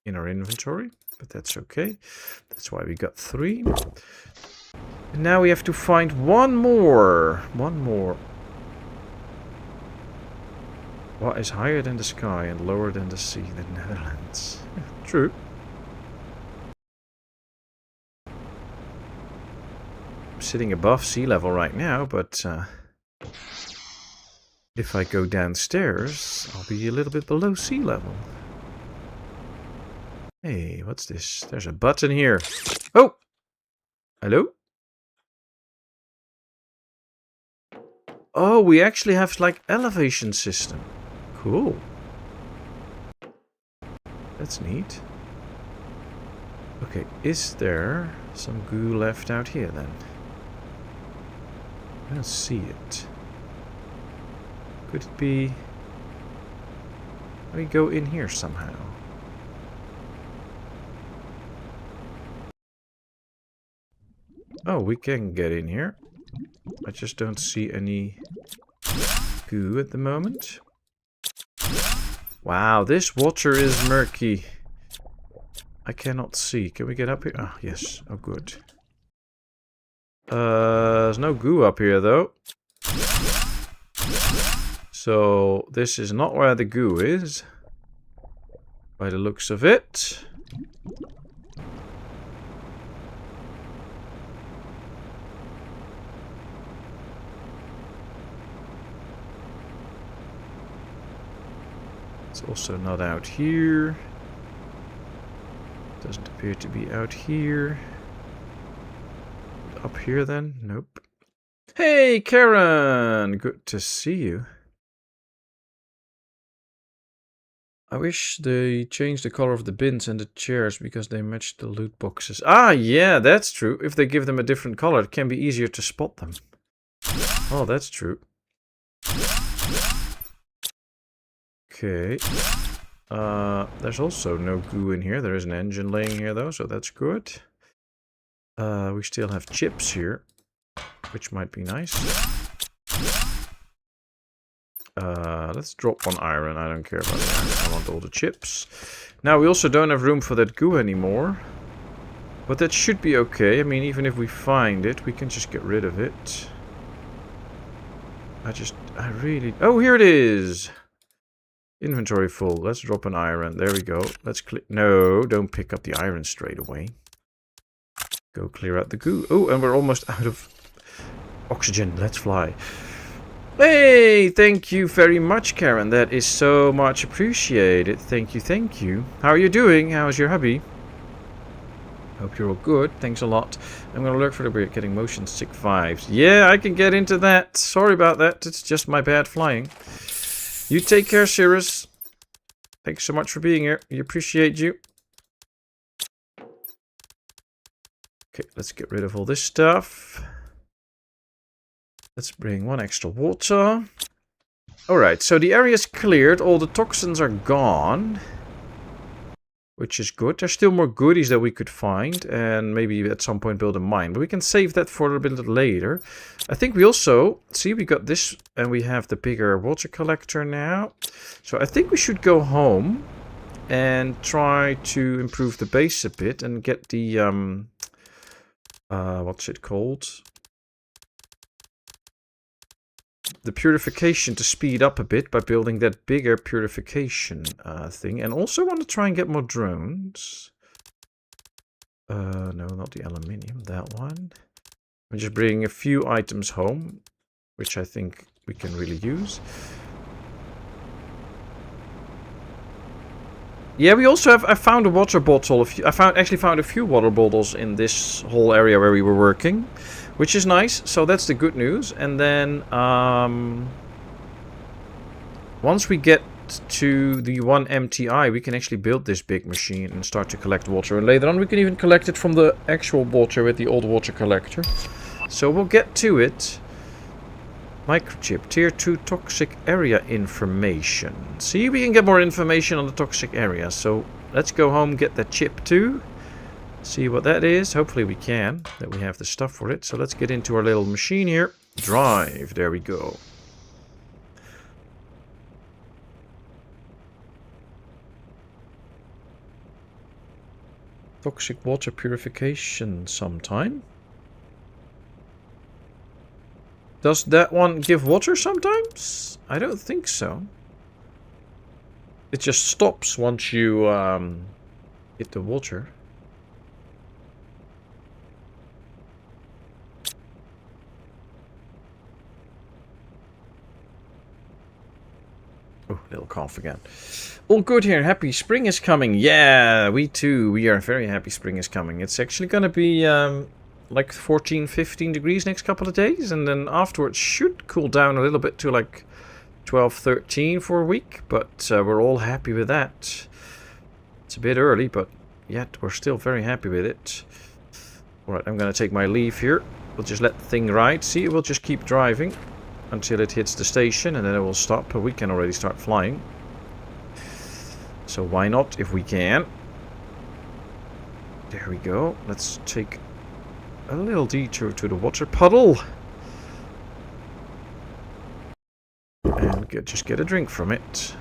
in our inventory. But that's okay. That's why we got 3. And now we have to find one more. One more. What is higher than the sky and lower than the sea? The Netherlands. True. I'm sitting above sea level right now, but if I go downstairs, I'll be a little bit below sea level. Hey, what's this? There's a button here. Oh! Hello? Oh, we actually have like elevation system. Cool. That's neat. Okay, is there some goo left out here then? I don't see it. Could it be... Let me go in here somehow. Oh, we can get in here. I just don't see any goo at the moment. Wow, this water is murky. I cannot see. Can we get up here? Ah, yes. Oh, good. There's no goo up here, though. So, this is not where the goo is. By the looks of it. It's also not out here. Doesn't appear to be out here. Up here then? Nope. Hey, Karen! Good to see you. I wish they changed the color of the bins and the chairs because they match the loot boxes. Ah, yeah, that's true. If they give them a different color, it can be easier to spot them. Oh, that's true. Okay. There's also no goo in here. There is an engine laying here though, so that's good. We still have chips here, which might be nice. Let's drop 1 iron. I don't care about that. I want all the chips. Now, we also don't have room for that goo anymore. But that should be okay. I mean, even if we find it, we can just get rid of it. I really... Oh, here it is! Inventory full. Let's drop an iron. There we go. Let's click... No, don't pick up the iron straight away. Go clear out the goo. Oh, and we're almost out of oxygen. Let's fly. Hey, thank you very much, Karen. That is so much appreciated. Thank you, thank you. How are you doing? How's your hubby? Hope you're all good. Thanks a lot. I'm going to look for the weird getting motion sick vibes. Yeah, I can get into that. Sorry about that. It's just my bad flying. You take care, Cirrus. Thanks so much for being here. We appreciate you. Okay, let's get rid of all this stuff. Let's bring 1 extra water. Alright, so the area's cleared. All the toxins are gone. Which is good. There's still more goodies that we could find. And maybe at some point build a mine. But we can save that for a bit later. I think we also... See, we got this. And we have the bigger water collector now. So I think we should go home. And try to improve the base a bit. And get the... what's it called? The purification to speed up a bit by building that bigger purification thing. And also want to try and get more drones. No, not the aluminium, that one. I'm just bringing a few items home, which I think we can really use. Yeah, we also have... I found a water bottle. Actually found a few water bottles in this whole area where we were working. Which is nice, so that's the good news. And then, once we get to the 1 MTI, we can actually build this big machine and start to collect water. And later on, we can even collect it from the actual water with the old water collector. So we'll get to it. Microchip, Tier 2 toxic area information. See, we can get more information on the toxic area. So let's go home, get that chip too. See what that is. Hopefully we can. That we have the stuff for it. So let's get into our little machine here. Drive. There we go. Toxic water purification sometime. Does that one give water sometimes? I don't think so. It just stops once you hit the water. Oh, little cough again. All good here. Happy spring is coming. Yeah, we too. We are very happy spring is coming. It's actually going to be like 14, 15 degrees next couple of days. And then afterwards should cool down a little bit to like 12, 13 for a week. But we're all happy with that. It's a bit early, but yet we're still very happy with it. Alright, I'm going to take my leave here. We'll just let the thing ride. See, we'll just keep driving until it hits the station, and then it will stop. But we can already start flying. So why not if we can? There we go. Let's take a little detour to the water puddle. And just get a drink from it.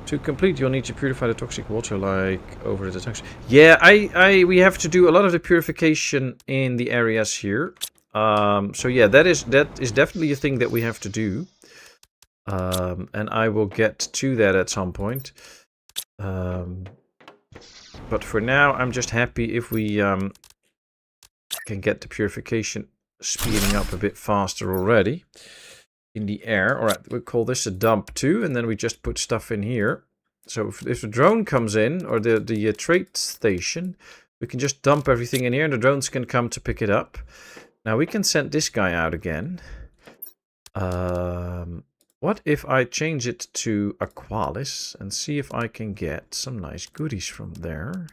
To complete, you'll need to purify the toxic water like over the toxic... Yeah, we have to do a lot of the purification in the areas here. So yeah, that is definitely a thing that we have to do. And I will get to that at some point. But for now, I'm just happy if we can get the purification speeding up a bit faster already in the air. Alright, we'll call this a dump too, and then we just put stuff in here. So if the drone comes in, or the trade station, we can just dump everything in here and the drones can come to pick it up. Now we can send this guy out again. What if I change it to Aqualis and see if I can get some nice goodies from there?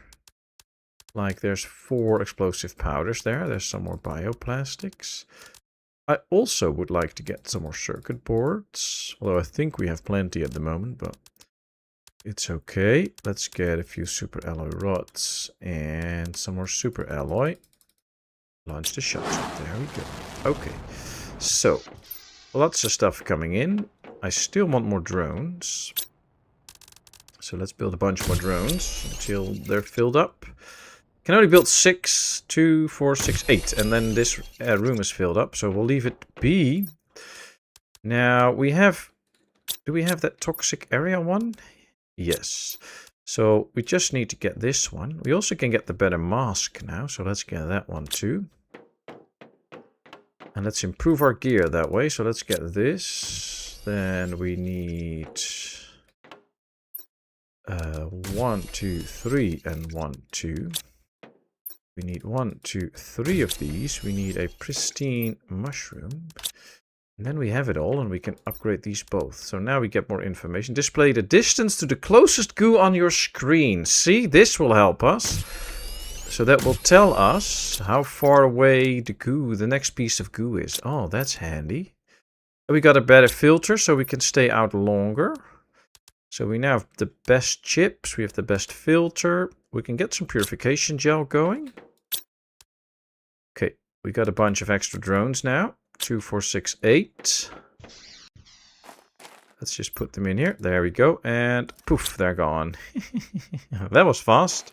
Like there's 4 explosive powders there. There's some more bioplastics. I also would like to get some more circuit boards. Although I think we have plenty at the moment, but it's okay. Let's get a few super alloy rods and some more super alloy. Launch the shuttle. There we go. Okay. So, lots of stuff coming in. I still want more drones. So let's build a bunch more drones until they're filled up. Can only build 6, 2, 4, 6, 8. And then this room is filled up. So we'll leave it be. Now we have... Do we have that toxic area one? Yes. So we just need to get this one. We also can get the better mask now. So let's get that one too. And let's improve our gear that way. So let's get this. Then we need 1, 2, 3 and 1, 2. We need 1, 2, 3 of these. We need a pristine mushroom. And then we have it all and we can upgrade these both. So now we get more information. Display the distance to the closest goo on your screen. See, this will help us. So that will tell us how far away the goo, the next piece of goo is. Oh, that's handy. We got a better filter so we can stay out longer. So we now have the best chips. We have the best filter. We can get some purification gel going. Okay, we got a bunch of extra drones now. 2, 4, 6, 8. Let's just put them in here. There we go. And poof, they're gone. That was fast.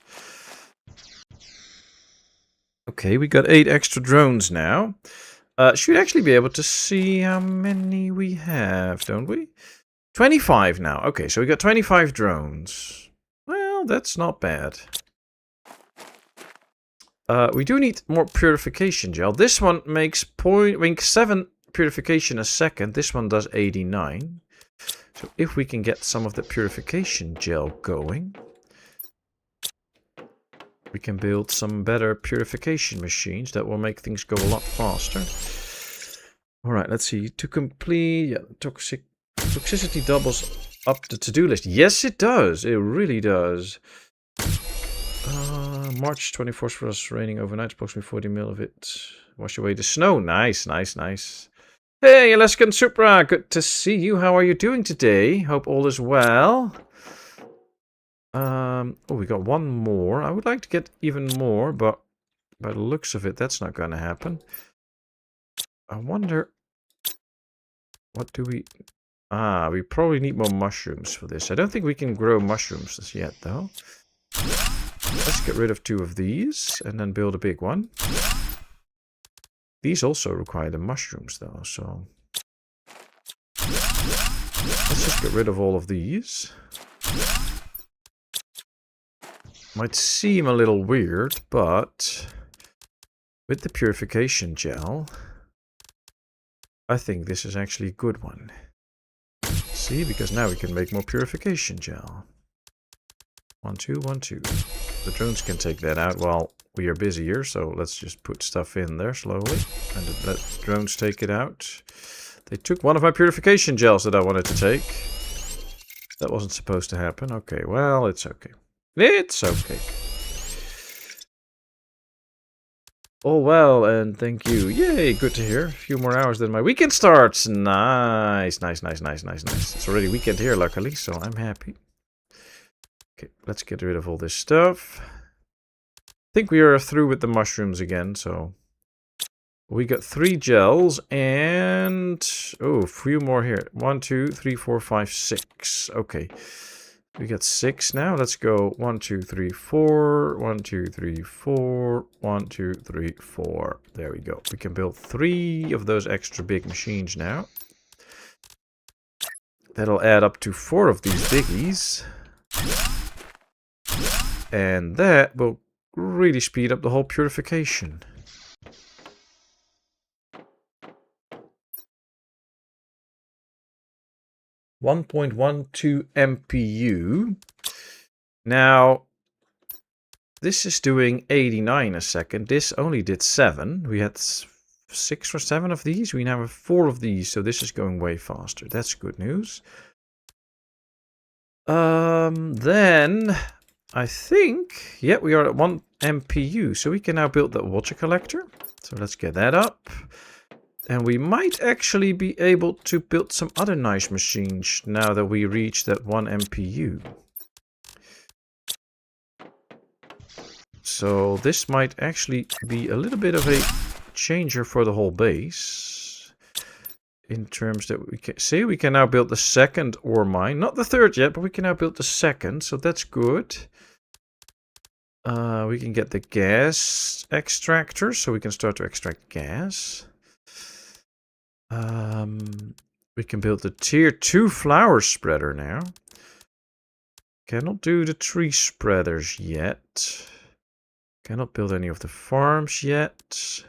Okay, we got 8 extra drones now. Should actually be able to see how many we have, don't we? 25 now. Okay, so we got 25 drones. Well, that's not bad. We do need more purification gel. This one makes 7 purification a second. This one does 89. So if we can get some of the purification gel going, we can build some better purification machines that will make things go a lot faster. Alright, let's see. To complete... Yeah, toxicity doubles up the to-do list. Yes, it does. It really does. March 24th for us, raining overnight. Approximately 40 mil of it. Wash away the snow. Nice, nice, nice. Hey, Alaskan Supra. Good to see you. How are you doing today? Hope all is well. Oh, we got one more. I would like to get even more, but by the looks of it, that's not going to happen. I wonder... What do we... Ah, we probably need more mushrooms for this. I don't think we can grow mushrooms as yet, though. Let's get rid of 2 of these and then build a big one. These also require the mushrooms, though, so... Let's just get rid of all of these. Might seem a little weird, but... With the purification gel... I think this is actually a good one. See, because now we can make more purification gel. 1, 2, 1, 2. The drones can take that out while we are busy here, so let's just put stuff in there slowly. And let drones take it out. They took one of my purification gels that I wanted to take. That wasn't supposed to happen. Okay, well, it's okay. It's okay. Oh, well, and thank you. Yay, good to hear. A few more hours than my weekend starts. Nice, nice, nice, nice, nice, nice. It's already weekend here, luckily, so I'm happy. Okay, let's get rid of all this stuff. I think we are through with the mushrooms again, so... We got 3 gels and... Oh, a few more here. 1, 2, 3, 4, 5, 6. Okay. We got 6 now. Let's go 1, 2, 3, 4. 1, 2, 3, 4. 1, 2, 3, 4. There we go. We can build 3 of those extra big machines now. That'll add up to 4 of these biggies. And that will really speed up the whole purification. .12 MPU. Now, this is doing 89 a second. This only did 7. We had 6 or 7 of these. We now have 4 of these, so this is going way faster. That's good news. Then I think, yeah, we are at 1 MPU, so we can now build that water collector. So let's get that up. And we might actually be able to build some other nice machines now that we reach that 1 MPU. So this might actually be a little bit of a changer for the whole base. in terms that we can see we can now build the second ore mine. Not the third yet, but we can now build the second, so that's good. We can get the gas extractor, so we can start to extract gas. We can build the tier 2 flower spreader now. Cannot do the tree spreaders yet. Cannot build any of the farms yet.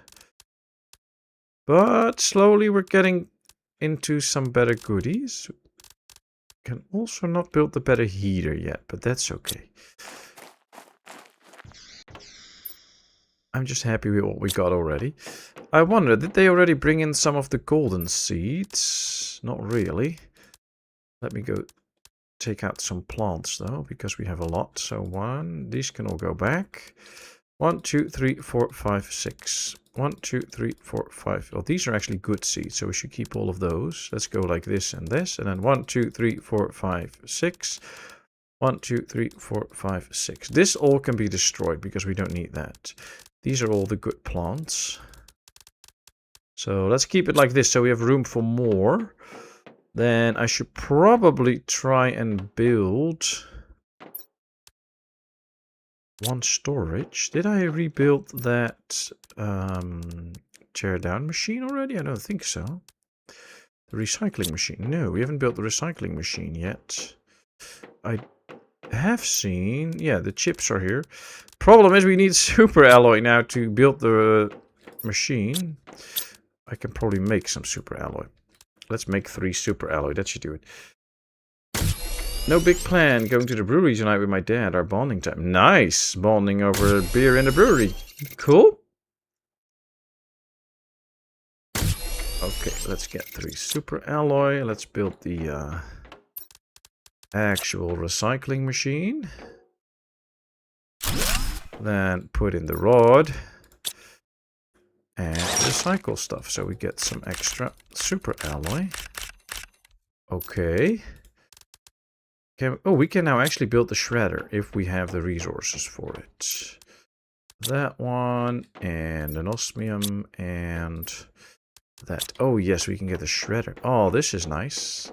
But slowly we're getting into some better goodies. Can also not build the better heater yet, but that's okay. I'm just happy with what we got already. I wonder, did they already bring in some of the golden seeds? Not really. Let me go take out some plants though, because we have a lot. So these can all go back. 1, 2, 3, 4, 5, 6. 1, 2, 3, 4, 5. Well, these are actually good seeds, so we should keep all of those. Let's go like this and this, and then 1, 2, 3, 4, 5, 6. 1, 2, 3, 4, 5, 6. This all can be destroyed because we don't need that. These are all the good plants. So let's keep it like this so we have room for more. Then I should probably try and build one storage. Did I rebuild that tear down machine already? I don't think so. The recycling machine. No, we haven't built the recycling machine yet. I have seen, yeah, the chips are here. Problem is we need super alloy now to build the machine. I can probably make some super alloy. Let's make 3 super alloy. That should do it. No big plan. Going to the brewery tonight with my dad. Our bonding time. Nice. Bonding over beer in the brewery. Cool. Okay, let's get 3 super alloy. Let's build the actual recycling machine. Then put in the rod. And recycle stuff. So we get some extra super alloy. Okay. We can now actually build the shredder if we have the resources for it. That one, and an osmium, and that. Oh yes, we can get the shredder. Oh, this is nice.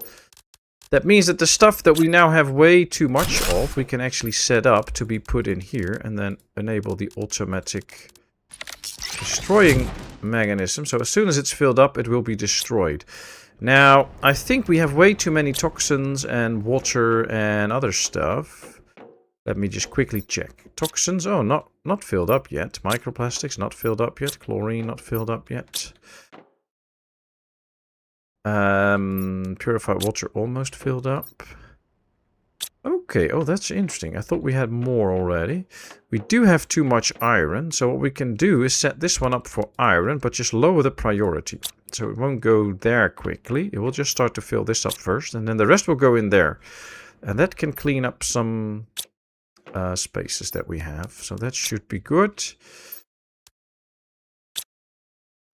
That means that the stuff that we now have way too much of, we can actually set up to be put in here, and then enable the automatic destroying mechanism. So as soon as it's filled up, it will be destroyed. Now, I think we have way too many toxins and water and other stuff. Let me just quickly check. Toxins, oh, not filled up yet. Microplastics, not filled up yet. Chlorine, not filled up yet. Purified water, almost filled up. Okay, oh, that's interesting. I thought we had more already. We do have too much iron, so what we can do is set this one up for iron, but just lower the priority. So it won't go there quickly. It will just start to fill this up first, and then the rest will go in there. And that can clean up some spaces that we have, so that should be good.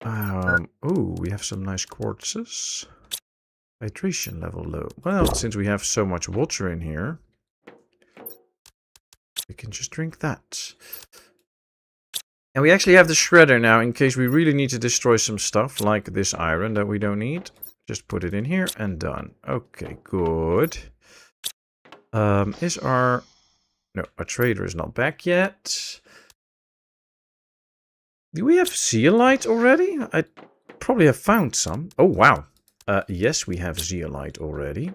Oh, we have some nice quartzes. Hydration level low. Well, since we have so much water in here, we can just drink that. And we actually have the shredder now in case we really need to destroy some stuff like this iron that we don't need. Just put it in here and done. Okay, good. No, our trader is not back yet. Do we have zeolite already? I probably have found some. Oh, wow. Yes, we have zeolite already.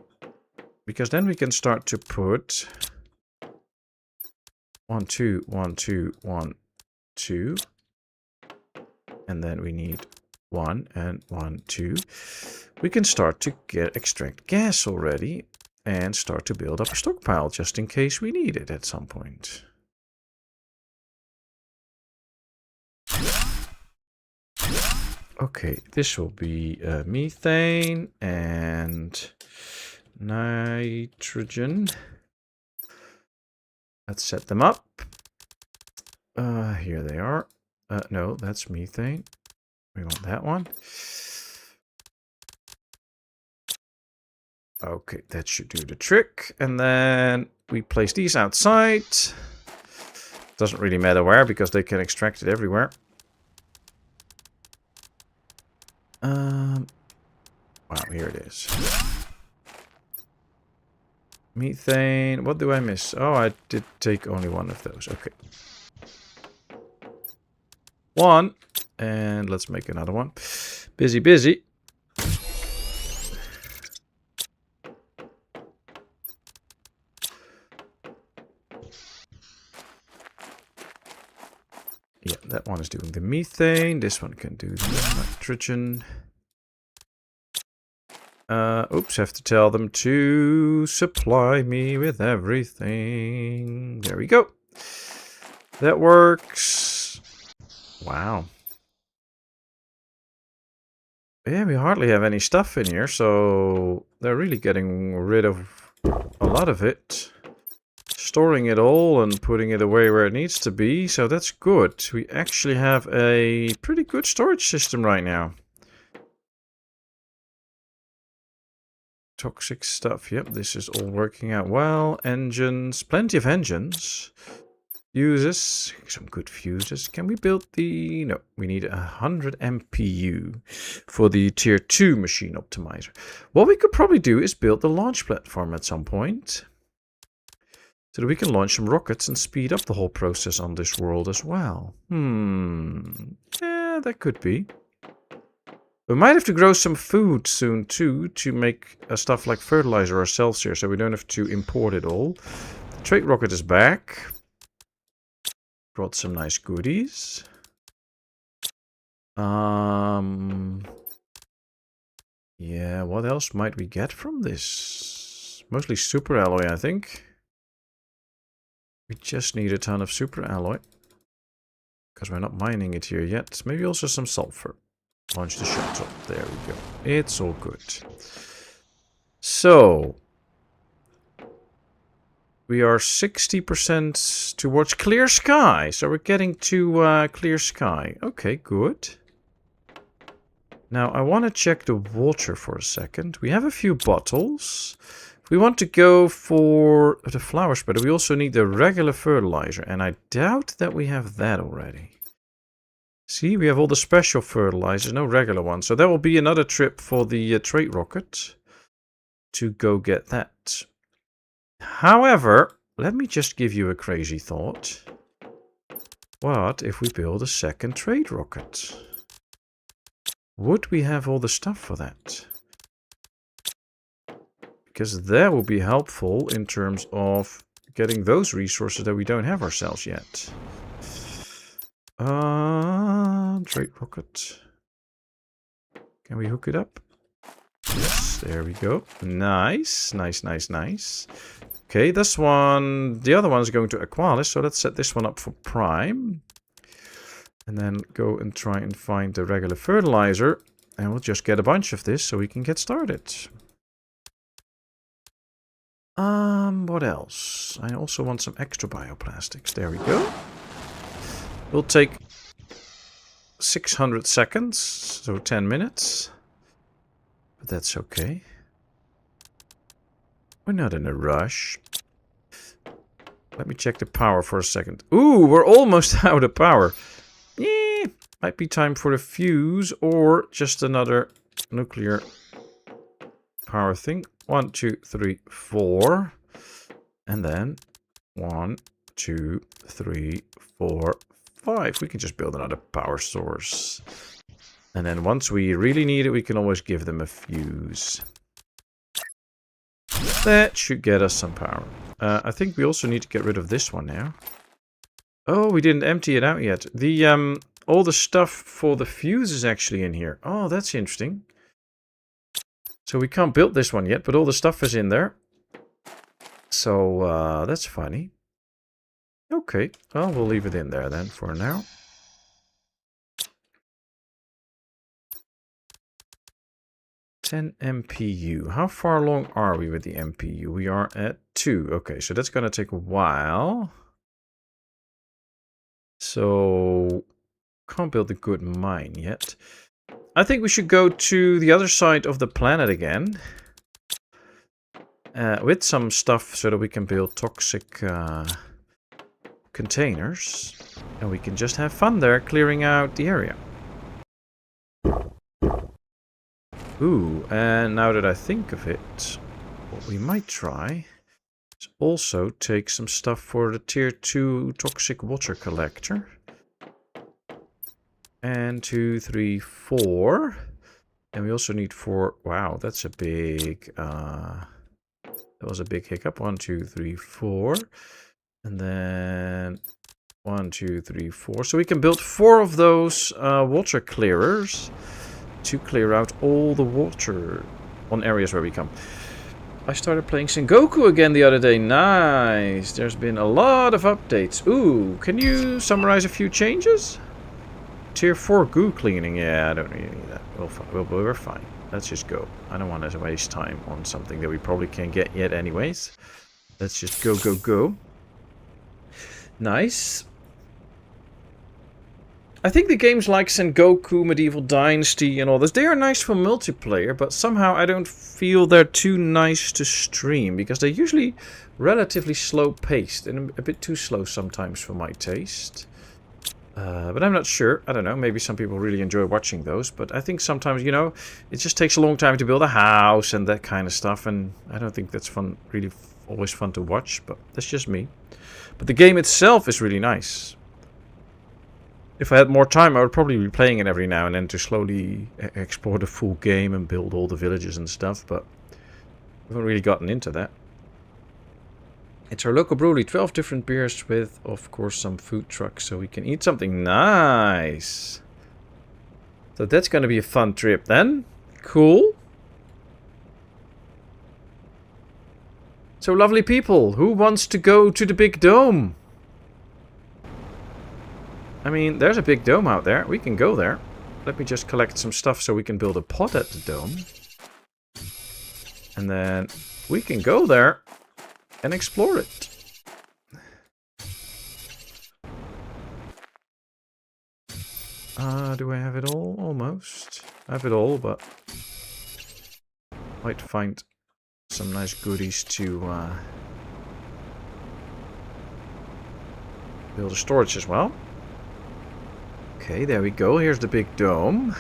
Because then we can start to put 1, 2, 1, 2, 1, 2. And then we need 1 and 1, 2. We can start to extract gas already and start to build up a stockpile just in case we need it at some point. Okay, this will be methane and nitrogen. Let's set them up. Here they are. No, that's methane. We want that one. Okay, that should do the trick. And then we place these outside. Doesn't really matter where because they can extract it everywhere. Wow, here it is. Methane. What do I miss? Oh, I did take only one of those. Okay. One. And let's make another one. Busy, busy. Yeah, that one is doing the methane. This one can do the nitrogen. Oops, have to tell them to supply me with everything. There we go. That works. Wow. Yeah, we hardly have any stuff in here, so they're really getting rid of a lot of it. Storing it all and putting it away where it needs to be, so that's good. We actually have a pretty good storage system right now. Toxic stuff, yep, this is all working out well. Engines, plenty of engines. Fuses, some good fuses. Can we build the... No, we need 100 MPU for the tier 2 machine optimizer. What we could probably do is build the launch platform at some point, so that we can launch some rockets and speed up the whole process on this world as well. Yeah, that could be. We might have to grow some food soon too, to make stuff like fertilizer ourselves here, so we don't have to import it all. The trade rocket is back. Brought some nice goodies. Yeah, what else might we get from this? Mostly super alloy, I think. We just need a ton of super alloy, because we're not mining it here yet. Maybe also some sulfur. Launch the shuttle. There we go. It's all good. So, we are 60% towards clear sky. So we're getting to clear sky. Okay, good. Now, I want to check the water for a second. We have a few bottles. If we want to go for the flower spreader, we also need the regular fertilizer. And I doubt that we have that already. See, we have all the special fertilizers, no regular ones. So that will be another trip for the trade rocket to go get that. However, let me just give you a crazy thought. What if we build a second trade rocket? Would we have all the stuff for that? Because that will be helpful in terms of getting those resources that we don't have ourselves yet. Trade rocket. Can we hook it up? Yes, there we go. Nice, nice, nice, nice. Okay, this one, the other one is going to Aqualis, so let's set this one up for Prime. And then go and try and find the regular fertilizer. And we'll just get a bunch of this so we can get started. What else? I also want some extra bioplastics. There we go. We'll take 600 seconds, so 10 minutes. But that's okay. We're not in a rush. Let me check the power for a second. Ooh, we're almost out of power. Might be time for a fuse or just another nuclear power thing. 1, 2, 3, 4. And then 1, 2, 3, 4, 5. We can just build another power source. And then once we really need it, we can always give them a fuse. That should get us some power. I think we also need to get rid of this one now. Oh, we didn't empty it out yet. The all the stuff for the fuse is actually in here. Oh, that's interesting. So we can't build this one yet, but all the stuff is in there. So that's funny. Okay, well, we'll leave it in there then for now. $10 MPU. How far along are we with the MPU? We are at 2. Okay, so that's going to take a while. So, can't build a good mine yet. I think we should go to the other side of the planet again. With some stuff so that we can build toxic containers. And we can just have fun there, clearing out the area. Ooh, and now that I think of it, what we might try is also take some stuff for the tier 2 toxic water collector. And 2, 3, 4. And we also need 4. Wow, that's a big... that was a big hiccup. 1, 2, 3, 4. And then 1, 2, 3, 4. So we can build 4 of those water clearers to clear out all the water on areas where we come. I started playing Sengoku again the other day. Nice. There's been a lot of updates. Ooh, can you summarize a few changes? Tier 4 goo cleaning. Yeah, I don't really need that. We're fine. Let's just go. I don't want to waste time on something that we probably can't get yet anyways. Let's just go, go, go. Nice. I think the games like Sengoku, Medieval Dynasty and all this, they are nice for multiplayer, but somehow I don't feel they're too nice to stream, because they're usually relatively slow-paced, and a bit too slow sometimes for my taste. But I'm not sure. I don't know. Maybe some people really enjoy watching those, but I think sometimes, you know, it just takes a long time to build a house and that kind of stuff, and I don't think that's fun, really always fun to watch, but that's just me. But the game itself is really nice. If I had more time, I would probably be playing it every now and then to slowly explore the full game and build all the villages and stuff, but I haven't really gotten into that. It's our local brewery, 12 different beers with, of course, some food trucks, so we can eat something nice. So that's going to be a fun trip then. Cool. So lovely people, who wants to go to the big dome? I mean, there's a big dome out there. We can go there. Let me just collect some stuff so we can build a pod at the dome. And then we can go there and explore it. Do I have it all? Almost. I have it all, but might find some nice goodies to build a storage as well. Okay, there we go. Here's the big dome.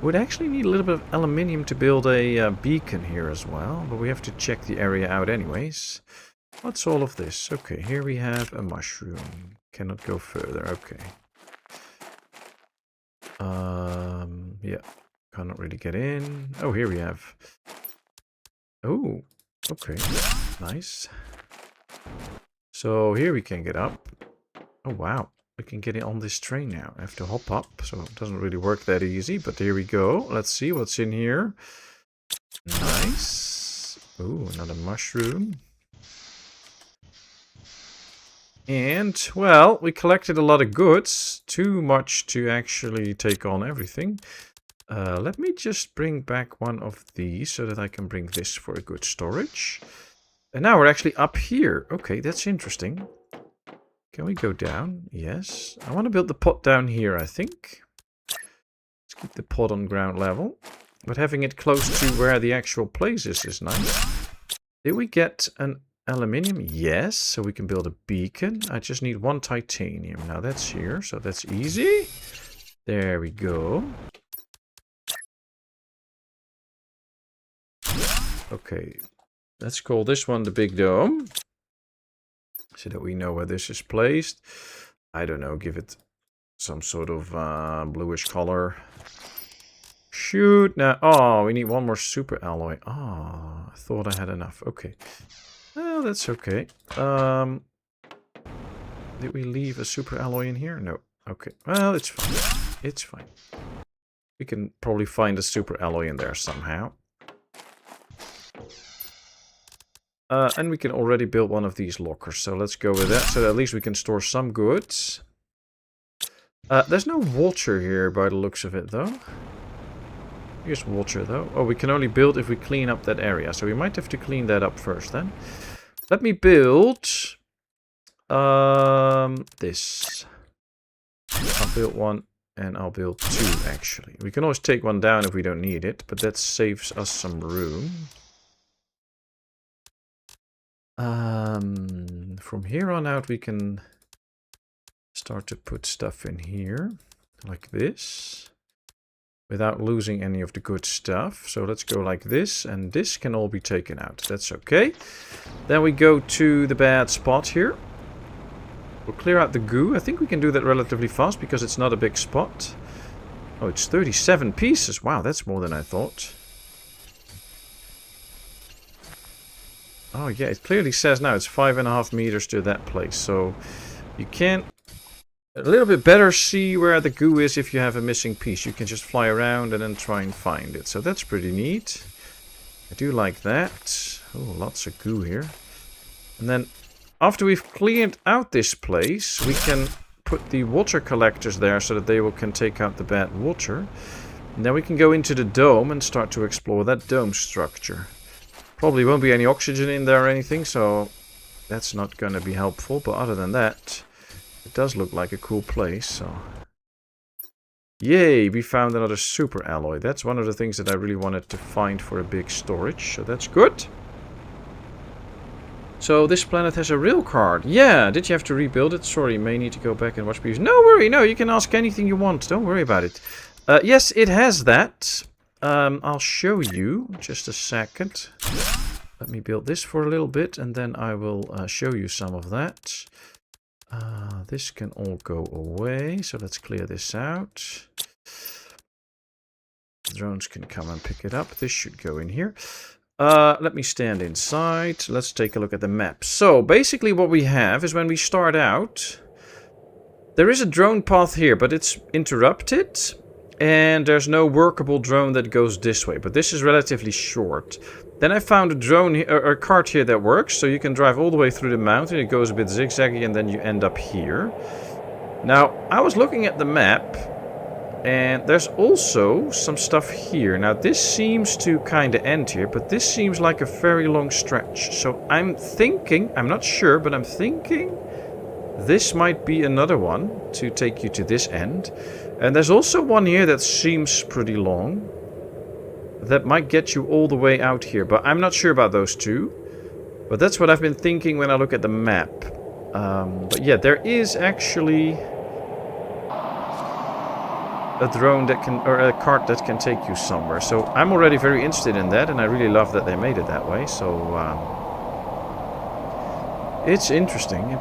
Would actually need a little bit of aluminium to build a beacon here as well, but we have to check the area out anyways. What's all of this? Okay, here we have a mushroom. Cannot go further. Okay. Yeah. Cannot really get in. Oh, here we have. Oh, okay. Nice. So here we can get up. Oh, wow. We can get it on this train now. I have to hop up, so it doesn't really work that easy, but here we go. Let's see what's in here. Nice. Ooh, another mushroom. And, well, we collected a lot of goods. Too much to actually take on everything. Let me just bring back one of these so that I can bring this for a good storage. And now we're actually up here. Okay, that's interesting. Can we go down? Yes. I want to build the pot down here, I think. Let's keep the pot on ground level. But having it close to where the actual place is nice. Did we get an aluminium? Yes. So we can build a beacon. I just need 1 titanium. Now that's here, so that's easy. There we go. Okay. Let's call this one the big dome. So that we know where this is placed. I don't know, give it some sort of bluish color. Shoot, now, oh, we need one more super alloy. Oh, I thought I had enough. Okay. Well, that's okay. Did we leave a super alloy in here? No. Okay. Well, it's fine. It's fine. We can probably find a super alloy in there somehow. And we can already build one of these lockers, so let's go with that. So at least we can store some goods. There's no water here by the looks of it, though. Here's water, though. Oh, we can only build if we clean up that area, so we might have to clean that up first, then. Let me build... this. I'll build one, and I'll build 2, actually. We can always take one down if we don't need it, but that saves us some room. From here on out, we can start to put stuff in here, like this. without losing any of the good stuff. So let's go like this, and this can all be taken out. That's okay. Then we go to the bad spot here. We'll clear out the goo. I think we can do that relatively fast because it's not a big spot. Oh, it's 37 pieces. Wow, that's more than I thought. Oh yeah, it clearly says now it's 5.5 meters to that place. So you can a little bit better see where the goo is if you have a missing piece. You can just fly around and then try and find it. So that's pretty neat. I do like that. Oh, lots of goo here. And then after we've cleared out this place, we can put the water collectors there so that they can take out the bad water. And then we can go into the dome and start to explore that dome structure. Probably won't be any oxygen in there or anything, so that's not going to be helpful. But other than that, it does look like a cool place, so... Yay, we found another super alloy. That's one of the things that I really wanted to find for a big storage, so that's good. So this planet has a rail card. Yeah, did you have to rebuild it? Sorry, may need to go back and watch previews. No worry, no, you can ask anything you want. Don't worry about it. Yes, it has that. I'll show you just a second. Let me build this for a little bit and then I will show you some of that. This can all go away, so let's clear this out. The drones can come and pick it up. This should go in here. Let me stand inside. Let's take a look at the map. So basically what we have is when we start out, there is a drone path here, but it's interrupted. And there's no workable drone that goes this way, but this is relatively short. Then I found a drone or a cart here that works, so you can drive all the way through the mountain. It goes a bit zigzaggy and then you end up here. Now, I was looking at the map, and there's also some stuff here. Now, this seems to kind of end here, but this seems like a very long stretch. So I'm thinking, I'm not sure, but I'm thinking this might be another one to take you to this end. And there's also one here that seems pretty long. That might get you all the way out here. But I'm not sure about those two. But that's what I've been thinking when I look at the map. But yeah, there is actually a drone that can, or a cart that can take you somewhere. So I'm already very interested in that. And I really love that they made it that way. So it's interesting.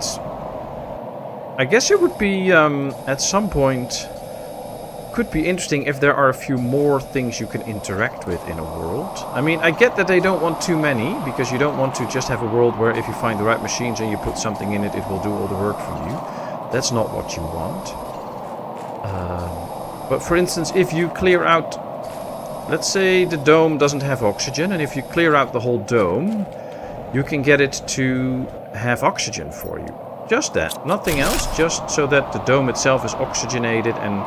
I guess it would be at some point... could be interesting if there are a few more things you can interact with in a world. I mean, I get that they don't want too many, because you don't want to just have a world where if you find the right machines and you put something in it, it will do all the work for you. That's not what you want. But for instance, if you clear out... Let's say the dome doesn't have oxygen, and if you clear out the whole dome, you can get it to have oxygen for you. Just that, nothing else, just so that the dome itself is oxygenated and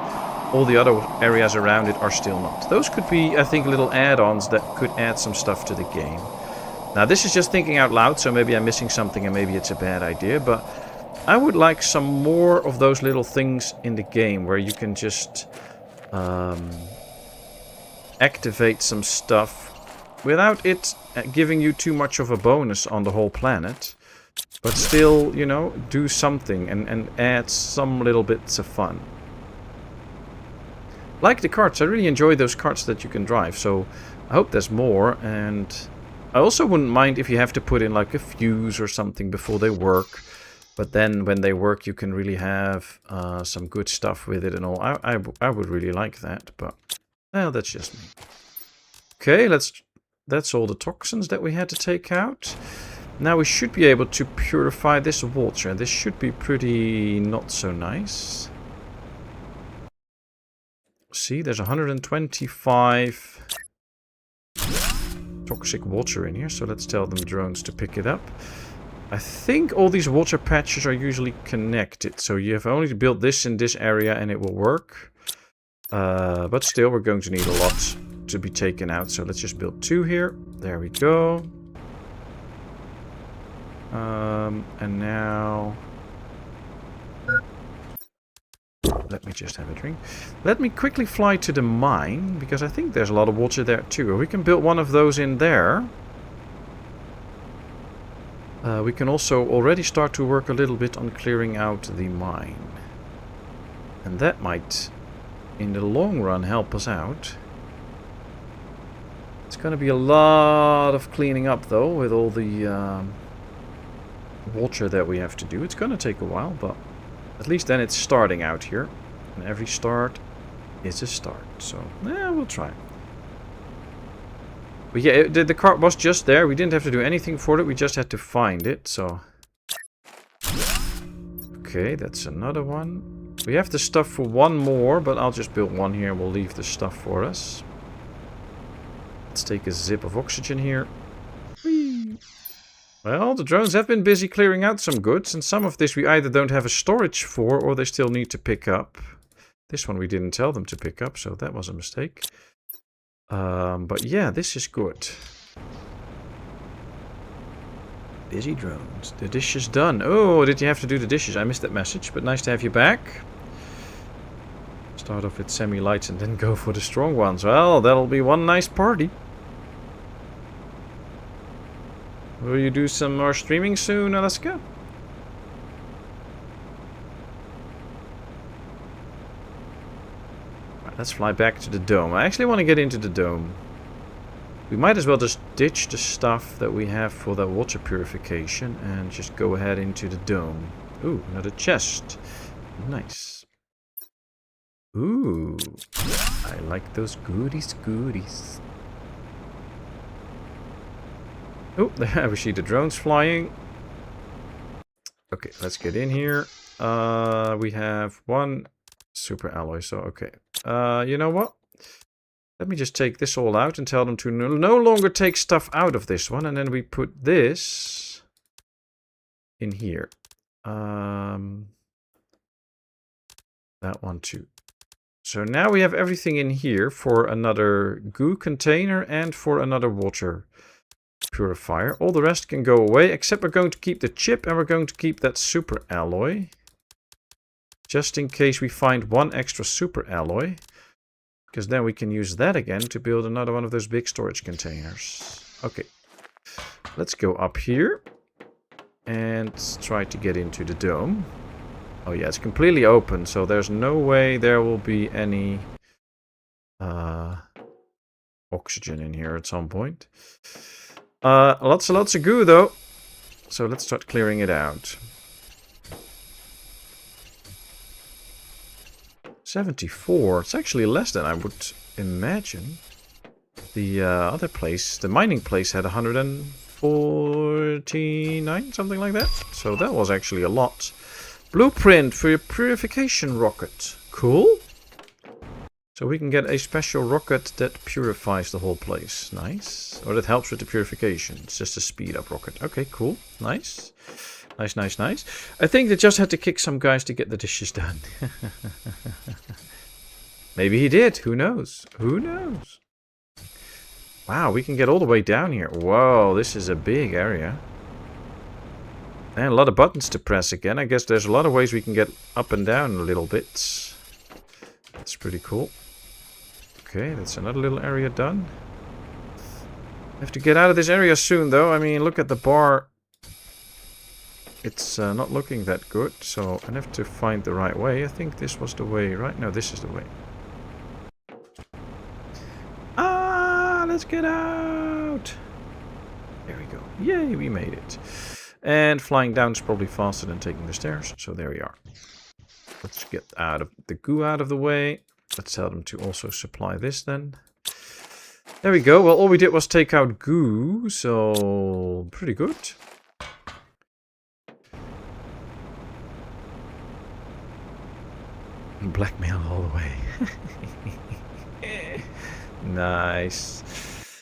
all the other areas around it are still not. Those could be, I think, little add-ons that could add some stuff to the game. Now, this is just thinking out loud, so maybe I'm missing something and maybe it's a bad idea, but I would like some more of those little things in the game where you can just activate some stuff without it giving you too much of a bonus on the whole planet, but still, you know, do something and add some little bits of fun. Like the carts, I really enjoy those carts that you can drive, so I hope there's more. And I also wouldn't mind if you have to put in like a fuse or something before they work, but then when they work you can really have some good stuff with it and all. I would really like that, but well, that's just me. Okay, that's all the toxins that we had to take out. Now we should be able to purify this water. This should be pretty not so nice. See, there's 125 toxic water in here, so let's tell them drones to pick it up. I think all these water patches are usually connected, so you have only to build this in this area and it will work. But still, we're going to need a lot to be taken out, so let's just build 2 here. There we go. And now... let me just have a drink. Let me quickly fly to the mine, because I think there's a lot of water there too. We can build one of those in there. We can also already start to work a little bit on clearing out the mine. And that might in the long run help us out. It's going to be a lot of cleaning up though with all the water that we have to do. It's going to take a while, but at least then it's starting out here. And every start is a start. So, we'll try. But yeah, the cart was just there. We didn't have to do anything for it. We just had to find it, so... Okay, that's another one. We have the stuff for one more, but I'll just build one here and we'll leave the stuff for us. Let's take a zip of oxygen here. Whee! Well, the drones have been busy clearing out some goods, and some of this we either don't have a storage for, or they still need to pick up. This one we didn't tell them to pick up, so that was a mistake. But yeah, this is good. Busy drones. The dish is done. Oh, did you have to do the dishes? I missed that message, but nice to have you back. Start off with semi-lights and then go for the strong ones. Well, that'll be one nice party. Will you do some more streaming soon, Alaska? Right, let's fly back to the dome. I actually want to get into the dome. We might as well just ditch the stuff that we have for the water purification and just go ahead into the dome. Ooh, another chest. Nice. Ooh, I like those goodies. Oh, there we see the drones flying. Okay, let's get in here. We have one super alloy, so okay. You know what? Let me just take this all out and tell them to no longer take stuff out of this one. And then we put this in here. That one too. So now we have everything in here for another goo container and for another water purifier. All the rest can go away, except we're going to keep the chip and we're going to keep that super alloy. Just in case we find one extra super alloy. Because then we can use that again to build another one of those big storage containers. Okay. Let's go up here. And try to get into the dome. Oh yeah, it's completely open, so there's no way there will be any oxygen in here at some point. Lots and lots of goo though. So let's start clearing it out. 74. It's actually less than I would imagine. The other place, the mining place, had 149, something like that. So that was actually a lot. Blueprint for your purification rocket. Cool. So we can get a special rocket that purifies the whole place. Nice. Or that helps with the purification. It's just a speed up rocket. Okay, cool. Nice. Nice. I think they just had to kick some guys to get the dishes done. Maybe he did. Who knows? Wow, we can get all the way down here. Whoa, this is a big area. And a lot of buttons to press again. I guess there's a lot of ways we can get up and down a little bit. That's pretty cool. Okay, that's another little area done. I have to get out of this area soon, though. I mean, look at the bar. It's not looking that good, so I have to find the right way. I think this was the way, right? No, this is the way. Ah, let's get out! There we go. Yay, we made it. And flying down is probably faster than taking the stairs, so there we are. Let's get out of the goo out of the way. Let's tell them to also supply this then. There we go. Well, all we did was take out goo, so pretty good. Blackmail all the way. Nice.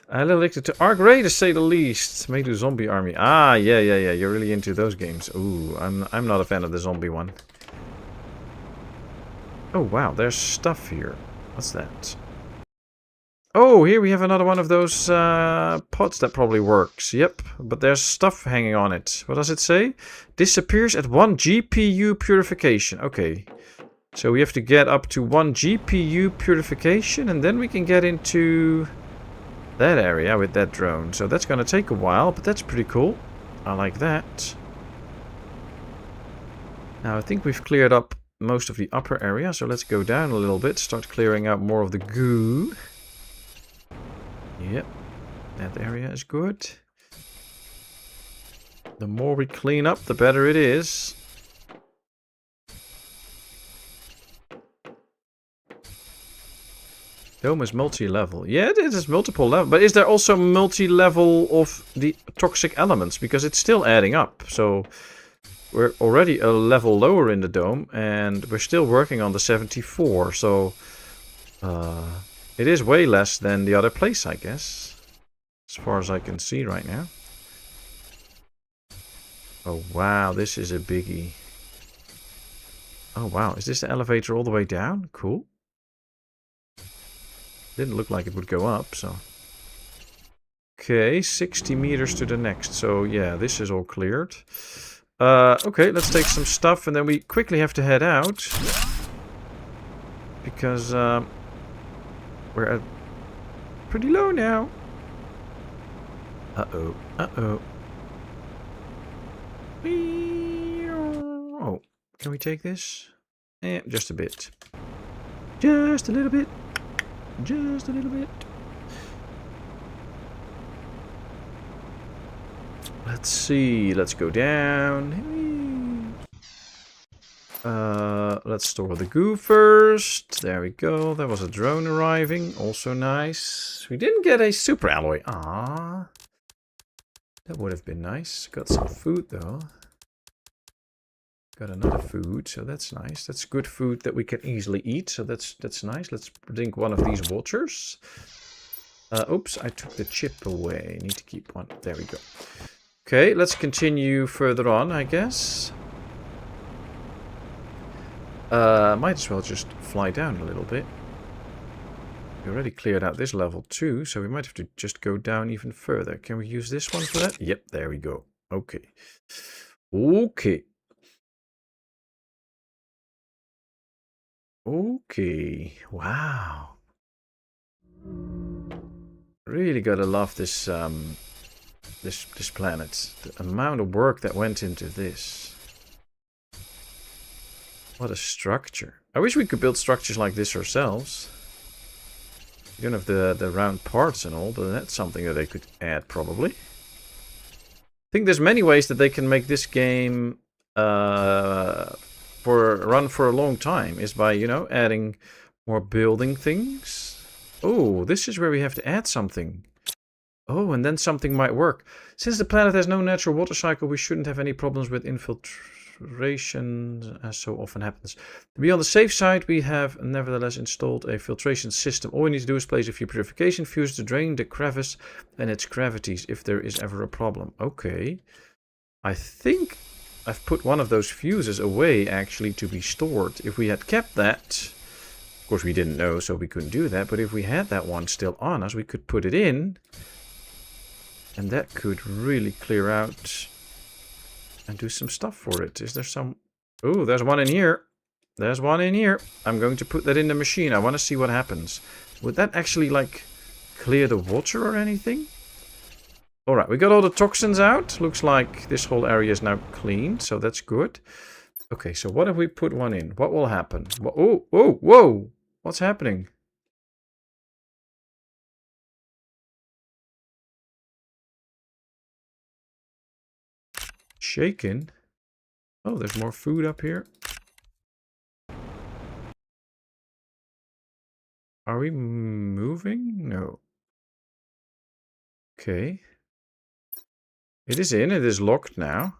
A little addicted to Arc Ray, to say the least. Made a zombie army. Ah, yeah. You're really into those games. Ooh, I'm not a fan of the zombie one. Oh wow, there's stuff here. What's that? Oh, here we have another one of those pots that probably works. Yep, but there's stuff hanging on it. What does it say? Disappears at 1 GPU purification. Okay. So we have to get up to 1 GPU purification, and then we can get into that area with that drone. So that's going to take a while, but that's pretty cool. I like that. Now I think we've cleared up most of the upper area. So let's go down a little bit, start clearing out more of the goo. Yep, that area is good. The more we clean up, the better it is. Dome is multi-level. Yeah, it is multiple level. But is there also multi-level of the toxic elements? Because it's still adding up. So we're already a level lower in the dome. And we're still working on the 74. So it is way less than the other place, I guess. As far as I can see right now. Oh, wow. This is a biggie. Oh, wow. Is this the elevator all the way down? Cool. Didn't look like it would go up, so. Okay, 60 meters to the next. So, yeah, this is all cleared. Okay, let's take some stuff, and then we quickly have to head out. Because, we're at pretty low now. Uh-oh, uh-oh. Oh, can we take this? Eh, just a bit. Just a little bit. Just a little bit. Let's see. Let's go down. Let's store the goo first. There we go. There was a drone arriving. Also nice. We didn't get a super alloy. Ah, that would have been nice. Got some food though. Got another food, so that's nice. That's good food that we can easily eat, so that's nice. Let's drink one of these waters. Oops, I took the chip away. Need to keep one. There we go. Okay, let's continue further on, I guess. Might as well just fly down a little bit. We already cleared out this level too, so we might have to just go down even further. Can we use this one for that? Yep, there we go. Okay. Okay. Okay, wow. Really gotta love this this planet. The amount of work that went into this. What a structure. I wish we could build structures like this ourselves. We don't have the round parts and all, but that's something that they could add probably. I think there's many ways that they can make this game run for a long time, is by, you know, adding more building things. Oh, this is where we have to add something. Oh, and then something might work. Since the planet has no natural water cycle, we shouldn't have any problems with infiltration, as so often happens. To be on the safe side, we have nevertheless installed a filtration system. All we need to do is place a few purification fuses to drain the crevice and its cavities if there is ever a problem. Okay. I think I've put one of those fuses away, actually, to be stored. If we had kept that, of course we didn't know, so we couldn't do that, but if we had that one still on us, we could put it in, and that could really clear out and do some stuff for it. Is there some... Oh, there's one in here. There's one in here. I'm going to put that in the machine. I want to see what happens. Would that actually, like, clear the water or anything? Alright, we got all the toxins out. Looks like this whole area is now clean, so that's good. Okay, so what if we put one in? What will happen? Oh, oh, whoa! What's happening? Shaking? Oh, there's more food up here. Are we moving? No. Okay. It is in. It is locked now.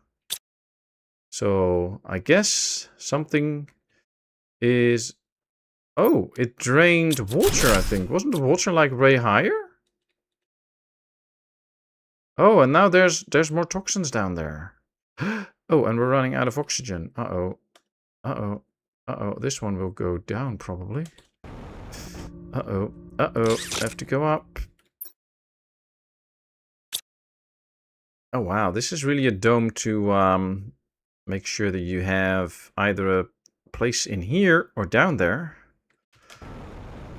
So, I guess something is... Oh, it drained water, I think. Wasn't the water, like, way higher? Oh, and now there's more toxins down there. Oh, and we're running out of oxygen. Uh-oh. Uh-oh. Uh-oh. This one will go down, probably. Uh-oh. Uh-oh. Have to go up. Oh, wow. This is really a dome to make sure that you have either a place in here or down there.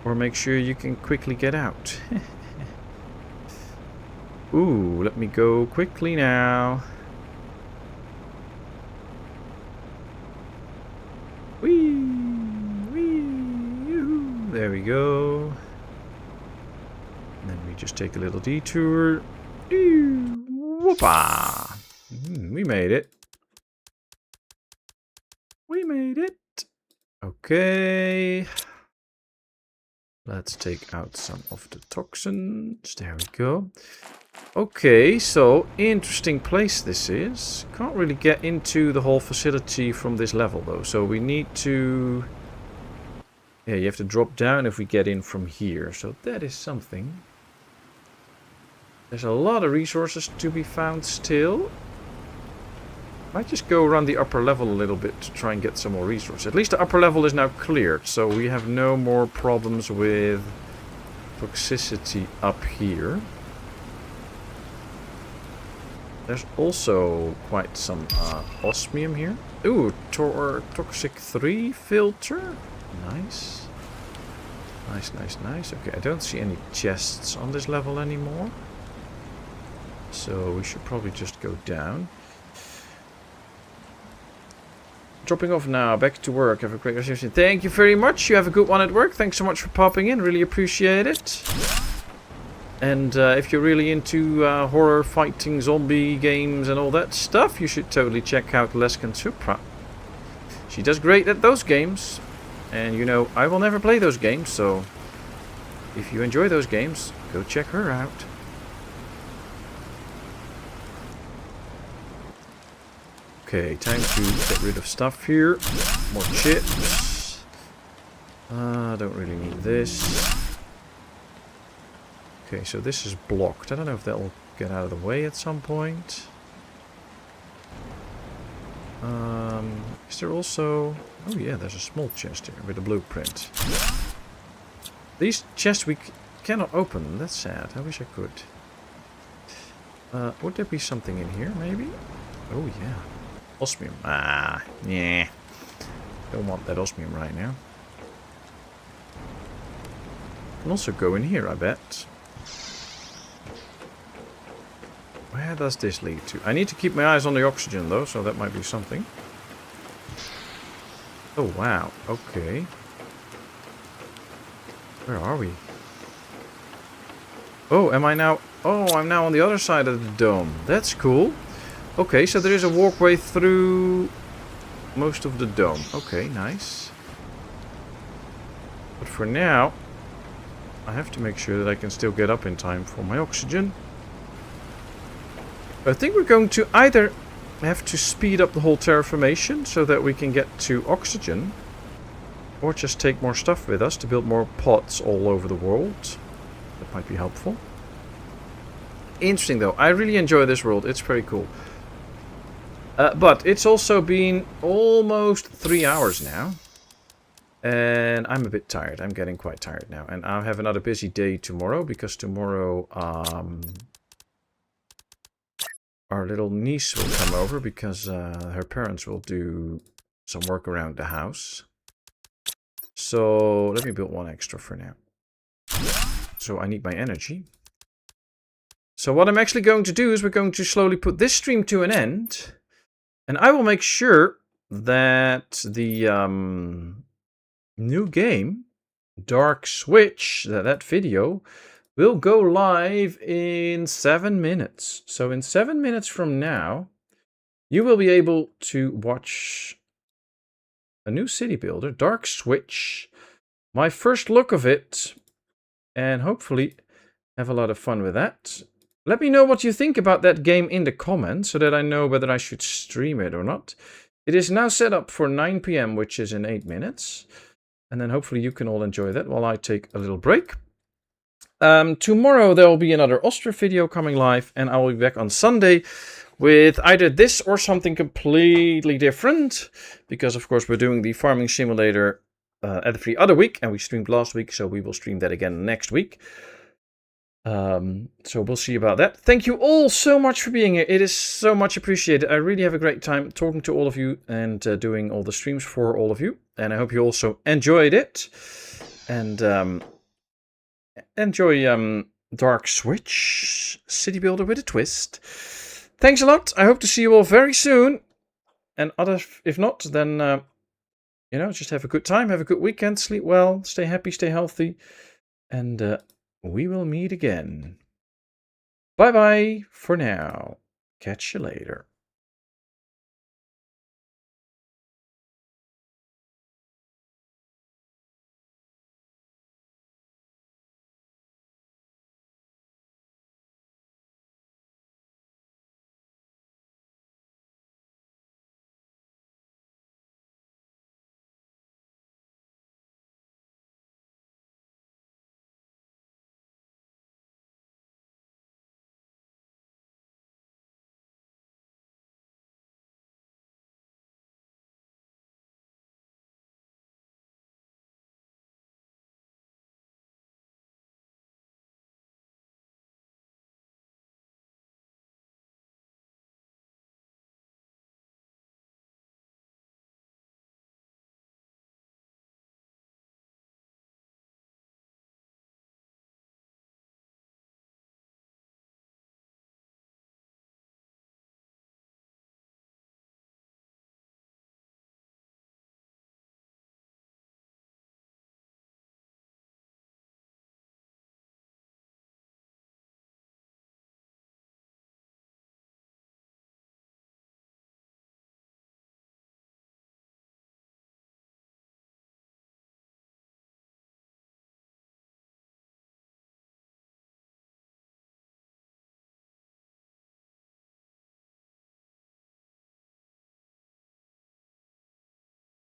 Or make sure you can quickly get out. Ooh, let me go quickly now. Whee! There we go. And then we just take a little detour. Whoopa! We made it. We made it. Okay. Let's take out some of the toxins. There we go. Okay, so interesting place this is. Can't really get into the whole facility from this level though. So we need to... Yeah, you have to drop down if we get in from here. So that is something. There's a lot of resources to be found still. Might just go around the upper level a little bit to try and get some more resources. At least the upper level is now cleared. So we have no more problems with toxicity up here. There's also quite some osmium here. Ooh, toxic 3 filter. Nice. Nice, nice, nice. Okay, I don't see any chests on this level anymore. So we should probably just go down. Dropping off now. Back to work. Have a great rest of your day. Thank you very much. You have a good one at work. Thanks so much for popping in. Really appreciate it. And if you're really into horror, fighting, zombie games and all that stuff, you should totally check out Lescan Supra. She does great at those games. And you know, I will never play those games, so if you enjoy those games, go check her out. Okay, time to get rid of stuff here. More chips. Don't really need this. Okay, so this is blocked. I don't know if that'll get out of the way at some point. Is there also... Oh yeah, there's a small chest here with a blueprint. These chests we cannot open. That's sad. I wish I could. Would there be something in here, maybe? Oh yeah. Osmium. Ah, yeah. Don't want that osmium right now. Can also go in here, I bet. Where does this lead to? I need to keep my eyes on the oxygen though, so that might be something. Oh wow, okay. Where are we? Oh, am I now... Oh, I'm now on the other side of the dome. That's cool. Okay, so there is a walkway through most of the dome. Okay, nice. But for now, I have to make sure that I can still get up in time for my oxygen. I think we're going to either have to speed up the whole terraformation so that we can get to oxygen, or just take more stuff with us to build more pods all over the world. That might be helpful. Interesting though. I really enjoy this world. It's very cool. But it's also been almost 3 hours now. And I'm a bit tired. I'm getting quite tired now. And I'll have another busy day tomorrow, because tomorrow our little niece will come over, because her parents will do some work around the house. So let me build one extra for now. So I need my energy. So what I'm actually going to do is we're going to slowly put this stream to an end. And I will make sure that the new game, Dark Switch, that video, will go live in 7 minutes. So in 7 minutes from now, you will be able to watch a new city builder, Dark Switch, my first look of it, and hopefully have a lot of fun with that. Let me know what you think about that game in the comments, so that I know whether I should stream it or not. It is now set up for 9 PM, which is in 8 minutes. And then hopefully you can all enjoy that while I take a little break. Tomorrow there will be another Austria video coming live, and I will be back on Sunday with either this or something completely different. Because of course we're doing the farming simulator every other week, and we streamed last week, so we will stream that again next week. So we'll see about that. Thank you all so much for being here. It is so much appreciated. I really have a great time talking to all of you and doing all the streams for all of you. And I hope you also enjoyed it. And enjoy Dark Switch, City Builder with a twist. Thanks a lot. I hope to see you all very soon. And if not, then just have a good time, have a good weekend, sleep well, stay happy, stay healthy, and we will meet again. Bye-bye for now. Catch you later.